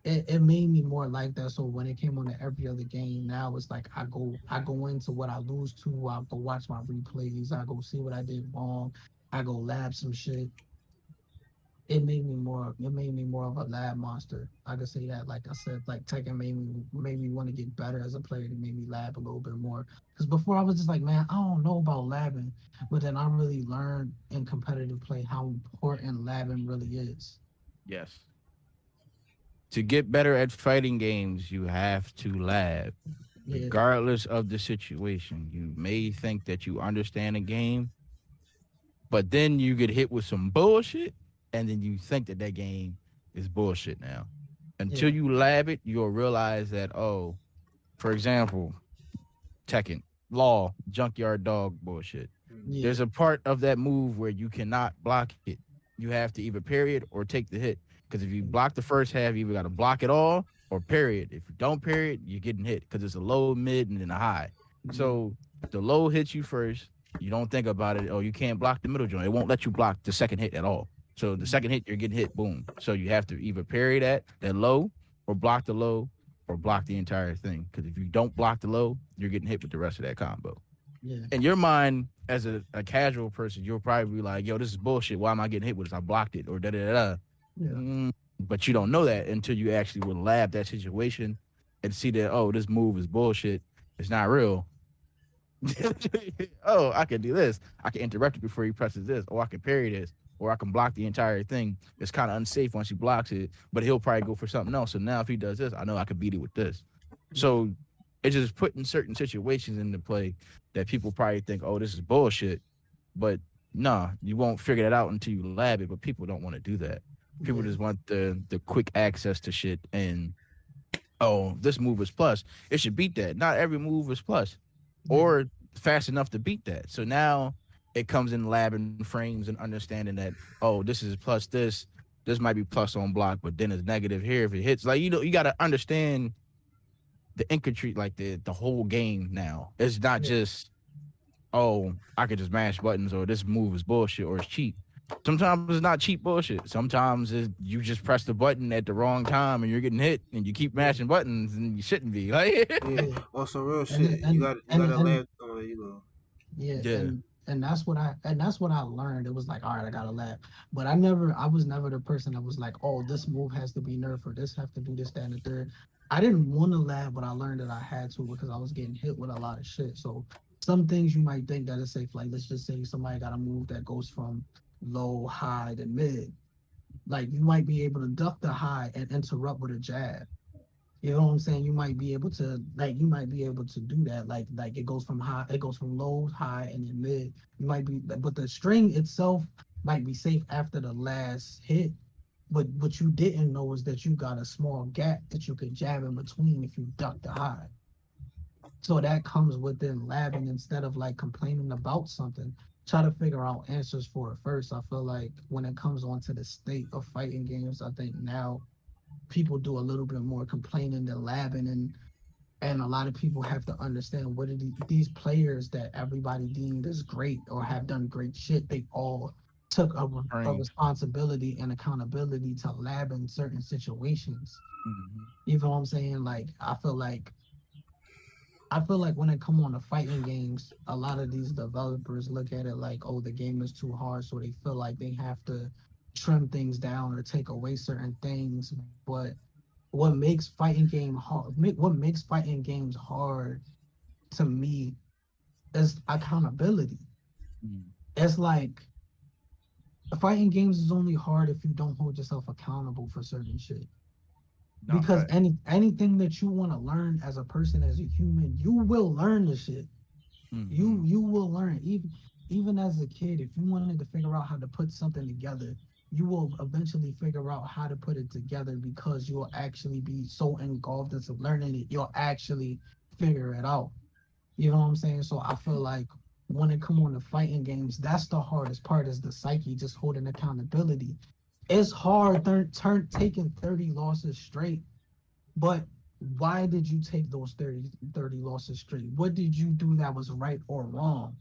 It made me more like that. So when it came on to every other game, now it's like I go into what I lose to. I go watch my replays. I go see what I did wrong. I go lab some shit. It made me more of a lab monster. I could say that. Like I said, like Tekken made me want to get better as a player. It made me lab a little bit more. Because before I was just like, man, I don't know about labbing. But then I really learned in competitive play how important labbing really is. Yes. To get better at fighting games, you have to lab, Yeah, regardless of the situation. You may think that you understand a game, but then you get hit with some bullshit, and then you think that that game is bullshit now. Until yeah, you lab it, you'll realize that, oh, for example, Tekken, Law, Junkyard Dog bullshit. yeah, There's a part of that move where you cannot block it. You have to either period or take the hit. Because if you block the first half, you either got to block it all or period. If you don't period, you're getting hit because it's a low, mid, and then a high. yeah, So the low hits you first. You don't think about it. Oh, you can't block the middle joint. It won't let you block the second hit at all. So the second hit, you're getting hit. Boom. So you have to either parry that low, or block the low, or block the entire thing. Because if you don't block the low, you're getting hit with the rest of that combo. yeah, In your mind, as a casual person, you'll probably be like, "Yo, this is bullshit. Why am I getting hit with this? I blocked it," or da da da. Da. yeah, But you don't know that until you actually will lab that situation and see that, oh, this move is bullshit. It's not real. Oh, I can do this. I can interrupt it before he presses this, or I can parry this, or I can block the entire thing. It's kind of unsafe once he blocks it, but he'll probably go for something else. So now if he does this, I know I can beat it with this. yeah, So it's just putting certain situations into play that people probably think, oh, this is bullshit. But nah, you won't figure that out until you lab it. But people don't want to do that. People yeah, just want the quick access to shit and, oh, this move is plus. It should beat that. Not every move is plus yeah, or fast enough to beat that. So now it comes in lab and frames and understanding that, oh, this is plus this. this might be plus on block, but then it's negative here if it hits. Like, you got to understand the intricacy, like the whole game now. It's not Yeah. just, oh, I could just mash buttons, or this move is bullshit, or it's cheap. Sometimes it's not cheap bullshit. Sometimes you just press the button at the wrong time and you're getting hit, and you keep mashing buttons and you shouldn't be. Like, Yeah. Yeah. Also, real And shit. You got to laugh. Oh, you go. yeah, yeah. and that's what I learned. It was like, all right, I gotta laugh. But I was never the person that was like, oh, this move has to be nerfed or this have to do this, that, and the third. I didn't want to laugh, but I learned that I had to because I was getting hit with a lot of shit. So some things you might think that is safe, like let's just say somebody got a move that goes from low, high to mid. Like you might be able to duck the high and interrupt with a jab. You know what I'm saying? You might be able to do that. Like it goes from low, high, and then mid. You might be, but the string itself might be safe after the last hit. But what you didn't know is that you got a small gap that you could jab in between if you duck the high. So that comes within labbing instead of like complaining about something. Try to figure out answers for it first. I feel like when it comes on to the state of fighting games, I think now people do a little bit more complaining than labbing, and a lot of people have to understand what are these players that everybody deemed as great or have done great shit. They all took a Trained. responsibility and accountability to lab in certain situations. Mm-hmm. You know what I'm saying? Like I feel like when it come on to fighting games, a lot of these developers look at it like, oh, the game is too hard, so they feel like they have to trim things down or take away certain things. But what makes fighting games hard to me is accountability. Mm. It's like fighting games is only hard if you don't hold yourself accountable for certain shit. Not Because fact. anything that you want to learn as a person, as a human, you will learn the shit. Mm-hmm. You will learn. Even as a kid, if you wanted to figure out how to put something together, you will eventually figure out how to put it together because you'll actually be so engulfed into learning it, you'll actually figure it out. You know what I'm saying? So I feel like when it come on to fighting games, that's the hardest part is the psyche, just holding accountability. It's hard taking 30 losses straight, but why did you take those 30 losses straight? What did you do that was right or wrong?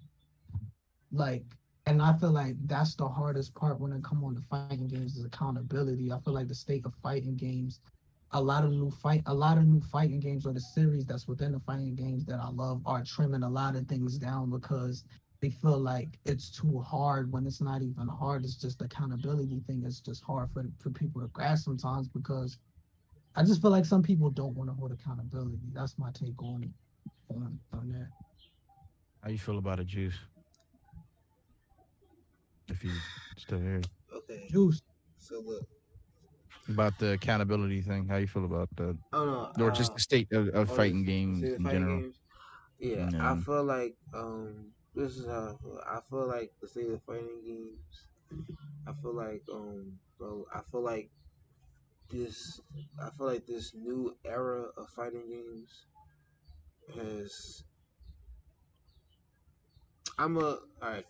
Like, and I feel like that's the hardest part when it come on to fighting games is accountability. I feel like the state of fighting games, a lot of new fighting games or the series that's within the fighting games that I love are trimming a lot of things down because they feel like it's too hard when it's not even hard. It's just the accountability thing. It's just hard for people to grasp sometimes because I just feel like some people don't want to hold accountability. That's my take on it. On that. How you feel about it, Juice? If you still here. Okay. Juice. So look. About the accountability thing. How you feel about that? Oh no. Or just the state of Oh, this fighting games see the in fighting general? games. Yeah, I No. feel like this is how I feel. I feel like the state of fighting games. I feel like bro. This. I feel like this new era of fighting games has. All right.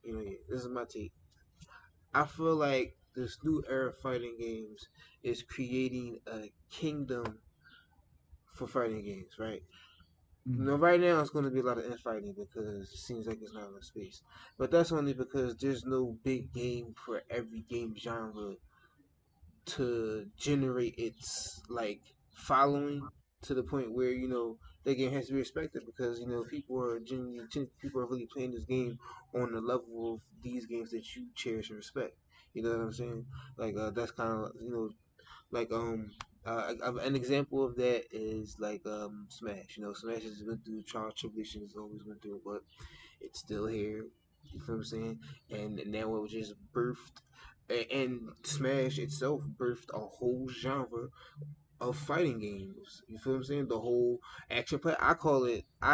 You know, this is my take. I feel like this new era of fighting games is creating a kingdom for fighting games, right? Mm. No, right now it's going to be a lot of infighting because it seems like there's not enough space. But that's only because there's no big game for every game genre to generate its like following to the point where that game has to be respected because people are genuinely people are really playing this game on the level of these games that you cherish and respect. You know what I'm saying? Like that's kind of like an example of that is like Smash. Smash has been through trial tribulations, always went through, but it's still here. You feel what I'm saying? And now it was just birthed, and Smash itself birthed a whole genre of fighting games. You feel what I'm saying? The whole action play. I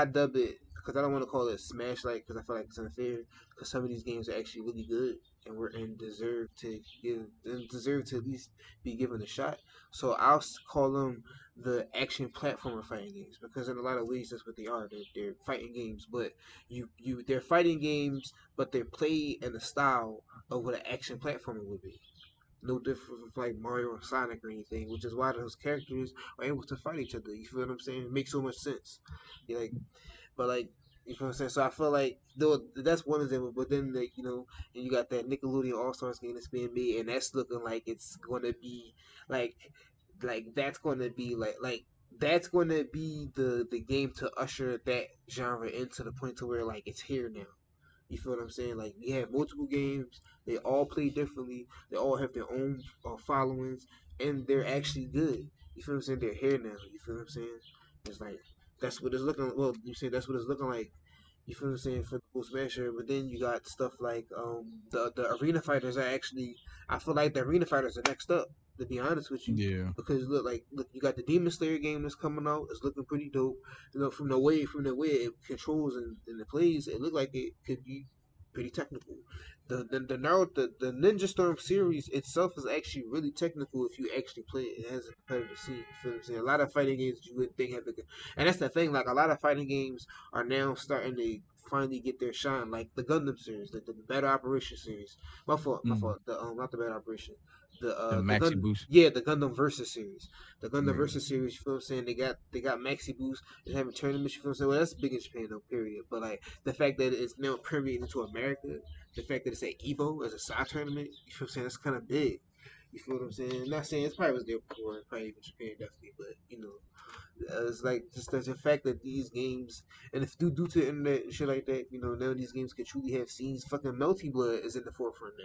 dub it because I don't want to call it Smash like because I feel like it's unfair. Because some of these games are actually really good and deserve to at least be given a shot. So I'll call them the action platformer fighting games because in a lot of ways that's what they are. They're fighting games, but they're fighting games, but they're played in the style of what an action platformer would be. no different from like Mario or Sonic or anything, which is why those characters are able to fight each other. You feel what I'm saying? It makes so much sense. You like, but like. You feel what I'm saying? So I feel like though that's one example, but then and you got that Nickelodeon All Stars game that's being made, and that's looking like it's gonna be like that's gonna be that's gonna be the game to usher that genre into the point to where like it's here now. You feel what I'm saying? Like we have multiple games, they all play differently, they all have their own followings, and they're actually good. You feel what I'm saying? They're here now. You feel what I'm saying? It's like that's what it's looking. Well, you say that's what it's looking like. You feel what I'm saying for the Post Smasher, but then you got stuff like the arena fighters are actually. I feel like the arena fighters are next up. To be honest with you, Yeah. because look, you got the Demon Slayer game that's coming out. It's looking pretty dope. From the way it controls and it plays, it looked like it could be pretty technical. The Naruto the Ninja Storm series itself is actually really technical if you actually play it. It has a competitive scene. You feel what I'm saying? A lot of fighting games you would think have and that's the thing. Like a lot of fighting games are now starting to finally get their shine. Like the Gundam series, the Battle Operation series. My fault, my Mm. fault. The not the Battle Operation. The The Maxi gun Boost. yeah, the Gundam Versus series. The Gundam Yeah. Versus series, you feel what I'm saying? They got Maxi Boost, they're having tournaments, you feel what I'm saying? Well that's big in Japan though, period. But like the fact that it's now permeated into America, the fact that it's at Evo as a side tournament, you feel what I'm saying? That's kinda big. You feel what I'm saying? I'm not saying it's probably was there before, probably even Japan definitely, but it's like just the fact that these games, and if due to the internet and shit like that, now these games can truly have scenes. Fucking Melty Blood is in the forefront now.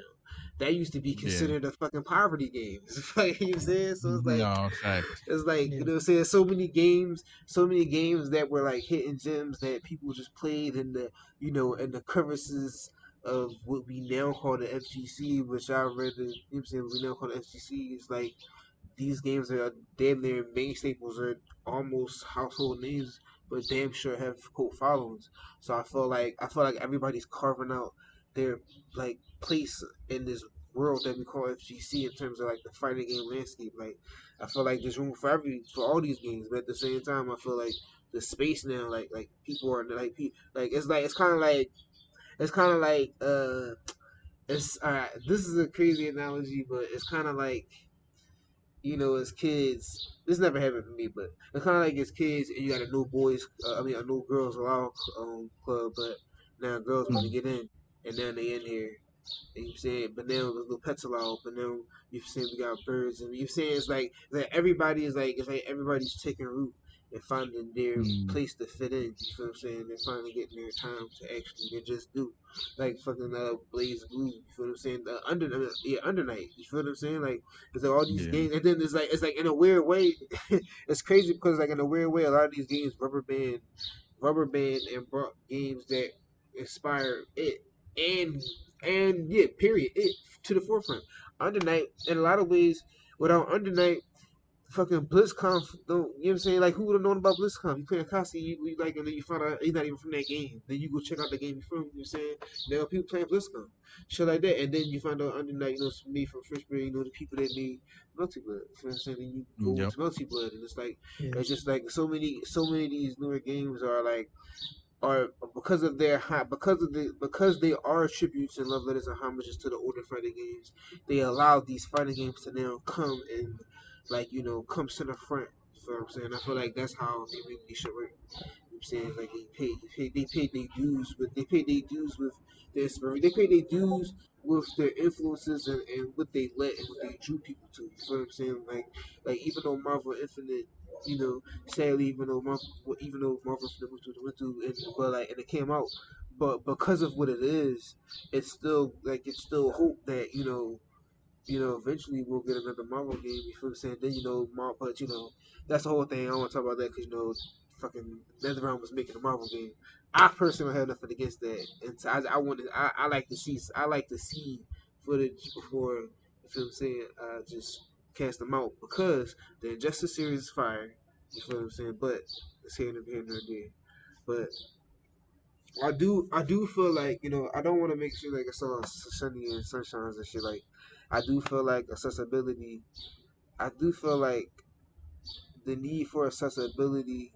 That used to be Yeah. considered a fucking poverty game. Like, you know what I'm saying? So No facts. it's like Yeah. what I'm saying. So many games that were like hidden gems that people just played in the in the crevices of what we now call the FGC, which I read the what I'm saying we now call the FGC is like these games are damn near main staples or almost household names, but damn sure have cult followings. So I feel like everybody's carving out their like place in this world that we call FGC in terms of like the fighting game landscape. Like I feel like there's room for all these games, but at the same time I feel like the space now like people are like it's kind of like it's this is a crazy analogy, but it's kind of like as kids, this never happened for me, but it's kind of like as kids, and you got a new boys, a new girls allowed club, but now girls want to Mm. get in, and now they in here, and you saying, but now the little pets allowed, but now you saying we got birds, and you saying it's like everybody is like it's like everybody's taking root and finding their Mm. place to fit in. You feel what I'm saying? They're finally getting their time to actually they just do like fucking Blaze Blue. You feel what I'm saying? Under Night. You feel what I'm saying? Like it's like all these Yeah. games, and then it's like in a weird way, it's crazy because like in a weird way, a lot of these games rubber band and brought games that inspire it and yeah, period, it to the forefront. Under Night, in a lot of ways, without Under Night, fucking BlizzCon, don't you know what I'm saying? Like, who would have known about BlizzCon? You play a Kasi, you like, and then you find out he's not even from that game. Then you go check out the game from. You know what I'm saying? Now people playing BlizzCon, shit like that, and then you find out Under Night, it's me from Frenchbury, the people that made Multi Blood. You know what I'm saying? Then you go Yep. into Multi Blood, and Yeah. it's just like so many of these newer games are like are because of their high because they are tributes and love letters and homages to the older fighting games. They allow these fighting games to now come and come center front. You know what I'm saying? I feel like that's how they really should work. You know what I'm saying? Like they paid their dues with their inspiration. They paid their dues with their influences and what they let and what they drew people to. You feel what I'm saying? Like even though Marvel Infinite, sadly, even though Marvel Infinite went through and it came out, but because of what it is, it's still hope that eventually we'll get another Marvel game. You feel what I'm saying? Then but that's the whole thing. I don't want to talk about that because fucking NetherRealm was making a Marvel game. I personally have nothing against that, and so I like to see footage before you feel what I'm saying. Just cast them out because the Injustice series is fire. You feel what I'm saying? But it's here and there. But I do feel like I don't want to make sure like it's all sunny and sunshines and shit. Like I do feel like accessibility. I do feel like the need for accessibility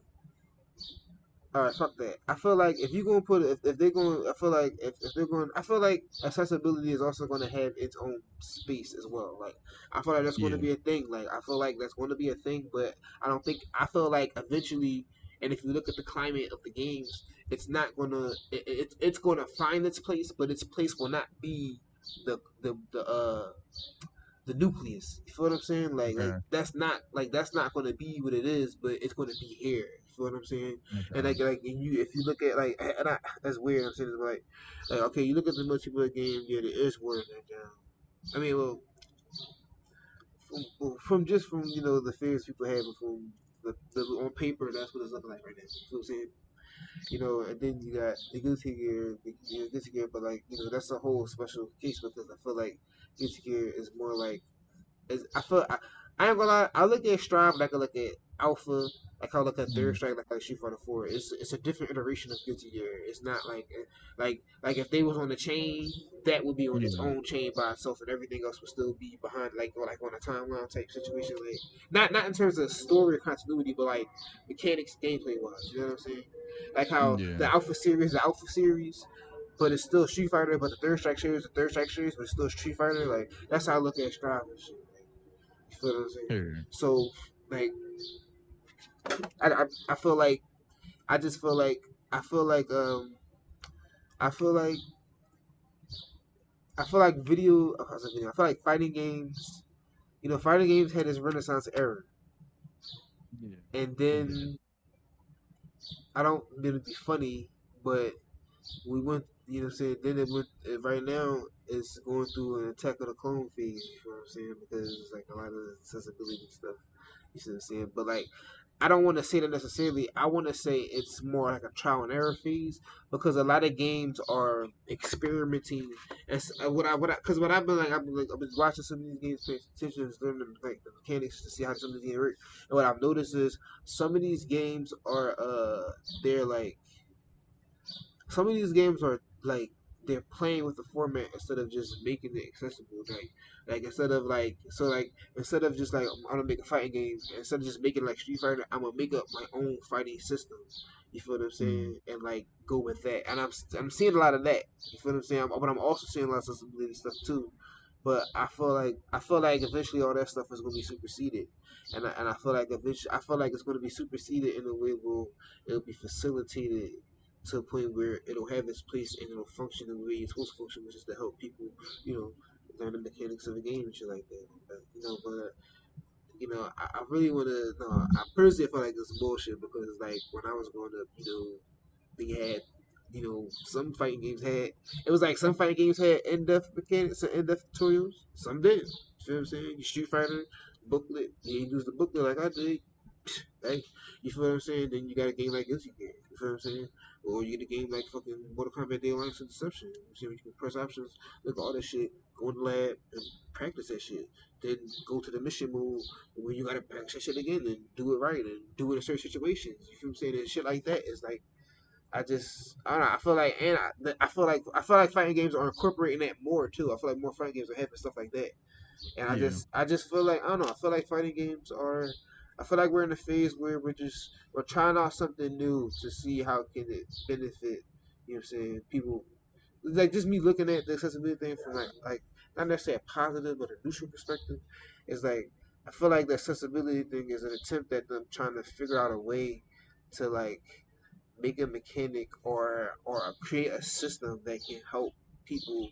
All right, fuck that. I feel like if you're gonna put if they're going, I feel like if they're going, I feel like accessibility is also going to have its own space as well. Like I feel like that's going to Yeah. be a thing. Like I feel like that's going to be a thing, but I don't think I feel like eventually, and if you look at the climate of the games, it's not gonna it's going to find its place, but its place will not be the the the uh the nucleus. You feel what I'm saying? Okay. That's not going to be what it is, but it's going to be here. You feel what I'm saying? And Okay. and you if you look at that's weird. I'm saying this, but like okay, you look at the multiplayer game, yeah, there is word that down. I mean, well, from just from the fears people have from the on paper, that's what it's looking like right now. You feel what I'm saying? And then you got the Guilty Gear, Guilty Gear, but like that's a whole special case because I feel like Guilty Gear is more like I ain't gonna lie. I look at Strive like I look at Alpha, like I look at Third Mm. Strike, like Street Fighter 4. It's a different iteration of Guilty Gear. It's not like if they was on the chain, that would be on its Yeah. own chain by itself, and everything else would still be behind, like on a timeline type situation. Like not in terms of story or continuity, but like mechanics, gameplay wise. You know what I'm saying? Like how Yeah. the Alpha series, but it's still Street Fighter. But the Third Strike series, but it's still Street Fighter. Like that's how I look at Strive and shit. You feel what I'm saying? Sure. So like I feel like I just feel like I feel like I feel like I feel like I feel like fighting games. Fighting games had its renaissance era, Yeah. and It did. then I don't mean to be funny, but we went. What I'm saying? Then it went. Right now, it's going through an Attack of the Clone phase. You know what I'm saying? Because it's like a lot of accessibility stuff. You see what I'm saying? But like, I don't want to say that necessarily. I want to say it's more like a trial and error phase because a lot of games are experimenting. And because what I've been watching some of these games, paying attention, learning like the mechanics to see how some of these games work. And what I've noticed is some of these games are they're like some of these games are like they're playing with the format instead of just making it accessible. Like instead of just like I'm gonna make a fighting game, instead of just making like Street Fighter, I'm gonna make up my own fighting system. You feel what I'm Mm. saying? And like go with that. And I'm seeing a lot of that. You feel what I'm saying? But I'm also seeing a lot of accessibility stuff too. But I feel like eventually all that stuff is gonna be superseded, and I feel like eventually I feel like it's gonna be superseded in a way where it'll be facilitated to a point where it'll have its place and it'll function the way it's supposed to function, which is to help people, you know, learn the mechanics of the game and shit like that. I really want to. No, I personally feel like it's bullshit because like when I was growing up, they had. Some fighting games had. It was like some fighting games had in-depth mechanics and in-depth tutorials. Some didn't. You feel what I'm saying? Your Street Fighter booklet, you ain't use the booklet like I did. Like, you feel what I'm saying? Then you got a game like Guilty Gear. You feel what I'm saying? Or you get a game like fucking Mortal Kombat Day Alliance and Deception. You see, you can press options, look at all that shit, go in the lab and practice that shit. Then go to the mission mode where you gotta practice that shit again and do it right and do it in certain situations. You feel what I'm saying? And shit like that is like I don't know. I feel like, and I feel like fighting games are incorporating that more too. I feel like more fighting games are having stuff like that. And Yeah. I just feel like I don't know. I feel like fighting games are. I feel like we're in a phase where we're trying out something new to see how can it benefit. You know what I'm saying? People like just me looking at the accessibility thing from like not necessarily a positive but a neutral perspective. Is like I feel like the accessibility thing is an attempt at them trying to figure out a way to like make a mechanic or create a system that can help people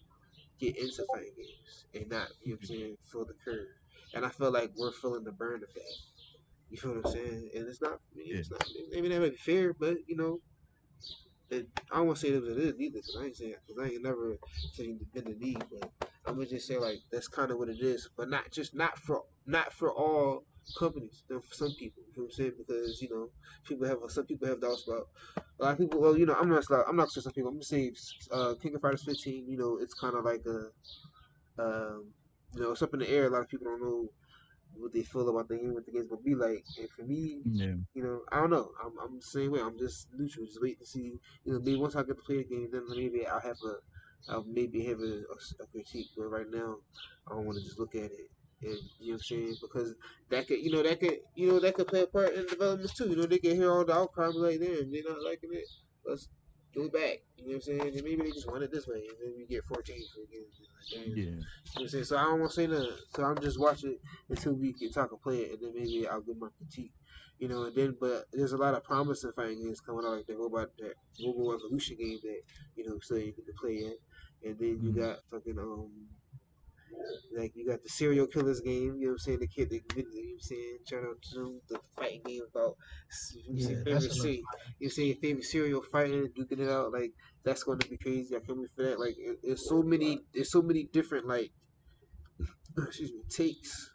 get into fighting games and not, you know what I'm saying, feel the curve. And I feel like we're feeling the burn of that. You feel what I'm saying? And Yeah. it's not, maybe that might be fair, but I don't want to say it was it is either, because I ain't never saying been the need, but I'm gonna just say like that's kind of what it is, but not for all companies, for some people. You know what I'm saying? Because some people have doubts about a lot of people. Well, I'm not saying some people. I'm gonna say King of Fighters 15. It's kind of like it's up in the air. A lot of people don't know what they feel about the game, what the game's gonna be like. And for me, Yeah. I don't know. I'm the same way. I'm just neutral. Just wait to see. Maybe once I get to play the game, then maybe I'll maybe have a critique. But right now, I don't want to just look at it. And you know what I'm saying? Because that could play a part in developments too. They can hear all the outcry and be like, damn, they're not liking it. Let's go back. You know what I'm saying? And maybe they just want it this way, and then we get 14 for the game. Like, damn. Yeah. You know what I'm saying? So I don't want to say nothing. So I'm just watching until we can talk and play it, and then maybe I'll give my critique. And then but there's a lot of promising fighting games coming out, like the Robo Evolution game that so you get to play in, and then you got fucking like you got the serial killers game, you know what I'm saying? The kid, you know what I'm saying, trying to do the fighting game about Yeah, that favorite shit looks favorite serial fighter, duking it out. Like that's going to be crazy. I can't wait for that. Like there's so many different like excuse me takes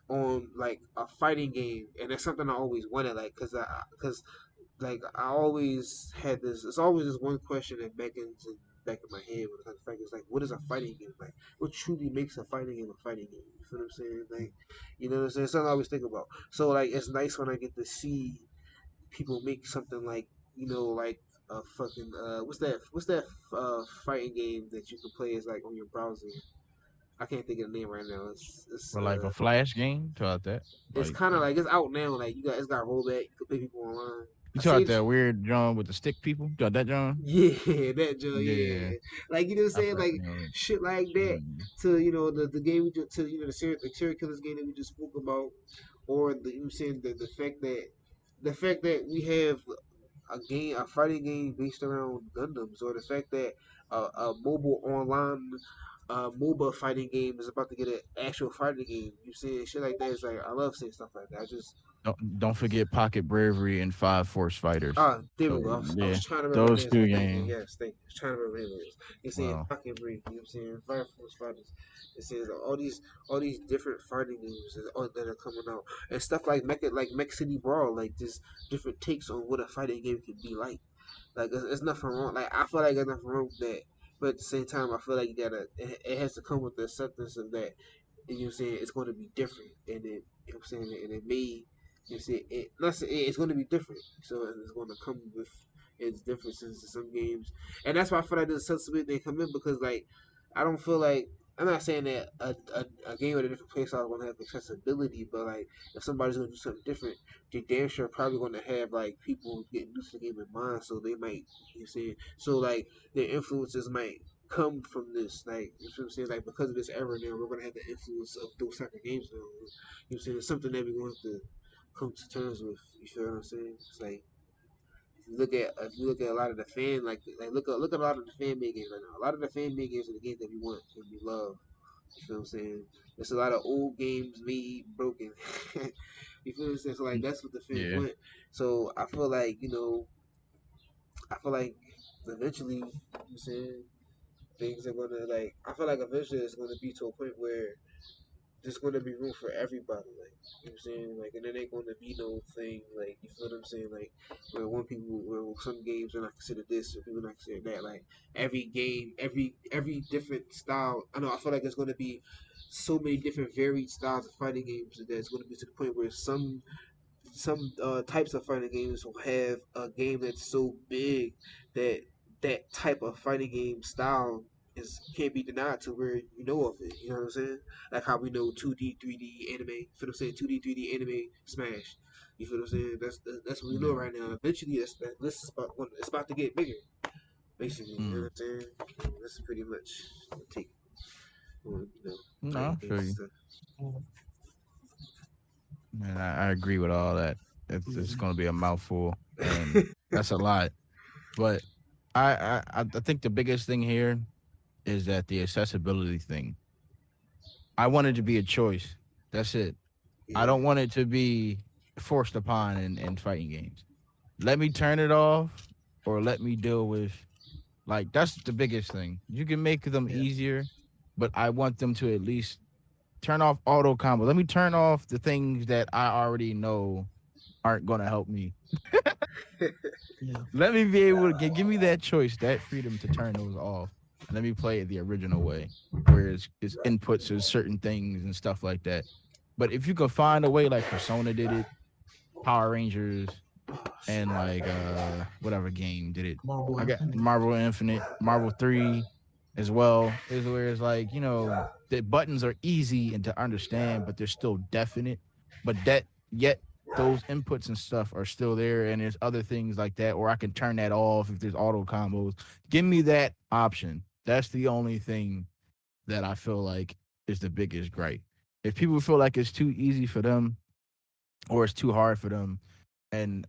on like a fighting game, and that's something I always wanted. Like because like I always had this. It's always this one question that beckons in the back of my head when it comes to fighting. It's like, what is a fighting game? Like, what truly makes a fighting game a fighting game? You feel what I'm saying? Like, you know what I'm saying? It's something I always think about. So like, it's nice when I get to see people make something like like a fucking what's that fighting game that you can play as like on your browser? I can't think of the name right now. Or like a flash game, about that. It's Like kind of like it's out now. Like it's got rollback. You can play people online. you I talk say that weird John with the stick people. You got that John? Yeah, that joint, Yeah, yeah. Like what I'm I saying, forgot like the name of it. shit like that to the game we just to the serial killers game that we just spoke about, or I'm saying the fact that we have a fighting game based around Gundams, or the fact that a mobile online MOBA fighting game is about to get an actual fighting game. You see shit like that. It's like I love seeing stuff like that. I just Don't forget Pocket Bravery and Five Force Fighters. There we So go. I yeah, was trying to remember the those names, two but thank you. games. Yes, thank you. I was trying to remember the names. You saying Wow. Pocket Break, you know what I'm saying? Fire Force Fighters. It says all these different fighting games that are coming out. And stuff like Mech City Brawl, like just different takes on what a fighting game can be like. Like it's nothing wrong. Like I feel like there's nothing wrong with that. But at the same time I feel like it has to come with the acceptance of that. And you know what I'm saying, it's going to be different, and it you know what I'm saying, and it may you see it. Let's say it's going to be different, so it's going to come with its differences in some games, and that's why I feel like this accessibility they come in because like I don't feel like I'm not saying that a game with a different playstyle is going to have accessibility, but like if somebody's going to do something different, they damn sure probably going to have like people getting used to the game in mind, so they might you know what I'm saying, so like their influences might come from this, like you know what I'm saying, like because of this era now, we're gonna have the influence of those type of games now. You know what I'm saying? It's something that we're going to have to come to terms with. You feel what I'm saying? It's like if you look at a lot of the look at a lot of the fan made games right now. A lot of the fan made games are the games that we want and we love. You feel what I'm saying? There's a lot of old games made broken. You feel what I'm saying? So like that's what the fans Yeah. want. So I feel like eventually, you know what I'm saying, things are gonna like I feel like eventually it's gonna be to a point where there's gonna be room for everybody, like you know what I'm saying, like and then ain't gonna be no thing like you feel what I'm saying, like where some games are not considered this or people not considered that. Like every game, every different style. I feel like there's gonna be so many different varied styles of fighting games that it's gonna be to the point where some types of fighting games will have a game that's so big that that type of fighting game style is can't be denied to where you know of it. You know what I'm saying? Like how we know 2D, 3D anime. You feel what I'm saying? 2D, 3D anime smash. You feel what I'm saying? That's what we know Yeah. right now. Eventually, that list is it's about to get bigger. Basically, you know what I'm saying? That's pretty much the take on No, I fighting feel games and you. stuff. Man, I agree with all that. It's going to be a mouthful, and that's a lot. But I think the biggest thing here is that the accessibility thing. I want it to be a choice. That's it. I Yeah, don't want it to be forced upon in fighting games. Let me turn it off, or let me deal with like that's the biggest thing. You can make them yeah. easier, but I want them to at least turn off auto combo. Let me turn off the things that I already know aren't going to help me. Yeah. Let me be able to give me that choice, that freedom to turn those off. Let me play it the original way, where it's inputs or certain things and stuff like that. But if you can find a way like Persona did it, Power Rangers, and like whatever game did it. Marvel I got Infinite. Marvel Infinite, Marvel 3, as well, is where it's like, the buttons are easy and to understand, but they're still definite. But that yet those inputs and stuff are still there, and there's other things like that, or I can turn that off if there's auto combos. Give me that option. That's the only thing that I feel like is the biggest gripe. If people feel like it's too easy for them or it's too hard for them, and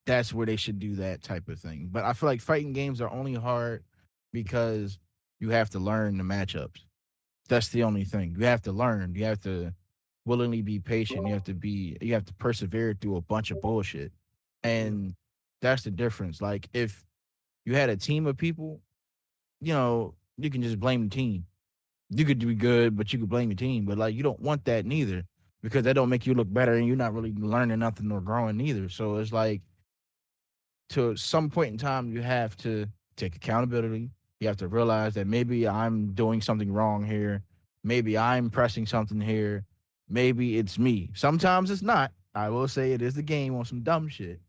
that's where they should do that type of thing. But I feel like fighting games are only hard because you have to learn the matchups. That's the only thing. You have to learn. You have to willingly be patient. You have to persevere through a bunch of bullshit. And that's the difference. Like if you had a team of people, you can just blame the team. You could do good, but you could blame the team. But like you don't want that neither, because that don't make you look better and you're not really learning nothing or growing neither. So it's like to some point in time you have to take accountability. You have to realize that maybe I'm doing something wrong here. Maybe I'm pressing something here. Maybe it's me. Sometimes it's not. I will say it is the game on some dumb shit.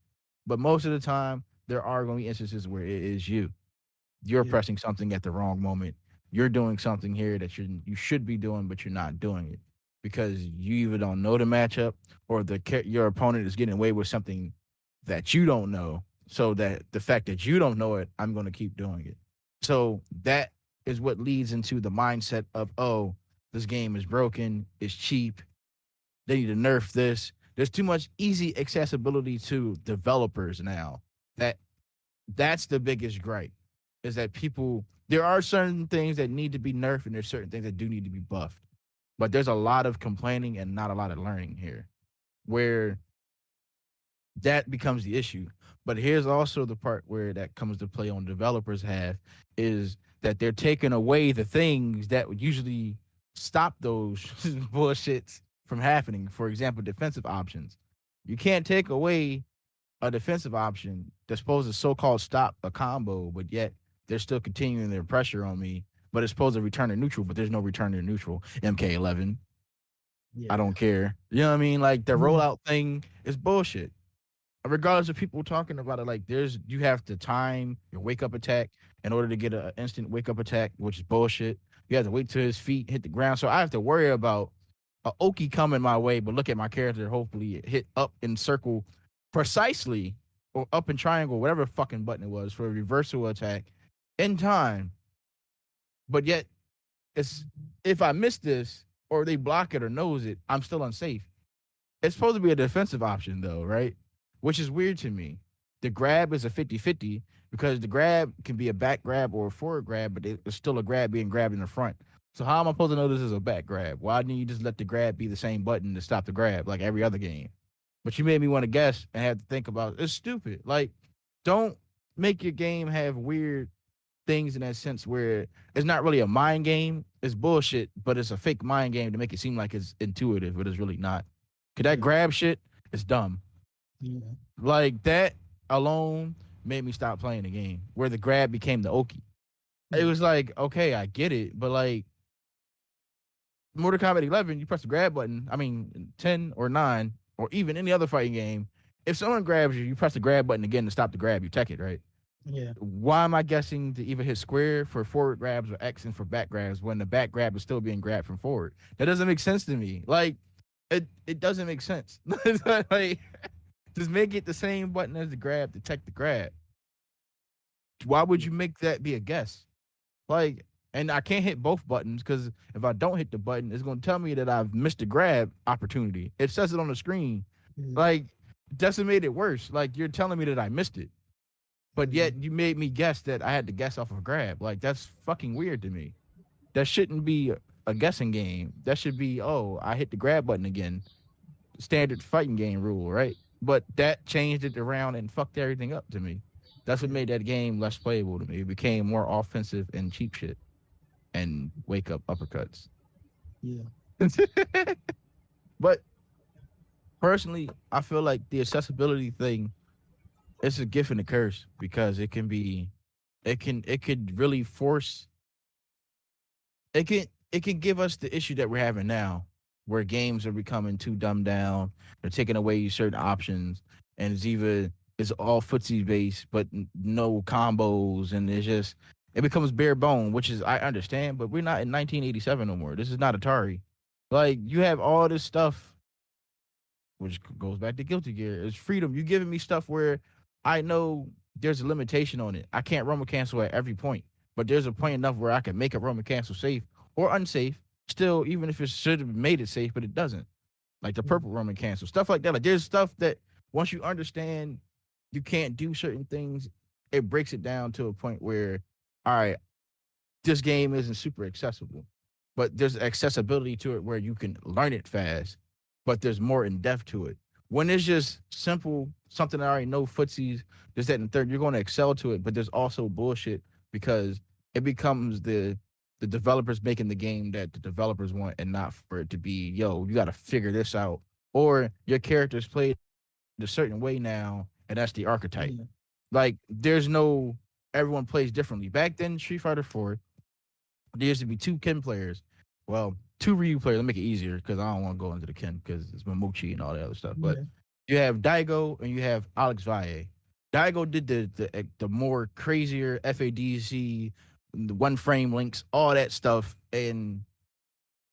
But most of the time, there are going to be instances where it is you. You're pressing something at the wrong moment. You're doing something here that you should be doing, but you're not doing it because you either don't know the matchup or your opponent is getting away with something that you don't know. So that the fact that you don't know it, I'm going to keep doing it. So that is what leads into the mindset of, oh, this game is broken, it's cheap, they need to nerf this. There's too much easy accessibility to developers now. That's the biggest gripe, is that there are certain things that need to be nerfed and there's certain things that do need to be buffed. But there's a lot of complaining and not a lot of learning here, where that becomes the issue. But here's also the part where that comes to play on developers is that they're taking away the things that would usually stop those bullshits from happening. For example, defensive options. You can't take away a defensive option that's supposed to so-called stop a combo, but yet they're still continuing their pressure on me. But it's supposed to return to neutral, but there's no return to neutral. MK11. I don't care. You know what I mean? Like the rollout thing is bullshit. Regardless of people talking about it, like you have to time your wake up attack in order to get an instant wake up attack, which is bullshit. You have to wait till his feet hit the ground. So I have to worry about a Oki coming my way, but look at my character, hopefully it hit up in circle precisely, or up in triangle, whatever fucking button it was for a reversal attack in time. But yet, if I miss this or they block it or knows it, I'm still unsafe. It's supposed to be a defensive option though, right? Which is weird to me. The grab is a 50-50 because the grab can be a back grab or a forward grab, but it's still a grab being grabbed in the front. So how am I supposed to know this is a back grab? Why didn't you just let the grab be the same button to stop the grab like every other game? But you made me want to guess and have to think about it. It's stupid. Like, don't make your game have weird things in that sense where it's not really a mind game. It's bullshit, but it's a fake mind game to make it seem like it's intuitive, but it's really not. Cause that grab shit is dumb. Yeah. Like that alone made me stop playing the game, where the grab became the Oki. It was like, okay, I get it, but like Mortal Kombat 11, you press the grab button. I mean, 10 or 9, or even any other fighting game, if someone grabs you, you press the grab button again to stop the grab. You tech it, right? Yeah. Why am I guessing to either hit square for forward grabs or X and for back grabs when the back grab is still being grabbed from forward? That doesn't make sense to me. Like, it doesn't make sense. Like, just make it the same button as the grab to tech the grab. Why would you make that be a guess? Like, and I can't hit both buttons because if I don't hit the button, it's going to tell me that I've missed a grab opportunity. It says it on the screen. Like, that's what made it worse. Like, you're telling me that I missed it, but yet you made me guess that I had to guess off of a grab. Like, that's fucking weird to me. That shouldn't be a guessing game. That should be, oh, I hit the grab button again. Standard fighting game rule, right? But that changed it around and fucked everything up to me. That's what made that game less playable to me. It became more offensive and cheap shit and wake up uppercuts. Yeah. But personally, I feel like the accessibility thing is a gift and a curse because it could really force, it can give us the issue that we're having now where games are becoming too dumbed down. They're taking away certain options and it's all footsie based, but no combos. And it's just, It becomes bare bone, which is I understand, but we're not in 1987 no more. This is not Atari. Like you have all this stuff, which goes back to Guilty Gear. It's freedom. You giving me stuff where I know there's a limitation on it. I can't Roman cancel at every point, but there's a point enough where I can make a Roman cancel safe or unsafe. Still, even if it should have made it safe, but it doesn't. Like the purple Roman cancel, stuff like that. Like there's stuff that once you understand you can't do certain things, it breaks it down to a point where, all right, this game isn't super accessible, but there's accessibility to it where you can learn it fast, but there's more in depth to it. When it's just simple, something I already know, footsies, this, that, and the third, you're going to excel to it, but there's also bullshit because it becomes the developers making the game that the developers want and not for it to be, yo, you got to figure this out. Or your character's played a certain way now, and that's the archetype. Yeah. Like, there's no, everyone plays differently. Back then, Street Fighter 4, there used to be two Ken players. Well, two Ryu players. Let me make it easier because I don't want to go into the Ken because it's Momochi and all that other stuff. But Yeah. you have Daigo and you have Alex Valle. Daigo did the more crazier FADC, the one frame links, all that stuff, and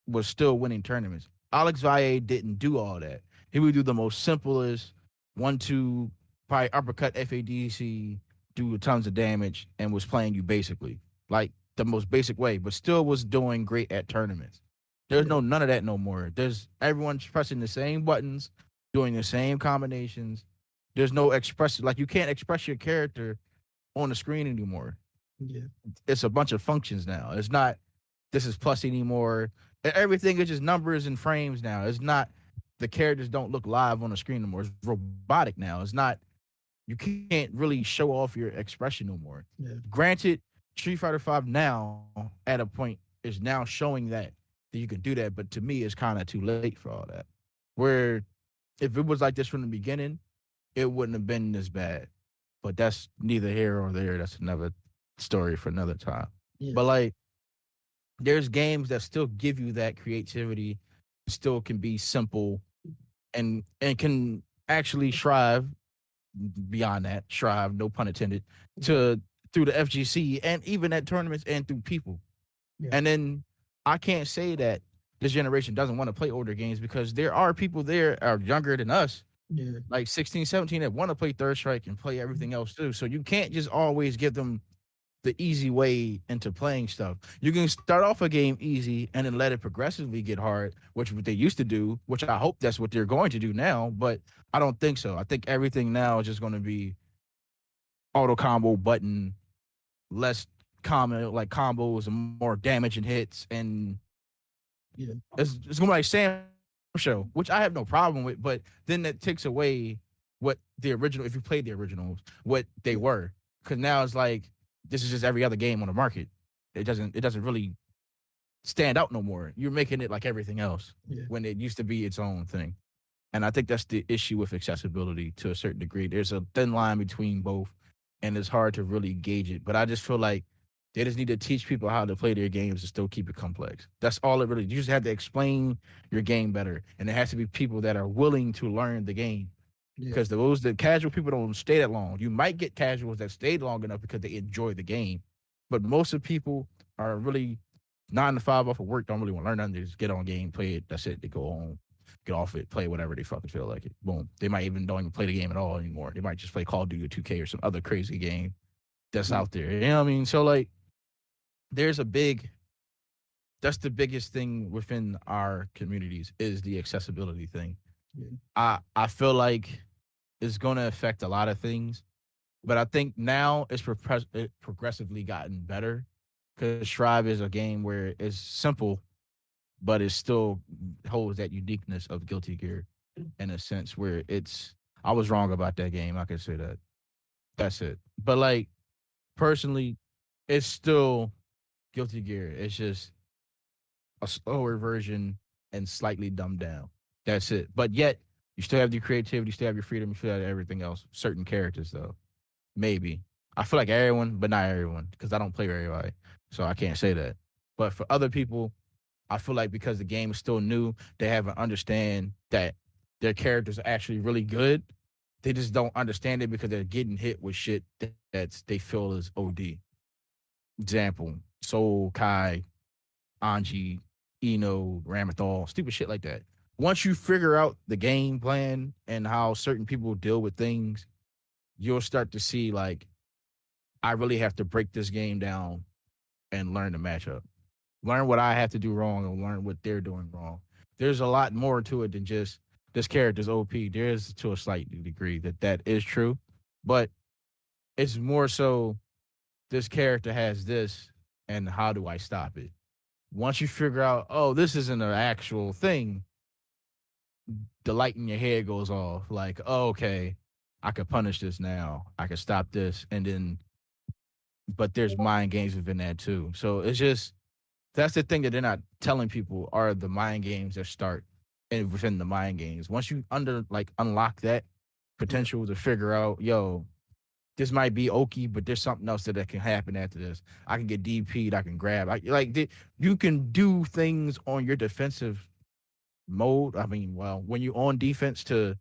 was still winning tournaments. Alex Valle didn't do all that. He would do the most simplest 1-2, probably uppercut FADC, do tons of damage, and was playing you basically like the most basic way, but still was doing great at tournaments. There's Yeah. none of that no more. There's everyone's pressing the same buttons, doing the same combinations. There's no express, like you can't express your character on the screen anymore. Yeah. It's a bunch of functions now. It's not this is plus anymore. Everything is just numbers and frames now. It's not the characters don't look live on the screen anymore. It's robotic now. It's not you can't really show off your expression no more. Yeah. Granted, Street Fighter 5 now at a point is now showing that you can do that, but to me it's kind of too late for all that. Where if it was like this from the beginning, it wouldn't have been this bad. But that's neither here or there. That's another story for another time. Yeah. But like there's games that still give you that creativity, still can be simple and can actually strive beyond that, strive, no pun intended, to through the FGC and even at tournaments and through people. Yeah. And then I can't say that this generation doesn't want to play older games because there are people there are younger than us, Yeah. like 16, 17 that want to play Third Strike and play everything else too. So you can't just always give them the easy way into playing stuff. You can start off a game easy and then let it progressively get hard, which what they used to do, which I hope that's what they're going to do now, but I don't think so. I think everything now is just going to be auto combo button, less common like combos and more damage and hits, and Yeah. it's going to be like Sam Show, which I have no problem with, but then that takes away what the original, if you played the originals, what they were, because now it's like this is just every other game on the market. It doesn't really stand out no more. You're making it like everything else when it used to be its own thing. And I think that's the issue with accessibility to a certain degree. There's a thin line between both, and it's hard to really gauge it. But I just feel like they just need to teach people how to play their games and still keep it complex. That's all it really. You just have to explain your game better, and it has to be people that are willing to learn the game. Because the casual people don't stay that long. You might get casuals that stayed long enough because they enjoy the game, but most of the people are really 9 to 5 off of work, don't really want to learn nothing. They just get on game, play it. That's it. They go home, get off it, play whatever they fucking feel like it. Boom. They might even don't even play the game at all anymore. They might just play Call of Duty or 2K or some other crazy game that's out there. You know what I mean? So like, that's the biggest thing within our communities is the accessibility thing. Yeah. I feel like it's going to affect a lot of things, but I think now it's progressively gotten better because Strive is a game where it's simple, but it still holds that uniqueness of Guilty Gear in a sense where I was wrong about that game. I can say that. That's it. But like, personally, it's still Guilty Gear. It's just a slower version and slightly dumbed down. That's it. But yet, you still have your creativity, you still have your freedom, you still have everything else. Certain characters, though. Maybe. I feel like everyone, but not everyone, because I don't play with everybody. So I can't say that. But for other people, I feel like because the game is still new, they haven't understand that their characters are actually really good. They just don't understand it because they're getting hit with shit that they feel is OD. Example: Soul, Kai, Anji, Eno, Ramathal, stupid shit like that. Once you figure out the game plan and how certain people deal with things, you'll start to see like I really have to break this game down and learn the matchup. Learn what I have to do wrong and learn what they're doing wrong. There's a lot more to it than just this character's OP. There is to a slight degree that is true, but it's more so this character has this and how do I stop it? Once you figure out, oh, this isn't an actual thing, the light in your head goes off. Like, oh, okay, I could punish this now. I could stop this. And then, but there's mind games within that too. So it's just, that's the thing that they're not telling people are the mind games that start within the mind games. Once you unlock that potential to figure out, yo, this might be Oki, but there's something else that can happen after this. I can get DP'd, I can grab. You can do things on your defensive mode. I mean, well, when you're on defense to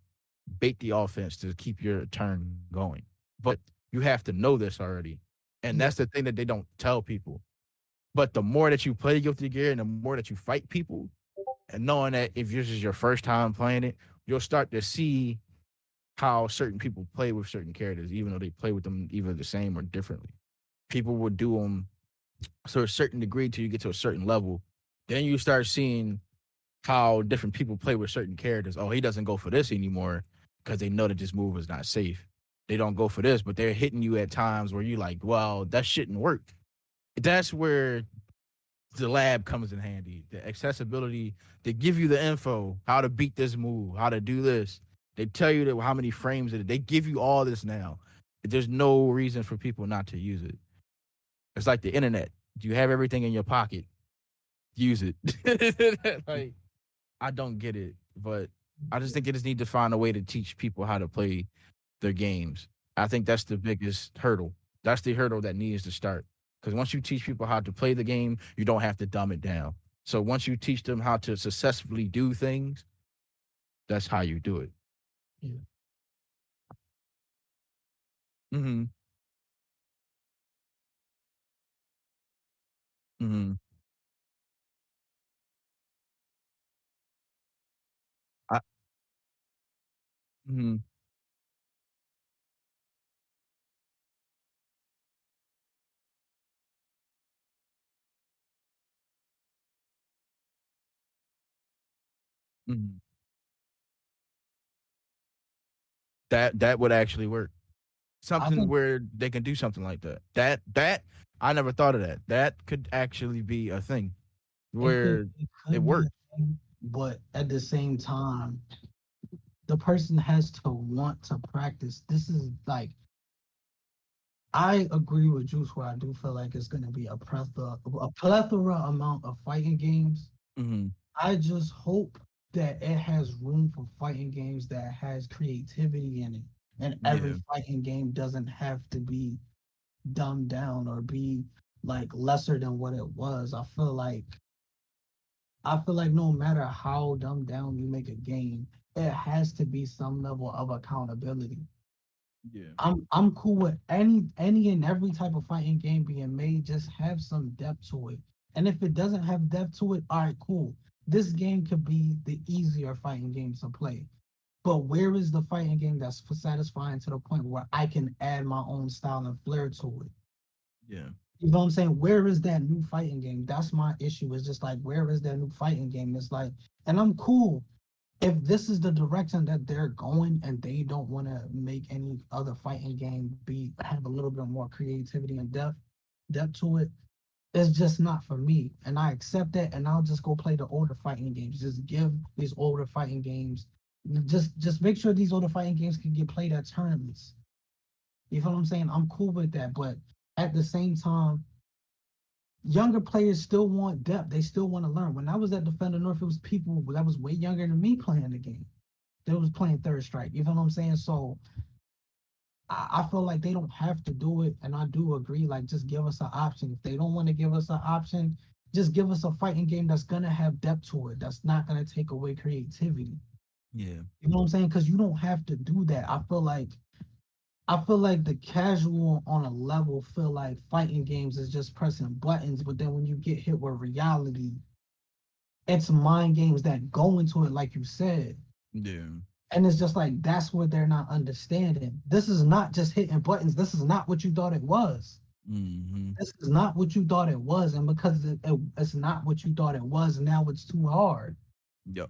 bait the offense to keep your turn going. But you have to know this already. And that's the thing that they don't tell people. But the more that you play Guilty Gear and the more that you fight people, and knowing that if this is your first time playing it, you'll start to see how certain people play with certain characters, even though they play with them either the same or differently. People will do them to a certain degree till you get to a certain level. Then you start seeing how different people play with certain characters. Oh, he doesn't go for this anymore because they know that this move is not safe. They don't go for this, but they're hitting you at times where you're like, well, that shouldn't work. That's where the lab comes in handy. The accessibility, they give you the info, how to beat this move, how to do this. They tell you that how many frames it is. They give you all this now. There's no reason for people not to use it. It's like the internet. You have everything in your pocket. Use it. Like, I don't get it, but I just think they just need to find a way to teach people how to play their games. I think that's the biggest hurdle. That's the hurdle that needs to start. Because once you teach people how to play the game, you don't have to dumb it down. So once you teach them how to successfully do things, that's how you do it. Yeah. Mm-hmm. Mm-hmm. I, mm-hmm. Mm-hmm. That would actually work. I Something think where they can do something like that. That I never thought of that. That could actually be a thing where it it could be worked. a thing, but at the same time, the person has to want to practice. This is like I agree with Juice where I do feel like it's gonna be a plethora amount of fighting games. Mm-hmm. I just hope that it has room for fighting games that has creativity in it. And every Yeah. fighting game doesn't have to be dumbed down or be like lesser than what it was. I feel like no matter how dumbed down you make a game, it has to be some level of accountability. Yeah. I'm cool with any and every type of fighting game being made. Just have some depth to it. And if it doesn't have depth to it, all right, cool. This game could be the easier fighting game to play. But where is the fighting game that's satisfying to the point where I can add my own style and flair to it? Yeah. You know what I'm saying? Where is that new fighting game? That's my issue. It's just like, where is that new fighting game? It's like, and I'm cool if this is the direction that they're going and they don't want to make any other fighting game be have a little bit more creativity and depth to it, it's just not for me. And I accept that and I'll just go play the older fighting games. Just give these older fighting games just make sure these older fighting games can get played at tournaments. You know what I'm saying? I'm cool with that, but at the same time, younger players still want depth. They still want to learn. When I was at Defender North, it was people that was way younger than me playing the game. They was playing Third Strike. You know what I'm saying? So I feel like they don't have to do it, and I do agree. Like, just give us an option. If they don't want to give us an option, just give us a fighting game that's gonna have depth to it. That's not gonna take away creativity. Yeah. You know what I'm saying? Because you don't have to do that. I feel like I feel like the casual on a level feel like fighting games is just pressing buttons, but then when you get hit with reality, it's mind games that go into it, like you said. Yeah. And it's just like that's what they're not understanding. This is not just hitting buttons. This is not what you thought it was. Mm-hmm. This is not what you thought it was. And because it's not what you thought it was, now it's too hard. Yep.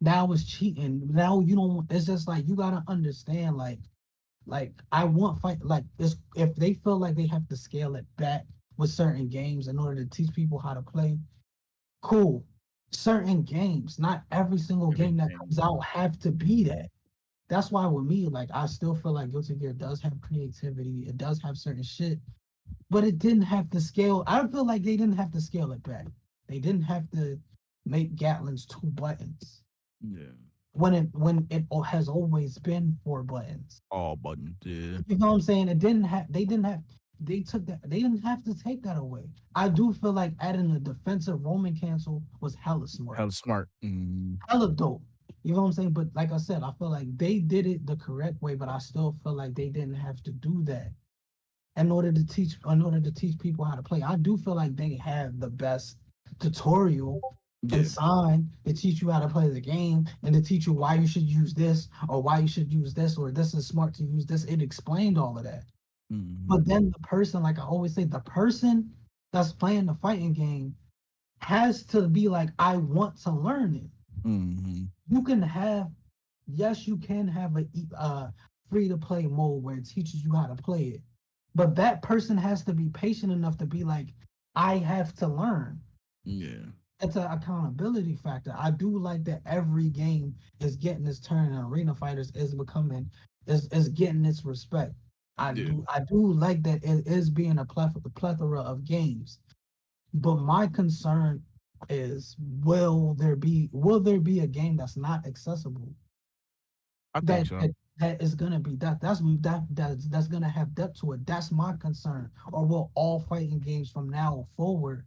Now it's cheating. Now you don't. It's just like you gotta understand. Like I want fight. Like it's, if they feel like they have to scale it back with certain games in order to teach people how to play, cool. Certain games, not every single game that Everything. comes out have to be that. That's why with me, like I still feel like Guilty Gear does have creativity. It does have certain shit, but it didn't have to scale. I feel like they didn't have to scale it back. They didn't have to make Gatlin's 2 buttons Yeah. when it has always been 4 buttons. All buttons. Yeah. You know what I'm saying? It didn't have. They didn't have. They took that. They didn't have to take that away. I do feel like adding a defensive Roman cancel was hella smart, Hell smart. Mm. hella dope. You know what I'm saying? But like I said, I feel like they did it the correct way, but I still feel like they didn't have to do that in order to teach people how to play. I do feel like they have the best tutorial Yeah. and sign to teach you how to play the game and to teach you why you should use this or why you should use this or this is smart to use this. It explained all of that. Mm-hmm. But then the person, like I always say, the person that's playing the fighting game has to be like, I want to learn it. Mm-hmm. You can have, yes, you can have a free to play mode where it teaches you how to play it. But that person has to be patient enough to be like, I have to learn. Yeah. It's an accountability factor. I do like that every game is getting its turn and Arena Fighters is getting its respect. I Yeah. do like that it is being a plethora of games. But my concern is will there be a game that's not accessible I think that so. that is gonna be that's gonna have depth to it. That's my concern. Or will all fighting games from now forward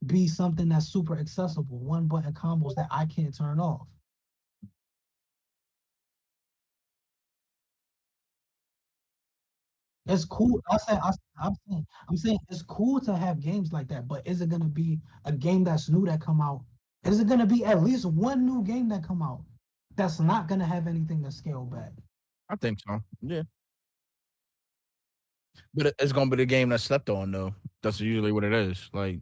be something that's super accessible, one button combos that I can't turn off? It's cool. I'm saying it's cool to have games like that, but is it gonna be a game that's new that come out? Is it gonna be at least one new game that come out that's not gonna have anything to scale back? I think so. Yeah. But it's gonna be the game that's slept on though. That's usually what it is. Like,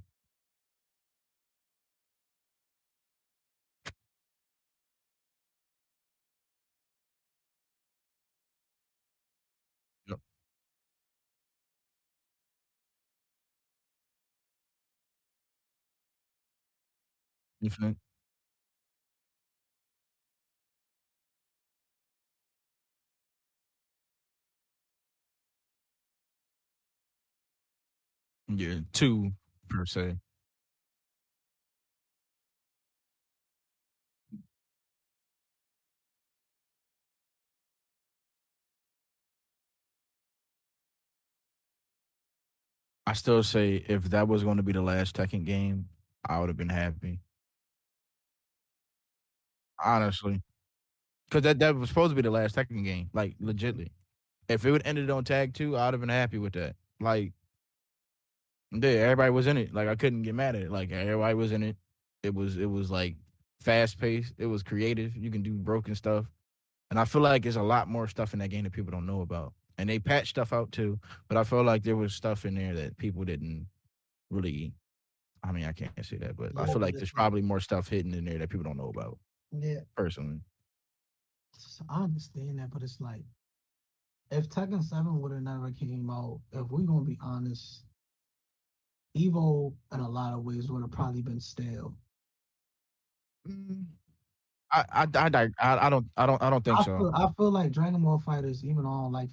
yep. Infinite. Yeah. Two per se. I still say if that was going to be the last Tekken game, I would have been happy. Honestly, because that was supposed to be the last Tekken game. Like, legitly, if it would ended on tag two, I'd have been happy with that. Like, yeah, everybody was in it. Like, I couldn't get mad at it. Like, everybody was in it. It was like fast paced. It was creative. You can do broken stuff, and I feel like there's a lot more stuff in that game that people don't know about. And they patched stuff out too, but I feel like there was stuff in there that people didn't really. I mean, I can't say that, but I Yeah, feel but like there's probably more stuff hidden in there that people don't know about. yeah, Personally, I understand that, but it's like if Tekken 7 would have never came out, if we're gonna be honest, Evo in a lot of ways would have probably been stale. mm, I don't think so. I feel like Dragon Ball Fighters, even though I don't like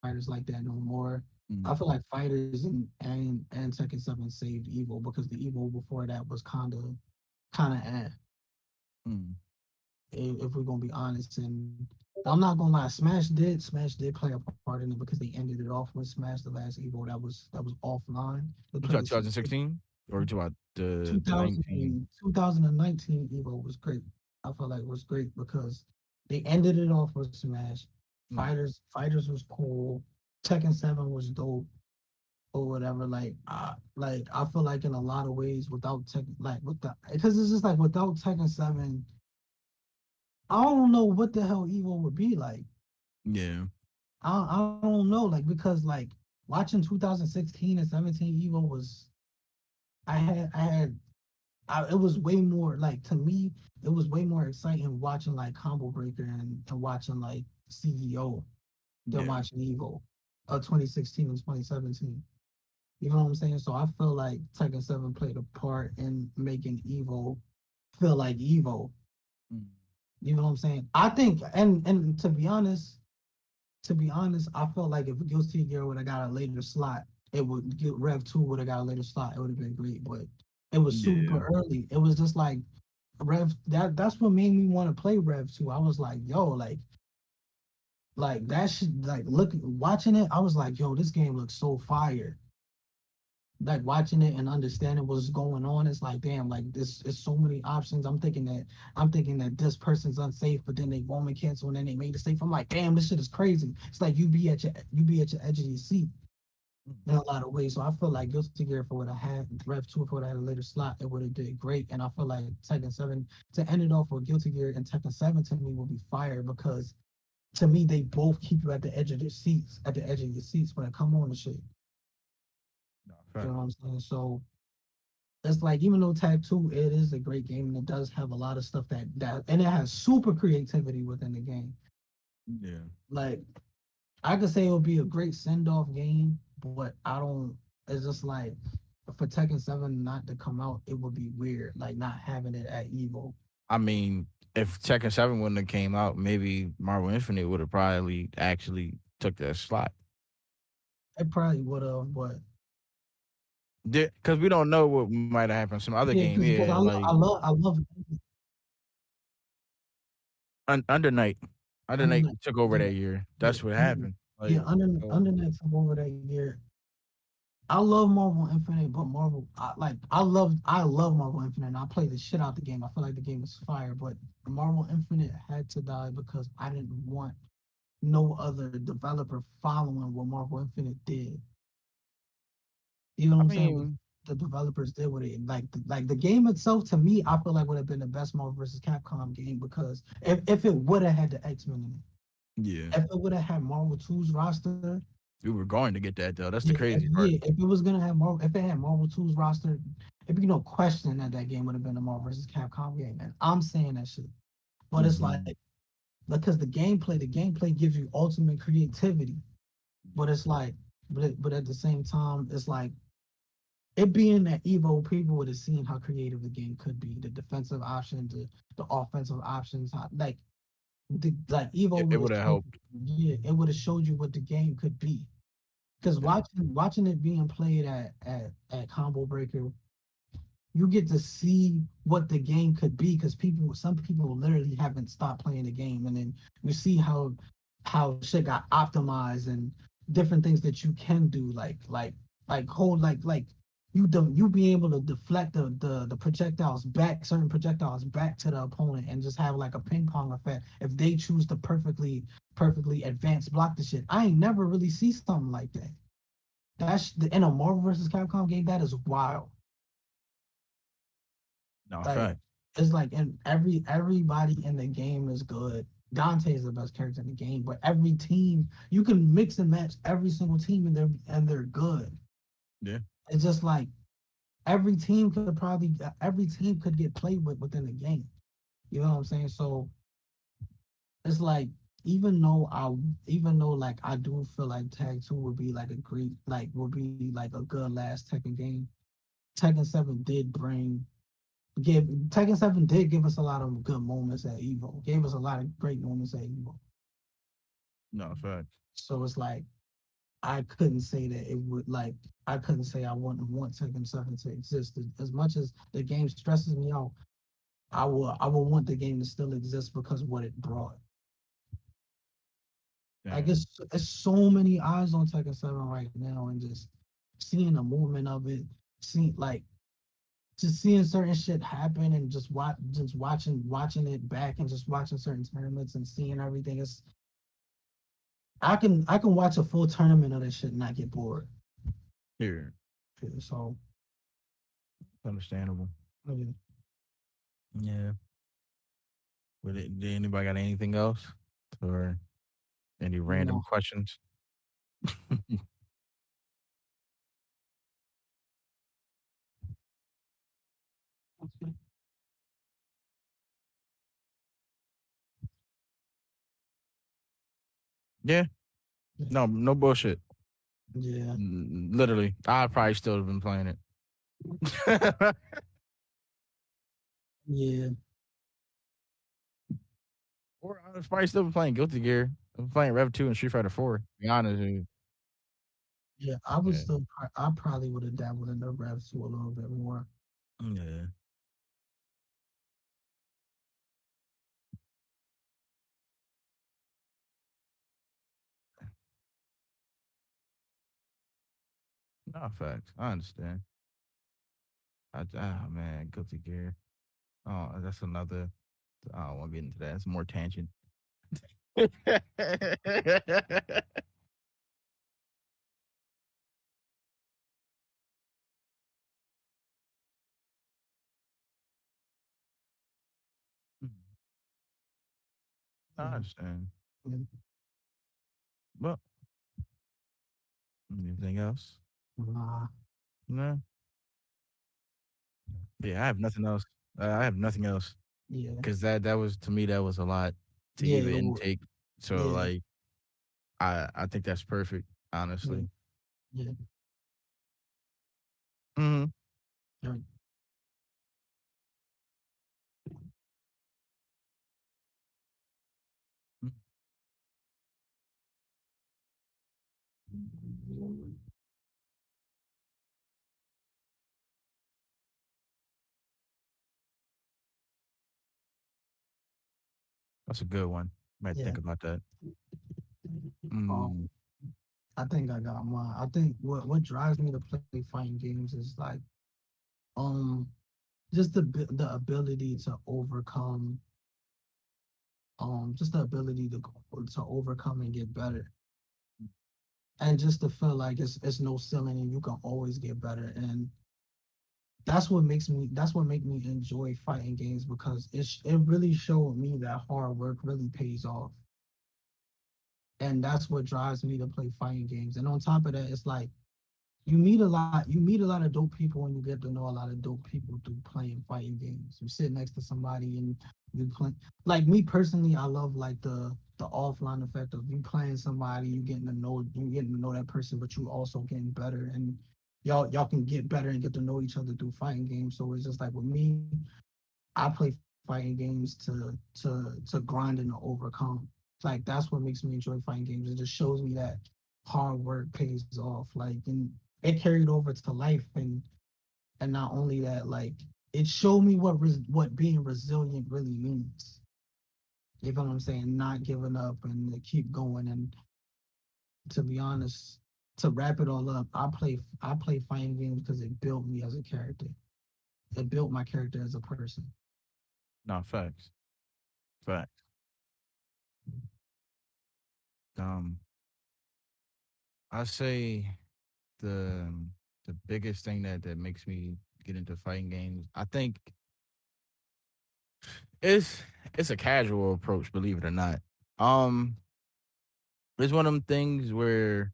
fighters like that no more. Mm, I feel like fighters and Tekken 7 saved Evo because the Evo before that was kind of mm. if we're gonna be honest. And I'm not gonna lie, Smash did play a part in it because they ended it off with Smash the last Evo that was offline. They You played talking the 2016 or you talking about the 2000 19? 2019 Evo was great. I felt like it was great because they ended it off with Smash. No. Fighters was cool. Tekken 7 was dope or whatever. Like I feel like in a lot of ways without Tekken, like with the, because it's just like without Tekken 7, I don't know what the hell Evo would be like. Yeah. I don't know, like because like watching 2016 and 17 Evo was, I had it was way more like, to me it was way more exciting watching like Combo Breaker and watching like CEO than Yeah. watching Evo 2016 and 2017. You know what I'm saying? So I feel like Tekken 7 played a part in making Evo feel like Evo. Mm. You know what I'm saying? I think, and to be honest, I felt like if Guilty Gear would have got a later slot, it would get Rev 2 would have got a later slot. It would have been great, but it was Yeah. super early. It was just like Rev, that's what made me want to play Rev 2. I was like, yo, like that shit, like look, watching it, I was like, yo, this game looks so fire. Like watching it and understanding what's going on, it's like, damn, like this is so many options. I'm thinking that this person's unsafe, but then they moment cancel and then they made it safe. I'm like, damn, this shit is crazy. It's like you be at your edge of your seat in a lot of ways. So I feel like Guilty Gear, if it would have had Rev 2, if it would have had a later slot, it would have did great. And I feel like Tekken 7, to end it off with Guilty Gear and Tekken 7, to me will be fire, because to me they both keep you at the edge of your seats, when it come on the shit. No, You fact. know what I'm saying? So it's like, even though Tag 2, it is a great game and it does have a lot of stuff that and it has super creativity within the game. Yeah. Like I could say it would be a great send off game, but I don't. It's just like for Tekken 7 not to come out, it would be weird. Like not having it at Evo. I mean, if Tekken 7 wouldn't have came out, maybe Marvel Infinite would have probably actually took that slot. It probably would have, but Because we don't know what might have happened. Some other yeah, game, because yeah, like I love Under Night. Under under Night the took over yeah that year. yeah That's what under, happened. yeah Like, so, under that took over that year. I love Marvel Infinite, but I love Marvel Infinite. And I play the shit out the game. I feel like the game is fire, but Marvel Infinite had to die because I didn't want no other developer following what Marvel Infinite did. You know what I I'm saying? What mean, the developers did with it, like the game itself, to me, I feel like would have been the best Marvel versus Capcom game, because if it would have had the X-Men in yeah, it, if it would have had Marvel 2's roster, we were going to get that though. That's the yeah, crazy part. if it was gonna have Marvel, if it had Marvel 2's roster, it'd be no question that that game would have been a Marvel versus Capcom game. And I'm saying that shit, but it's like, Hmm. because the gameplay gives you ultimate creativity, but it's like, but at the same time, it's like it being that Evo, people would have seen how creative the game could be, the defensive option, the offensive options, like Yeah, Evo it would have would have showed, helped. yeah, it would have showed you what the game could be. Because Yeah, watching it being played at Combo Breaker, you get to see what the game could be, because some people literally haven't stopped playing the game, and then you see how shit got optimized and different things that you can do, like hold like you be able to deflect the projectiles back, certain projectiles back to the opponent, and just have like a ping pong effect if they choose to perfectly advance block the shit. I ain't never really see something like that. That's in a Marvel versus Capcom game. That is wild. no Like fact. it's like, and everybody in the game is good. Dante is the best character in the game, but every team you can mix and match every single team, and they're good. Yeah, It's just like every team could get played with within the game. You know what I'm saying? So it's like, even though like I do feel like Tag 2 would be like a great, like would be like a good last Tekken game. Tekken 7 did bring give Tekken 7 did give us a lot of good moments at Evo. Gave us a lot of great moments at Evo. no fact. So it's like I couldn't say that it would like I couldn't say I wouldn't want Tekken 7 to exist. As much as the game stresses me out, I will want the game to still exist because of what it brought. I Damn. guess it's so many eyes on Tekken 7 right now, and just seeing the movement of it, seeing like just seeing certain shit happen, and just watching it back, and just watching certain tournaments and seeing everything. I can watch a full tournament of that shit and not get bored. Here, Yeah, so understandable. yeah. Yeah. Did anybody got anything else or any random No. questions? Yeah. No, no bullshit. Yeah. Literally, I probably still have been playing it. Yeah. Or I was probably still been playing Guilty Gear. I'm playing Rev 2 and Street Fighter 4. To be honest with you. Yeah. I was Yeah. still. I probably would have dabbled in the reps a little bit more. Yeah. No facts. I understand. Man, Guilty Gear. Oh, that's another. I don't want to get into that. It's more tangent. I Yeah. understand. Yeah. Well, anything else? Nah. No. Yeah, I have nothing else. I have nothing else Yeah. because that was to me that was a lot to Yeah. even take. So Yeah. like I think that's perfect, Yeah. honestly. Yeah. Hmm. Yeah. That's a good one. Might Yeah. think about that. Um, Mm, I think I got mine. I think what drives me to play fighting games is like um just the ability to overcome just the ability to overcome and get better, and just to feel like it's no ceiling and you can always get better. And that's what make me enjoy fighting games, because it really showed me that hard work really pays off. And that's what drives me to play fighting games. And on top of that, it's like you meet a lot of dope people, and you get to know a lot of dope people through playing fighting games. You sit next to somebody and you play. Like me personally, I love like the offline effect of you playing somebody, you getting to know that person, but you also getting better, and y'all can get better and get to know each other through fighting games. So it's just like with me, I play fighting games to grind and to overcome. Like that's what makes me enjoy fighting games. It just shows me that hard work pays off. Like, and it carried over to life, and not only that, like it showed me what being resilient really means. You know what I'm saying? Not giving up and to keep going. And to be honest, to wrap it all up, I play fighting games because it built me as a character. It built my character as a person. no facts. Facts. Um, I say the the biggest thing that makes me get into fighting games, I think it's it's a casual approach, believe it or not. Um, it's one of them things where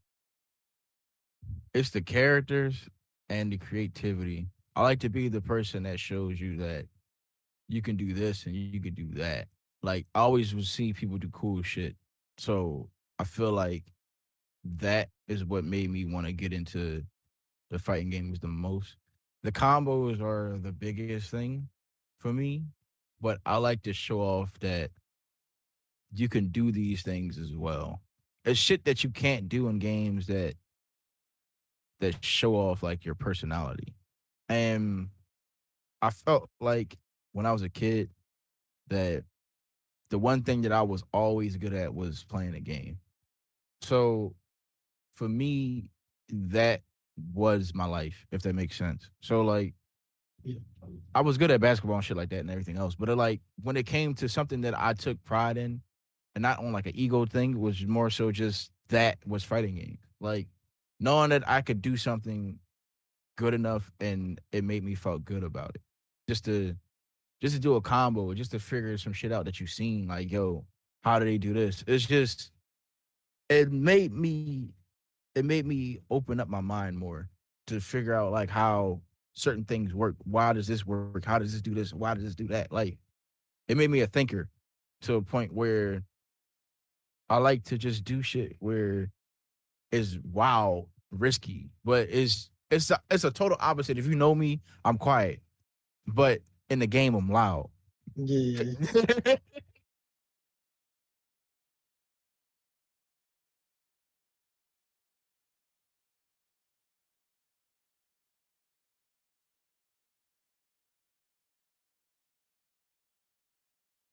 it's the characters and the creativity. I like to be the person that shows you that you can do this and you can do that. Like I always would see people do cool shit. So I feel like that is what made me want to get into the fighting games the most. The combos are the biggest thing for me, but I like to show off that you can do these things as well. It's shit that you can't do in games that show off like your personality. And I felt like when I was a kid that the one thing that I was always good at was playing a game. So for me, that was my life, if that makes sense. So like Yeah. I was good at basketball and shit like that and everything else. But like when it came to something that I took pride in and not on like an ego thing, was more so just that was fighting games. Like knowing that I could do something good enough and it made me felt good about it. Just to just to do a combo, just to figure some shit out that you've seen. Like, yo, how do they do this? It's just it made me it made me open up my mind more to figure out like how certain things work. Why does this work? How does this do this? Why does this do that? Like it made me a thinker to a point where I like to just do shit where it's wow risky, but it's a total opposite. If you know me, I'm quiet, but in the game I'm loud. Yeah. Yeah.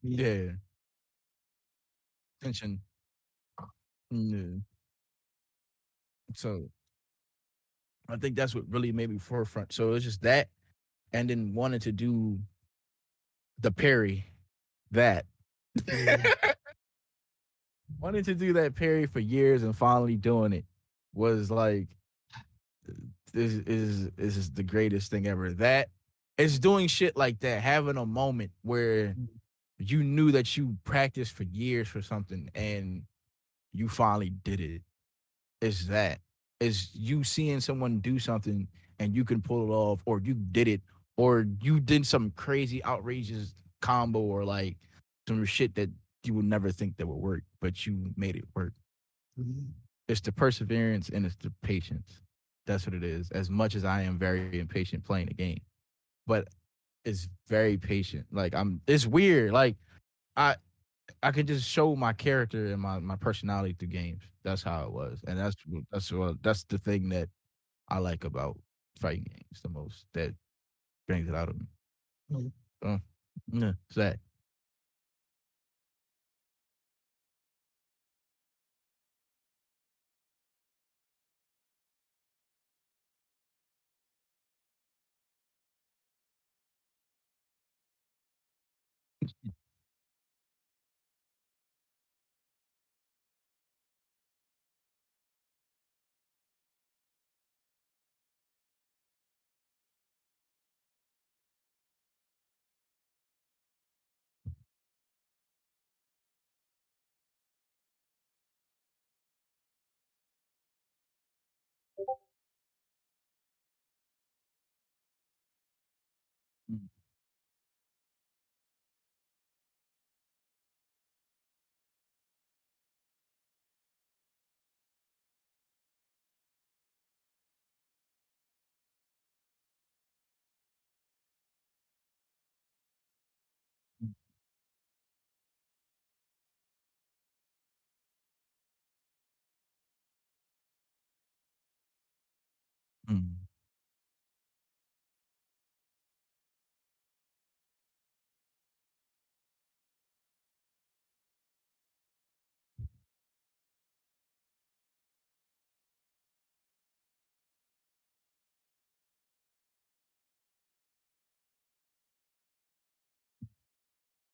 Yeah, tension. Yeah. So I think that's what really made me forefront. So it's just that, and then wanted to do the parry. That Yeah. wanted to do that parry for years, and finally doing it was like this is the greatest thing ever. That it's doing shit like that, having a moment where you knew that you practiced for years for something and you finally did it. It's that. It's you seeing someone do something and you can pull it off, or you did it, or you did some crazy, outrageous combo, or like some shit that you would never think that would work, but you made it work. Mhm. It's the perseverance and it's the patience. That's what it is. As much as I am very impatient playing the game, but it's very patient. Like it's weird. Like I I could just show my character and my personality through games. That's how it was, and that's the thing that I like about fighting games the most. That brings it out of me. Mhm. So, yeah, it's that. Mm, mm,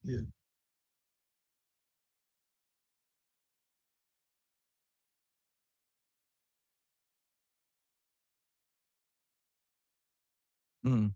Yeah. mm,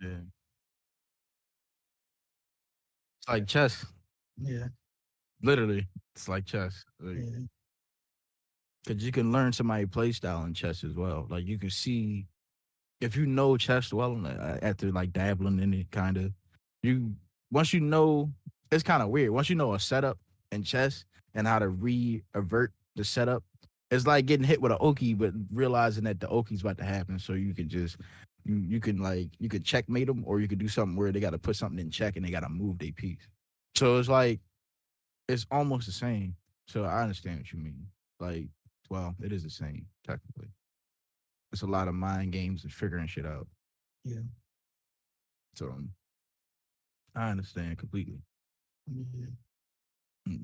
yeah. It's like chess. Yeah. Literally, it's like chess. Like, Yeah. cause you can learn somebody play style in chess as well. Like you can see if you know chess well after like dabbling in it, kind of. You once you know, it's kind of weird. Once you know a setup, in chess and how to re-avert the setup. It's like getting hit with an oki, but realizing that the oki's about to happen, so you can just you could checkmate them, or you could do something where they got to put something in check and they got to move their piece. So it's like it's almost the same. So I understand what you mean. Like, well, it is the same technically. It's a lot of mind games and figuring shit out. Yeah. So I understand completely. Yeah.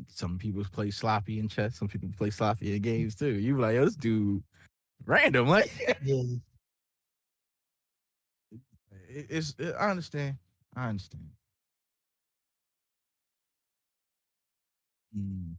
Some people play sloppy in chess. Some people play sloppy in games too. You be like, yo, this dude random. Like, Yeah. I understand. I understand. Mm,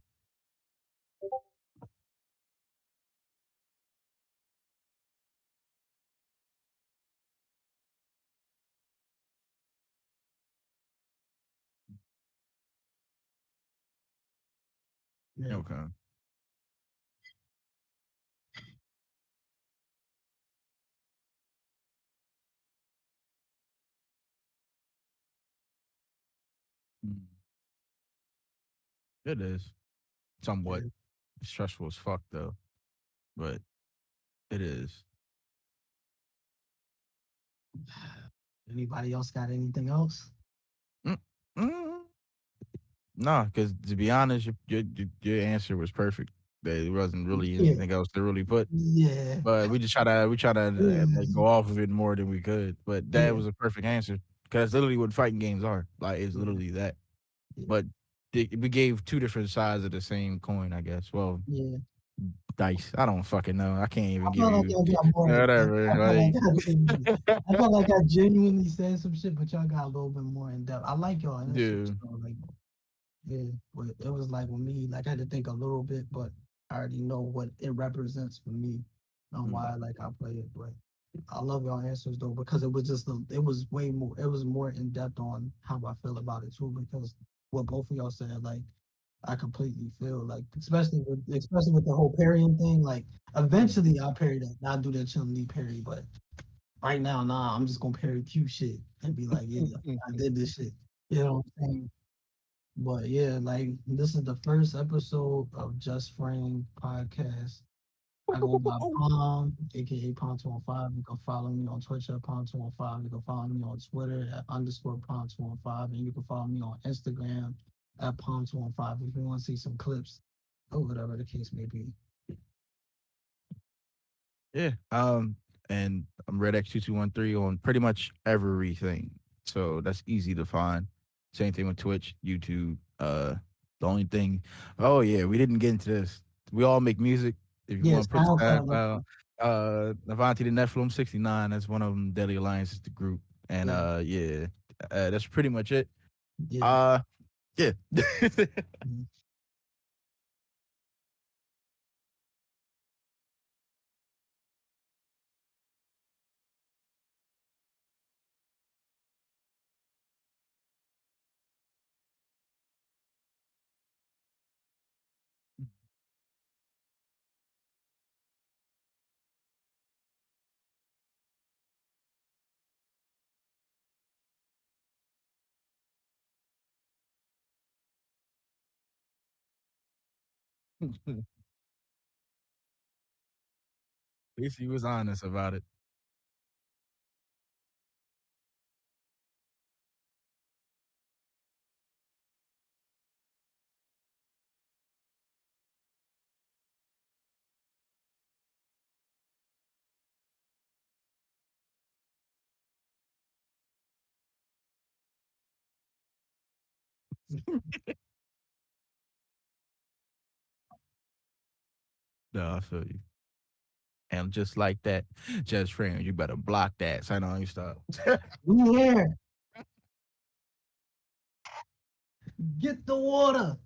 Yeah. okay. Mm, it is somewhat Yeah. stressful as fuck though, but it is. Anybody else got anything else? Mm, mm, no, because to be honest, your answer was perfect. There wasn't really Yeah. anything else to really put. Yeah. But we try to like go off of it more than we could. But that Yeah. was a perfect answer because literally what fighting games are. Like it's Yeah. literally that. Yeah. But we gave two different sides of the same coin, I guess. Well, Yeah. dice. I don't fucking know. I can't even I give felt like you y'all got more in depth. whatever. Like, I felt like I genuinely said some shit, but y'all got a little bit more in depth. I like y'all answers, dude. though. Like, yeah, but it was like with me, like I had to think a little bit, but I already know what it represents for me and Mm, why like I play it. But I love y'all answers though because it was just it was way more. It was more in depth on how I feel about it too. Because what both of y'all said, like I completely feel like, especially with the whole parrying thing. Like mm, eventually I'll parry that. I'll do that Chun Li parry, but right now, nah, I'm just gonna parry Q shit and be like, yeah, I did this shit. You know what I'm saying? But yeah, like this is the first episode of Just Frame podcast. I go by Palm, aka Palm215. You can follow me on Twitch at Palm215. You can follow me on Twitter at underscore Palm215. And you can follow me on Instagram at Palm215 if you want to see some clips or whatever the case may be. yeah. And I'm Red X2213 on pretty much everything. So that's easy to find. Same thing with Twitch, YouTube. The only thing, oh yeah, we didn't get into this. We all make music. If you Yeah, want to put the SoundCloud. Avanti the Nephilim 69, that's one of them. Deadly Alliance is the group. And Yeah, yeah, that's pretty much it. yeah. Uh, yeah. Mhm. At least he was honest about it. No, I feel you. And just like that, just friends, you better block that. Sign on your stuff. We here. Get the water.